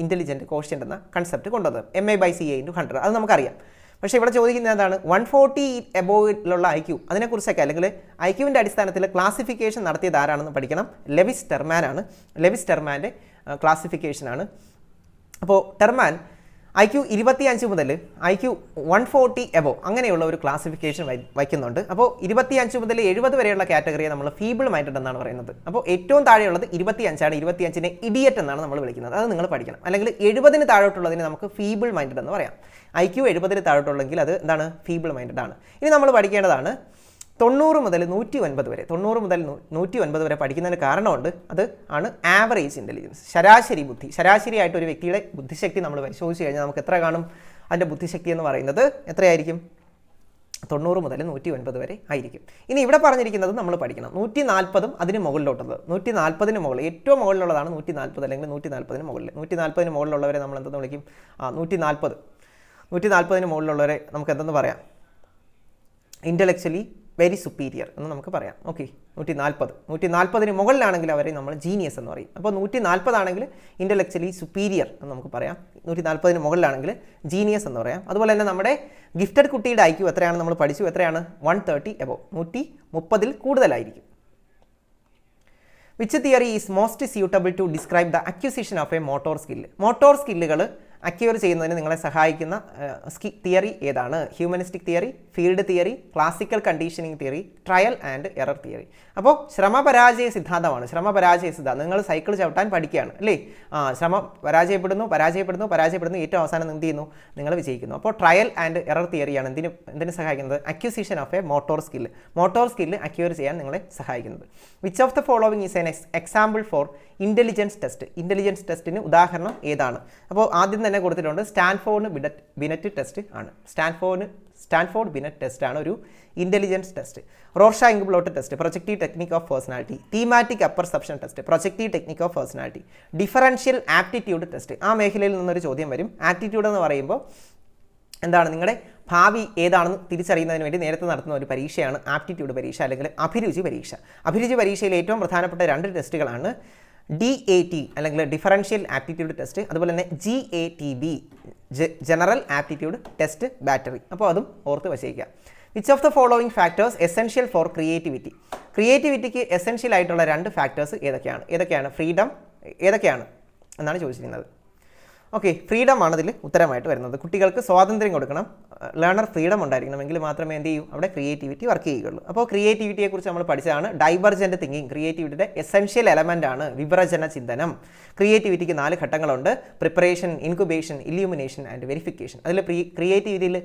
ഇൻ്റലിജൻറ്റ് കോഷ്യൻ്റ് എന്ന കൺസെപ്റ്റ് കൊണ്ടുവന്നത്. MA/CA/100 അത് നമുക്കറിയാം. പക്ഷേ ഇവിടെ ചോദിക്കുന്നത് എന്താണ്, 140 എബോവിലുള്ള IQ അതിനെക്കുറിച്ചൊക്കെ അല്ലെങ്കിൽ IQവിൻ്റെ അടിസ്ഥാനത്തിൽ ക്ലാസിഫിക്കേഷൻ നടത്തിയത് ആരാണെന്ന് പഠിക്കണം. ലെവിസ് ടെർമാൻ ആണ്. ലെവിസ് ടെർമാൻ്റെ ക്ലാസിഫിക്കേഷനാണ്. അപ്പോൾ ടെർമാൻ IQ 25 മുതൽ IQ 140 എബോ അങ്ങനെയുള്ള ഒരു ക്ലാസിഫിക്കേഷൻ വയ്ക്കുന്നുണ്ട്. അപ്പോൾ 25 മുതൽ 70 വരെയുള്ള കാറ്റഗറിയെ നമ്മൾ ഫീബിൾ മൈൻഡഡ് എന്നാണ് പറയുന്നത്. അപ്പോൾ ഏറ്റവും താഴെയുള്ളത് 25 ആണ്. 25നെ ഇഡിയറ്റ് എന്നാണ് നമ്മൾ വിളിക്കുന്നത്. അത് നിങ്ങൾ പഠിക്കണം. അല്ലെങ്കിൽ 70-ന് താഴോട്ടുള്ളതിന് നമുക്ക് ഫീബിൾ മൈൻഡഡ് എന്ന് പറയാം. IQ 70-ന് താഴോട്ടുള്ളെങ്കിൽ അത് എന്താണ്, ഫീബിൾ മൈൻഡഡ് ആണ്. ഇനി നമ്മൾ പഠിക്കേണ്ടതാണ് 90 മുതൽ 109 വരെ. 90 മുതൽ 109 വരെ പഠിക്കുന്നതിന് കാരണമുണ്ട്. അത് ആണ് ആവറേജ് ഇൻ്റലിജൻസ്, ശരാശരി ബുദ്ധി. ശരാശരിയായിട്ട് ഒരു വ്യക്തിയുടെ ബുദ്ധിശക്തി നമ്മൾ പരിശോധിച്ച് കഴിഞ്ഞാൽ നമുക്ക് എത്ര കാണും? അതിൻ്റെ ബുദ്ധിശക്തി എന്ന് പറയുന്നത് എത്രയായിരിക്കും? 90 മുതൽ 109 വരെ ആയിരിക്കും. ഇനി ഇവിടെ പറഞ്ഞിരിക്കുന്നത് നമ്മൾ പഠിക്കണം 140ഉം അതിന് മുകളിലോട്ടുള്ളത്. 140-ന് മുകളിൽ ഏറ്റവും മുകളിലുള്ളതാണ് 140 അല്ലെങ്കിൽ 140-ന് മുകളിൽ. 140-ന് മുകളിലുള്ളവരെ നമ്മൾ എന്തെന്ന് വിളിക്കും? 140-ന് മുകളിലുള്ളവരെ നമുക്ക് എന്തെന്ന് പറയാം? ഇൻ്റലക്ച്വലി വെരി സുപ്പീരിയർ എന്ന് നമുക്ക് പറയാം. ഓക്കെ, 140-ന് മുകളിലാണെങ്കിൽ അവരെ നമ്മൾ ജീനിയസ് എന്ന് പറയും. അപ്പോൾ 140 ആണെങ്കിൽ ഇൻ്റലക്ച്വലി സുപ്പീരിയർ എന്ന് നമുക്ക് പറയാം. 140-ന് മുകളിലാണെങ്കിൽ ജീനിയസ് എന്ന് പറയാം. അതുപോലെ തന്നെ നമ്മുടെ ഗിഫ്റ്റഡ് കുട്ടിയുടെ IQ എത്രയാണ് നമ്മൾ പഠിച്ചു? എത്രയാണ്? 130 എബോ, 130-ൽ കൂടുതലായിരിക്കും. Which theory is most suitable to describe the acquisition of a motor skill? Motor സ്കില്ലുകൾ അക്വയർ ചെയ്യുന്നതിന് നിങ്ങളെ സഹായിക്കുന്ന തിയറി ഏതാണ്? Humanistic theory, field theory, classical conditioning theory, trial and error theory. അപ്പോൾ ശ്രമപരാജയ സിദ്ധാന്തമാണ്. ശ്രമപരാജയ സിദ്ധാന്തം നിങ്ങൾ സൈക്കിൾ ചവിട്ടാൻ പഠിക്കുകയാണ് അല്ലേ? ശ്രമം പരാജയപ്പെടുന്നു, ഏറ്റവും അവസാനം എന്ത് ചെയ്യുന്നു? നിങ്ങൾ വിജയിക്കുന്നു. അപ്പോൾ ട്രയൽ ആൻഡ് എറർ തിയറിയാണ് എന്തിനു സഹായിക്കുന്നത്? Acquisition of a motor skill. Motor skill acquire ചെയ്യാൻ നിങ്ങളെ സഹായിക്കുന്നത്. Which of the following is an example for intelligence test? Intelligence ടെസ്റ്റിന് ഉദാഹരണം ഏതാണ്? അപ്പോൾ ആദ്യം തന്നെ കൊടുത്തിട്ടുണ്ട് സ്റ്റാൻഫോർഡ് ബിനറ്റ് ടെസ്റ്റ് ആണ്. സ്റ്റാൻഫോർഡ് ബിനറ്റ് ടെസ്റ്റ് ആണ് ഒരു intelligence test. Rorschach blot test, projective technique of personality, thematic apperception test, projective technique of personality, differential aptitude test. ആ മേഖലയിൽ നിന്നൊരു ചോദ്യം വരും. ആപ്റ്റിറ്റ്യൂഡ് എന്ന് പറയുമ്പോൾ എന്താണ്? നിങ്ങളുടെ ഭാവി ഏതാണെന്ന് തിരിച്ചറിയുന്നതിന് വേണ്ടി നേരത്തെ നടത്തുന്ന ഒരു പരീക്ഷയാണ് ആപ്റ്റിറ്റ്യൂഡ് പരീക്ഷ അല്ലെങ്കിൽ അഭിരുചി പരീക്ഷ. അഭിരുചി പരീക്ഷയിൽ ഏറ്റവും പ്രധാനപ്പെട്ട 2 ടെസ്റ്റുകളാണ് DAT അല്ലെങ്കിൽ ഡിഫറൻഷ്യൽ ആപ്റ്റിറ്റ്യൂഡ് ടെസ്റ്റ്, അതുപോലെ തന്നെ GATB general aptitude test battery. അപ്പോൾ അതും ഓർത്ത് വച്ചേക്കുക. Which of the following factors essential for creativity? ക്രിയേറ്റിവിറ്റിക്ക് എസെൻഷ്യൽ ആയിട്ടുള്ള 2 ഫാക്ടേഴ്സ് ഏതൊക്കെയാണ്? ഫ്രീഡം ഏതൊക്കെയാണ് എന്നാണ് ചോദിച്ചിരിക്കുന്നത്. ഓക്കെ, ഫ്രീഡം ആണ് ഇതിൽ ഉത്തരമായിട്ട് വരുന്നത്. കുട്ടികൾക്ക് സ്വാതന്ത്ര്യം കൊടുക്കണം, ലേണർ ഫ്രീഡം ഉണ്ടായിരിക്കണം, എങ്കിൽ മാത്രമേ എന്ത് ചെയ്യൂ? അവിടെ ക്രിയേറ്റിവിറ്റി വർക്ക് ചെയ്യുകയുള്ളൂ. അപ്പോൾ ക്രിയേറ്റിവിറ്റിയെക്കുറിച്ച് നമ്മൾ പഠിച്ചതാണ്. ഡൈവർജൻറ്റ് തിങ്കിങ് ക്രിയേറ്റിവിറ്റിയുടെ എസെൻഷ്യൽ എലമെൻ്റാണ്. വിവരചന ചിന്തനം. ക്രിയേറ്റിവിറ്റിക്ക് 4 ഘട്ടങ്ങളുണ്ട്: preparation, incubation, illumination and verification. അതിൽ ക്രിയേറ്റിവിറ്റിയിൽ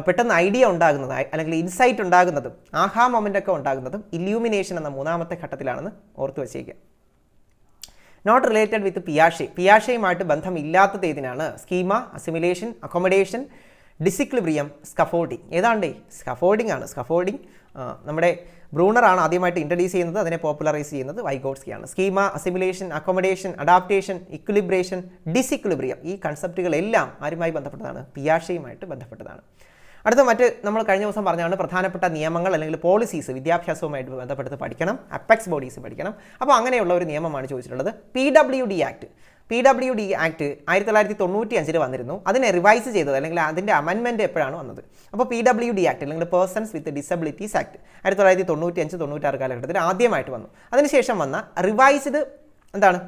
പെട്ടെന്ന് ഐഡിയ ഉണ്ടാകുന്നത് അല്ലെങ്കിൽ ഇൻസൈറ്റ് ഉണ്ടാകുന്നതും ആഹാ മൊമെൻ്റ് ഒക്കെ ഉണ്ടാകുന്നതും ഇല്യൂമിനേഷൻ എന്ന 3ാമത്തെ ഘട്ടത്തിലാണെന്ന് ഓർത്ത് വച്ചേക്കുക. നോട്ട് റിലേറ്റഡ് വിത്ത് പിയാഷെ. പിയാഷയുമായിട്ട് ബന്ധമില്ലാത്തത് ഏതിനാണ്? Schema, assimilation, accommodation, disequilibrium, scaffolding. ഏതാണ്ടേ സ്കഫോൾഡിംഗ് ആണ്. സ്കഫോൾഡിംഗ് നമ്മുടെ ബ്രൂണറാണ് ആദ്യമായിട്ട് ഇൻട്രൊഡ്യൂസ് ചെയ്യുന്നത്. അതിനെ പോപ്പുലറൈസ് ചെയ്യുന്നത് വൈഗോട്സ്കിയാണ്. Schema, assimilation, accommodation, adaptation, equilibration, disequilibrium ഈ കൺസെപ്റ്റുകളെല്ലാം ആരുമായി ബന്ധപ്പെട്ടതാണ്? പിയാഷയുമായിട്ട് ബന്ധപ്പെട്ടതാണ്. അടുത്ത നമ്മൾ കഴിഞ്ഞ ദിവസം പറഞ്ഞാണ് പ്രധാനപ്പെട്ട നിയമങ്ങൾ അല്ലെങ്കിൽ പോളിസീസ് വിദ്യാഭ്യാസവുമായിട്ട് ബന്ധപ്പെടുത്ത് പഠിക്കണം. അപ്പെക്സ് ബോഡീസ് പഠിക്കണം. അപ്പോൾ അങ്ങനെയുള്ള ഒരു നിയമമാണ് ചോദിച്ചിട്ടുള്ളത്. PWD act. PWD ആക്ട് 1995 വന്നിരുന്നു. അതിനെ റിവൈസ് ചെയ്തത് അല്ലെങ്കിൽ അതിൻ്റെ അമെൻമെൻറ്റ് എപ്പോഴാണ് വന്നത്? അപ്പോൾ PWD ആക്ട് അല്ലെങ്കിൽ പേഴ്സൺസ് വിത്ത് ഡിസബിലിറ്റീസ് ആക്ട് 1995-96 കാലഘട്ടത്തിൽ ആദ്യമായിട്ട് വന്നു. അതിനുശേഷം വന്ന റിവൈസ്ഡ് എന്താണ്?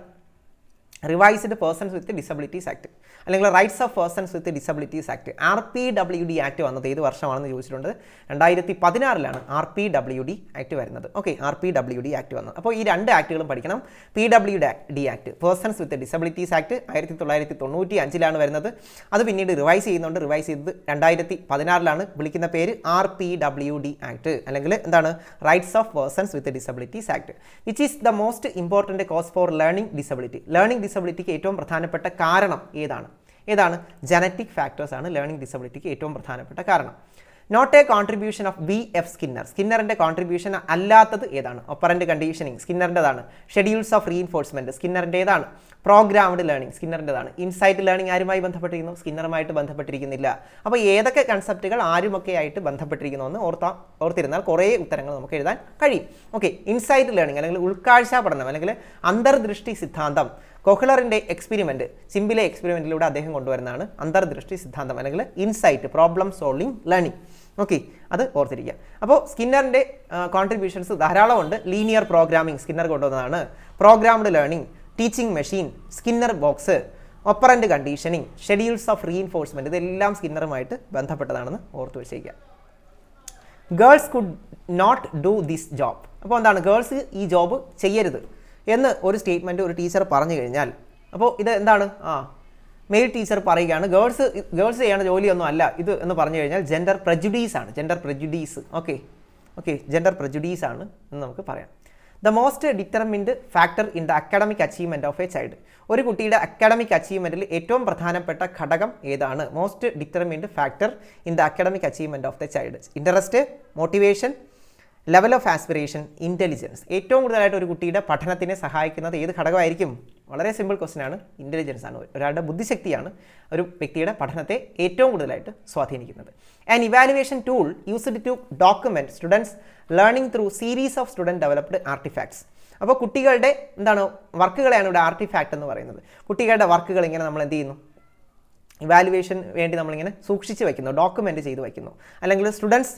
Revised persons with disabilities act അല്ലെങ്കിൽ rights of persons with disabilities act RPWD act വന്നത് ഏത് വർഷമാണെന്ന് ചോദിച്ചിട്ടുണ്ട്. 2016 RPWD ആക്ട് വരുന്നത്. ഓക്കെ, RPWD ആക്ട് വന്നത്. അപ്പോൾ ഈ 2 ആക്ടുകളും പഠിക്കണം. PWD act persons with disabilities act 1995 വരുന്നത്. അത് പിന്നീട് റിവൈസ് ചെയ്യുന്നുണ്ട്. റിവൈസ് ചെയ്തത് 2016 വിളിക്കുന്ന പേര് RPWD ആക്ട് അല്ലെങ്കിൽ എന്താണ്? Rights of persons with disabilities act. Which is the most important cause for learning disability? Learning ഡിസബിലിറ്റിക്ക് ഏറ്റവും പ്രധാനപ്പെട്ട കാരണം ഏതാണ്? ജനറ്റിക് ഫാക്ടേഴ്സ് ആണ് ലേണിംഗ് ഡിസബിലിറ്റിക്ക് ഏറ്റവും പ്രധാനപ്പെട്ട കാരണം. Not a contribution of B F Skinner. സ്കിന്നറിൻ്റെ കോൺട്രിബ്യൂഷൻ അല്ലാത്തത് ഏതാണ്? ഒപ്പറൻ്റ് കണ്ടീഷനിങ് സ്കിന്നറിൻ്റെതാണ്. ഷെഡ്യൂൾസ് ഓഫ് റീഇൻഫോഴ്സ്മെൻറ്റ് സ്കിന്നറിൻ്റേതാണ്. പ്രോഗ്രാംഡ് ലേണിംഗ് സ്കിന്നറിൻ്റെതാണ്. ഇൻസൈറ്റ് ലേണിംഗ് ആരുമായി ബന്ധപ്പെട്ടിരിക്കുന്നു? സ്കിന്നറുമായിട്ട് ബന്ധപ്പെട്ടിരിക്കുന്നില്ല. അപ്പോൾ ഏതൊക്കെ കൺസെപ്റ്റുകൾ ആരുമൊക്കെ ആയിട്ട് ബന്ധപ്പെട്ടിരിക്കുന്നു എന്ന് ഓർത്തിരുന്നാൽ കുറേ ഉത്തരങ്ങൾ നമുക്ക് എഴുതാൻ കഴിയും. ഓക്കെ, ഇൻസൈറ്റ് ലേണിംഗ് അല്ലെങ്കിൽ ഉൾക്കാഴ്ച പഠനം അല്ലെങ്കിൽ അന്തർദൃഷ്ടി സിദ്ധാന്തം കൊഹ്ലറിൻ്റെ എക്സ്പെരിമെൻറ്റ്, സിംബിലെ എക്സ്പെരിമെൻറ്റിലൂടെ അദ്ദേഹം കൊണ്ടുവരുന്നതാണ് അന്തർദൃഷ്ടി സിദ്ധാന്തം അല്ലെങ്കിൽ insight problem solving learning. Okay, അത് ഓർത്തിരിക്കുക. അപ്പോൾ സ്കിന്നറിൻ്റെ കോൺട്രിബ്യൂഷൻസ് ധാരാളമുണ്ട്. ലീനിയർ പ്രോഗ്രാമിംഗ് സ്കിന്നർ കൊണ്ടുവന്നതാണ്. Programmed learning, teaching machine, Skinner box, operant conditioning, schedules of reinforcement, ഇതെല്ലാം സ്കിന്നറുമായിട്ട് ബന്ധപ്പെട്ടതാണെന്ന് ഓർത്ത് വെച്ചേക്കുക. Girls could not do this job. അപ്പോൾ എന്താണ്? ഗേൾസ് ഈ ജോബ് ചെയ്യരുത് എന്ന് ഒരു സ്റ്റേറ്റ്മെൻറ്റ് ഒരു ടീച്ചർ പറഞ്ഞു കഴിഞ്ഞാൽ, അപ്പോൾ ഇത് എന്താണ്? മെയിൽ ടീച്ചർ പറയുകയാണ് ഗേൾസ് ചെയ്യേണ്ട ജോലിയൊന്നും അല്ല ഇത് എന്ന് പറഞ്ഞു കഴിഞ്ഞാൽ ജെൻഡർ പ്രജുഡീസ് ആണ്. ജെൻഡർ പ്രജുഡീസ് ജെൻഡർ പ്രജുഡീസ് ആണ് എന്ന് നമുക്ക് പറയാം. The most determined factor in the academic achievement of a child. ഒരു കുട്ടിയുടെ അക്കാഡമിക് അച്ചീവ്മെൻറ്റിൽ ഏറ്റവും പ്രധാനപ്പെട്ട ഘടകം ഏതാണ്? Most determined factor in the academic achievement of the child. Interest, motivation, level of aspiration, intelligence. ഏറ്റവും കൂടുതലായിട്ട് ഒരു കുട്ടിയുടെ പഠനത്തിനെ സഹായിക്കുന്നത് ഏത് ഘടകമായിരിക്കും? വളരെ സിമ്പിൾ ക്വസ്റ്റ്യൻ ആണ്. ഇൻ്റലിജൻസ് ആണ്. ഒരാളുടെ ബുദ്ധിശക്തിയാണ് ഒരു വ്യക്തിയുടെ പഠനത്തെ ഏറ്റവും കൂടുതലായിട്ട് സ്വാധീനിക്കുന്നത്. An evaluation tool used to document students learning through series of student developed artifacts. അപ്പോൾ കുട്ടികളുടെ വർക്കുകളെയാണ് ഇവിടെ ആർട്ടിഫാക്റ്റ് എന്ന് പറയുന്നത്. കുട്ടികളുടെ വർക്കുകൾ ഇങ്ങനെ നമ്മൾ എന്ത് ചെയ്യുന്നു? ഇവാലുവേഷൻ വേണ്ടി നമ്മളിങ്ങനെ സൂക്ഷിച്ച് വയ്ക്കുന്നു, ഡോക്യുമെൻറ്റ് ചെയ്ത് വയ്ക്കുന്നു. അല്ലെങ്കിൽ സ്റ്റുഡൻസ്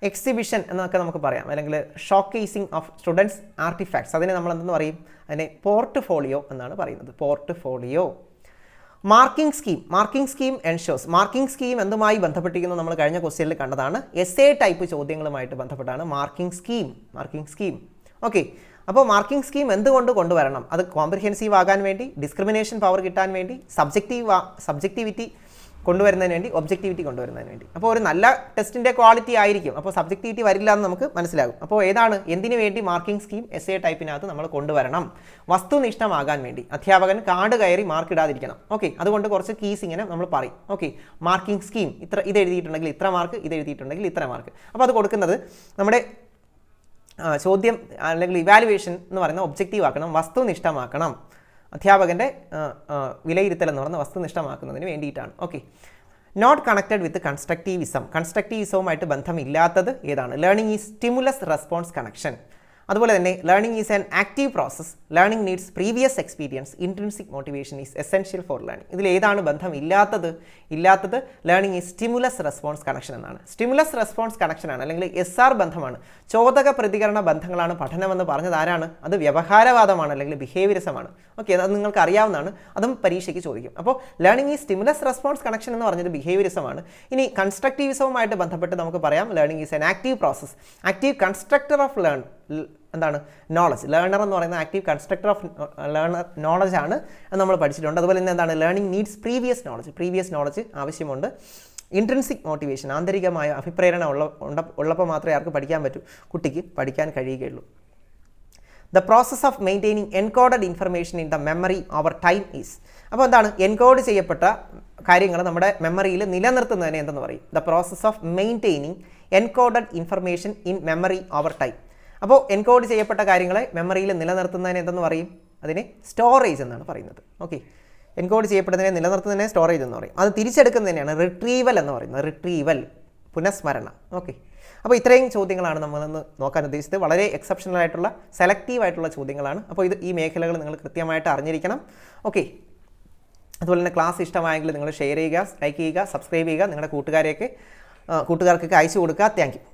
എക്സിബിഷൻ എന്നൊക്കെ നമുക്ക് പറയാം, അല്ലെങ്കിൽ ഷോക്കേസിങ് ഓഫ് സ്റ്റുഡൻസ് ആർട്ടിഫാക്ട്സ്. അതിനെ നമ്മൾ എന്തെന്ന് പറയും? അതിനെ പോർട്ട്ഫോളിയോ എന്നാണ് പറയുന്നത്. Portfolio. Marking scheme ensures. Marking scheme എന്തുമായി ബന്ധപ്പെട്ടിരിക്കുന്നു? നമ്മൾ കഴിഞ്ഞ ക്വസ്റ്റ്യനിൽ കണ്ടതാണ്. എസ്സേ ടൈപ്പ് ചോദ്യങ്ങളുമായിട്ട് ബന്ധപ്പെട്ടാണ് മാർക്കിംഗ് സ്കീം. ഓക്കെ, അപ്പോൾ മാർക്കിംഗ് സ്കീം എന്തുകൊണ്ട് കൊണ്ടുവരണം? അത് കോംപ്രിഹെൻസീവ് ആകാൻ വേണ്ടി, ഡിസ്ക്രിമിനേഷൻ പവർ കിട്ടാൻ വേണ്ടി, സബ്ജക്റ്റിവിറ്റി കൊണ്ടുവരുന്നതിന് വേണ്ടി, ഒബ്ജക്റ്റിവിറ്റി കൊണ്ടുവരുന്നതിന് വേണ്ടി. അപ്പോൾ ഒരു നല്ല ടെസ്റ്റിൻ്റെ ക്വാളിറ്റി ആയിരിക്കും. അപ്പോൾ സബ്ജക്റ്റിവിറ്റി വരില്ല എന്ന് നമുക്ക് മനസ്സിലാകും. അപ്പോൾ എന്തിനു വേണ്ടി മാർക്കിംഗ് സ്കീം എസ്സേ ടൈപ്പിനകത്ത് നമ്മൾ കൊണ്ടുവരണം? വസ്തുനിഷ്ഠമാകാൻ വേണ്ടി. അധ്യാപകൻ കാട് കയറി മാർക്ക് ഇടാതിരിക്കണം. ഓക്കെ, അതുകൊണ്ട് കുറച്ച് കീസ് ഇങ്ങനെ നമ്മൾ പറയും. ഓക്കെ, മാർക്കിംഗ് സ്കീം ഇത് എഴുതിയിട്ടുണ്ടെങ്കിൽ ഇത്ര മാർക്ക്, ഇത് എഴുതിയിട്ടുണ്ടെങ്കിൽ ഇത്ര മാർക്ക്. അപ്പോൾ അത് കൊടുക്കുന്നത് നമ്മുടെ ചോദ്യം അല്ലെങ്കിൽ ഇവാലുവേഷൻ എന്ന് പറയുന്ന ഒബ്ജക്റ്റീവ് ആക്കണം, വസ്തുനിഷ്ഠമാക്കണം. അധ്യാപകൻ്റെ വിലയിരുത്തൽ എന്ന് പറയുന്ന വസ്തുനിഷ്ഠമാക്കുന്നതിന് വേണ്ടിയിട്ടാണ്. ഓക്കെ, നോട്ട് കണക്റ്റഡ് വിത്ത് കൺസ്ട്രക്റ്റീവിസവുമായിട്ട് ബന്ധമില്ലാത്തത് ഏതാണ്? Learning is stimulus response connection. അതുപോലെ തന്നെ learning is an active process, learning needs previous experience, intrinsic motivation is essential for learning. ഇതിൽ ഏതാണ് ബന്ധം ഇല്ലാത്തത്? Learning is stimulus response connection എന്നാണ്. സ്റ്റിമുലസ് റെസ്പോൺസ് കണക്ഷൻ ആണ്, അല്ലെങ്കിൽ SR ബന്ധമാണ്. ചോദക പ്രതികരണ ബന്ധങ്ങളാണ് പഠനമെന്ന് പറഞ്ഞത് ആരാണ്? അത് വ്യവഹാരവാദമാണ്, അല്ലെങ്കിൽ ബിഹേവിയറിസമാണ്. ഓക്കെ, അത് നിങ്ങൾക്ക് അറിയാവുന്നതാണ്, അതും പരീക്ഷയ്ക്ക് ചോദിക്കും. അപ്പോൾ learning is stimulus response connection എന്ന് പറഞ്ഞത് ബിഹേവിയറിസമാണ്. ഇനി കൺസ്ട്രക്റ്റീവിസവുമായിട്ട് ബന്ധപ്പെട്ട് നമുക്ക് പറയാം learning is an active process, active constructor of knowledge. Learner എന്ന് പറയുന്ന ആക്റ്റീവ് കൺസ്ട്രക്ടർ ഓഫ് നോളജ് ആണ് എന്ന് നമ്മൾ പഠിച്ചിട്ടുണ്ട്. അതുപോലെ തന്നെ എന്താണ്? ലേണിംഗ് നീഡ്സ് പ്രീവിയസ് നോളജ് ആവശ്യമുണ്ട്. ഇൻട്രിൻസിക് മോട്ടിവേഷൻ, ആന്തരികമായ അഭിപ്രേരണ ഉള്ളപ്പോൾ മാത്രമേ ആർക്ക് പഠിക്കാൻ പറ്റൂ? കുട്ടിക്ക് പഠിക്കാൻ കഴിയുകയുള്ളൂ. The process of maintaining encoded information in the memory over time is. അപ്പോൾ എന്താണ്? എൻകോഡ് ചെയ്യപ്പെട്ട കാര്യങ്ങൾ നമ്മുടെ മെമ്മറിയിൽ നിലനിർത്തുന്നതിനെ എന്തെന്ന് പറയും? The process of maintaining encoded information in memory over time. അപ്പോൾ എൻകോഡ് ചെയ്യപ്പെട്ട കാര്യങ്ങളെ മെമ്മറിയിൽ നിലനിർത്തുന്നതിന് എന്തെന്ന് പറയും? അതിനെ സ്റ്റോറേജ് എന്നാണ് പറയുന്നത്. ഓക്കെ, എൻകോഡ് ചെയ്യപ്പെടുന്നതിനെ നിലനിർത്തുന്നതിനെ സ്റ്റോറേജ് എന്ന് പറയും. അത് തിരിച്ചെടുക്കുന്നതിനെയാണ് റിട്രീവൽ എന്ന് പറയുന്നത്. പുനഃസ്മരണ. ഓക്കെ, അപ്പോൾ ഇത്രയും ചോദ്യങ്ങളാണ് നമ്മളിന്ന് നോക്കാൻ ഉദ്ദേശിച്ചത്. വളരെ എക്സെപ്ഷണൽ ആയിട്ടുള്ള സെലക്റ്റീവ് ആയിട്ടുള്ള ചോദ്യങ്ങളാണ്. അപ്പോൾ ഈ മേഖലകൾ നിങ്ങൾ കൃത്യമായിട്ട് അറിഞ്ഞിരിക്കണം. ഓക്കെ, അതുപോലെ തന്നെ ക്ലാസ് ഇഷ്ടമായെങ്കിൽ നിങ്ങൾ ഷെയർ ചെയ്യുക, ലൈക്ക് ചെയ്യുക, സബ്സ്ക്രൈബ് ചെയ്യുക, നിങ്ങളുടെ കൂട്ടുകാർക്കൊക്കെ അയച്ചു കൊടുക്കുക. Thank you.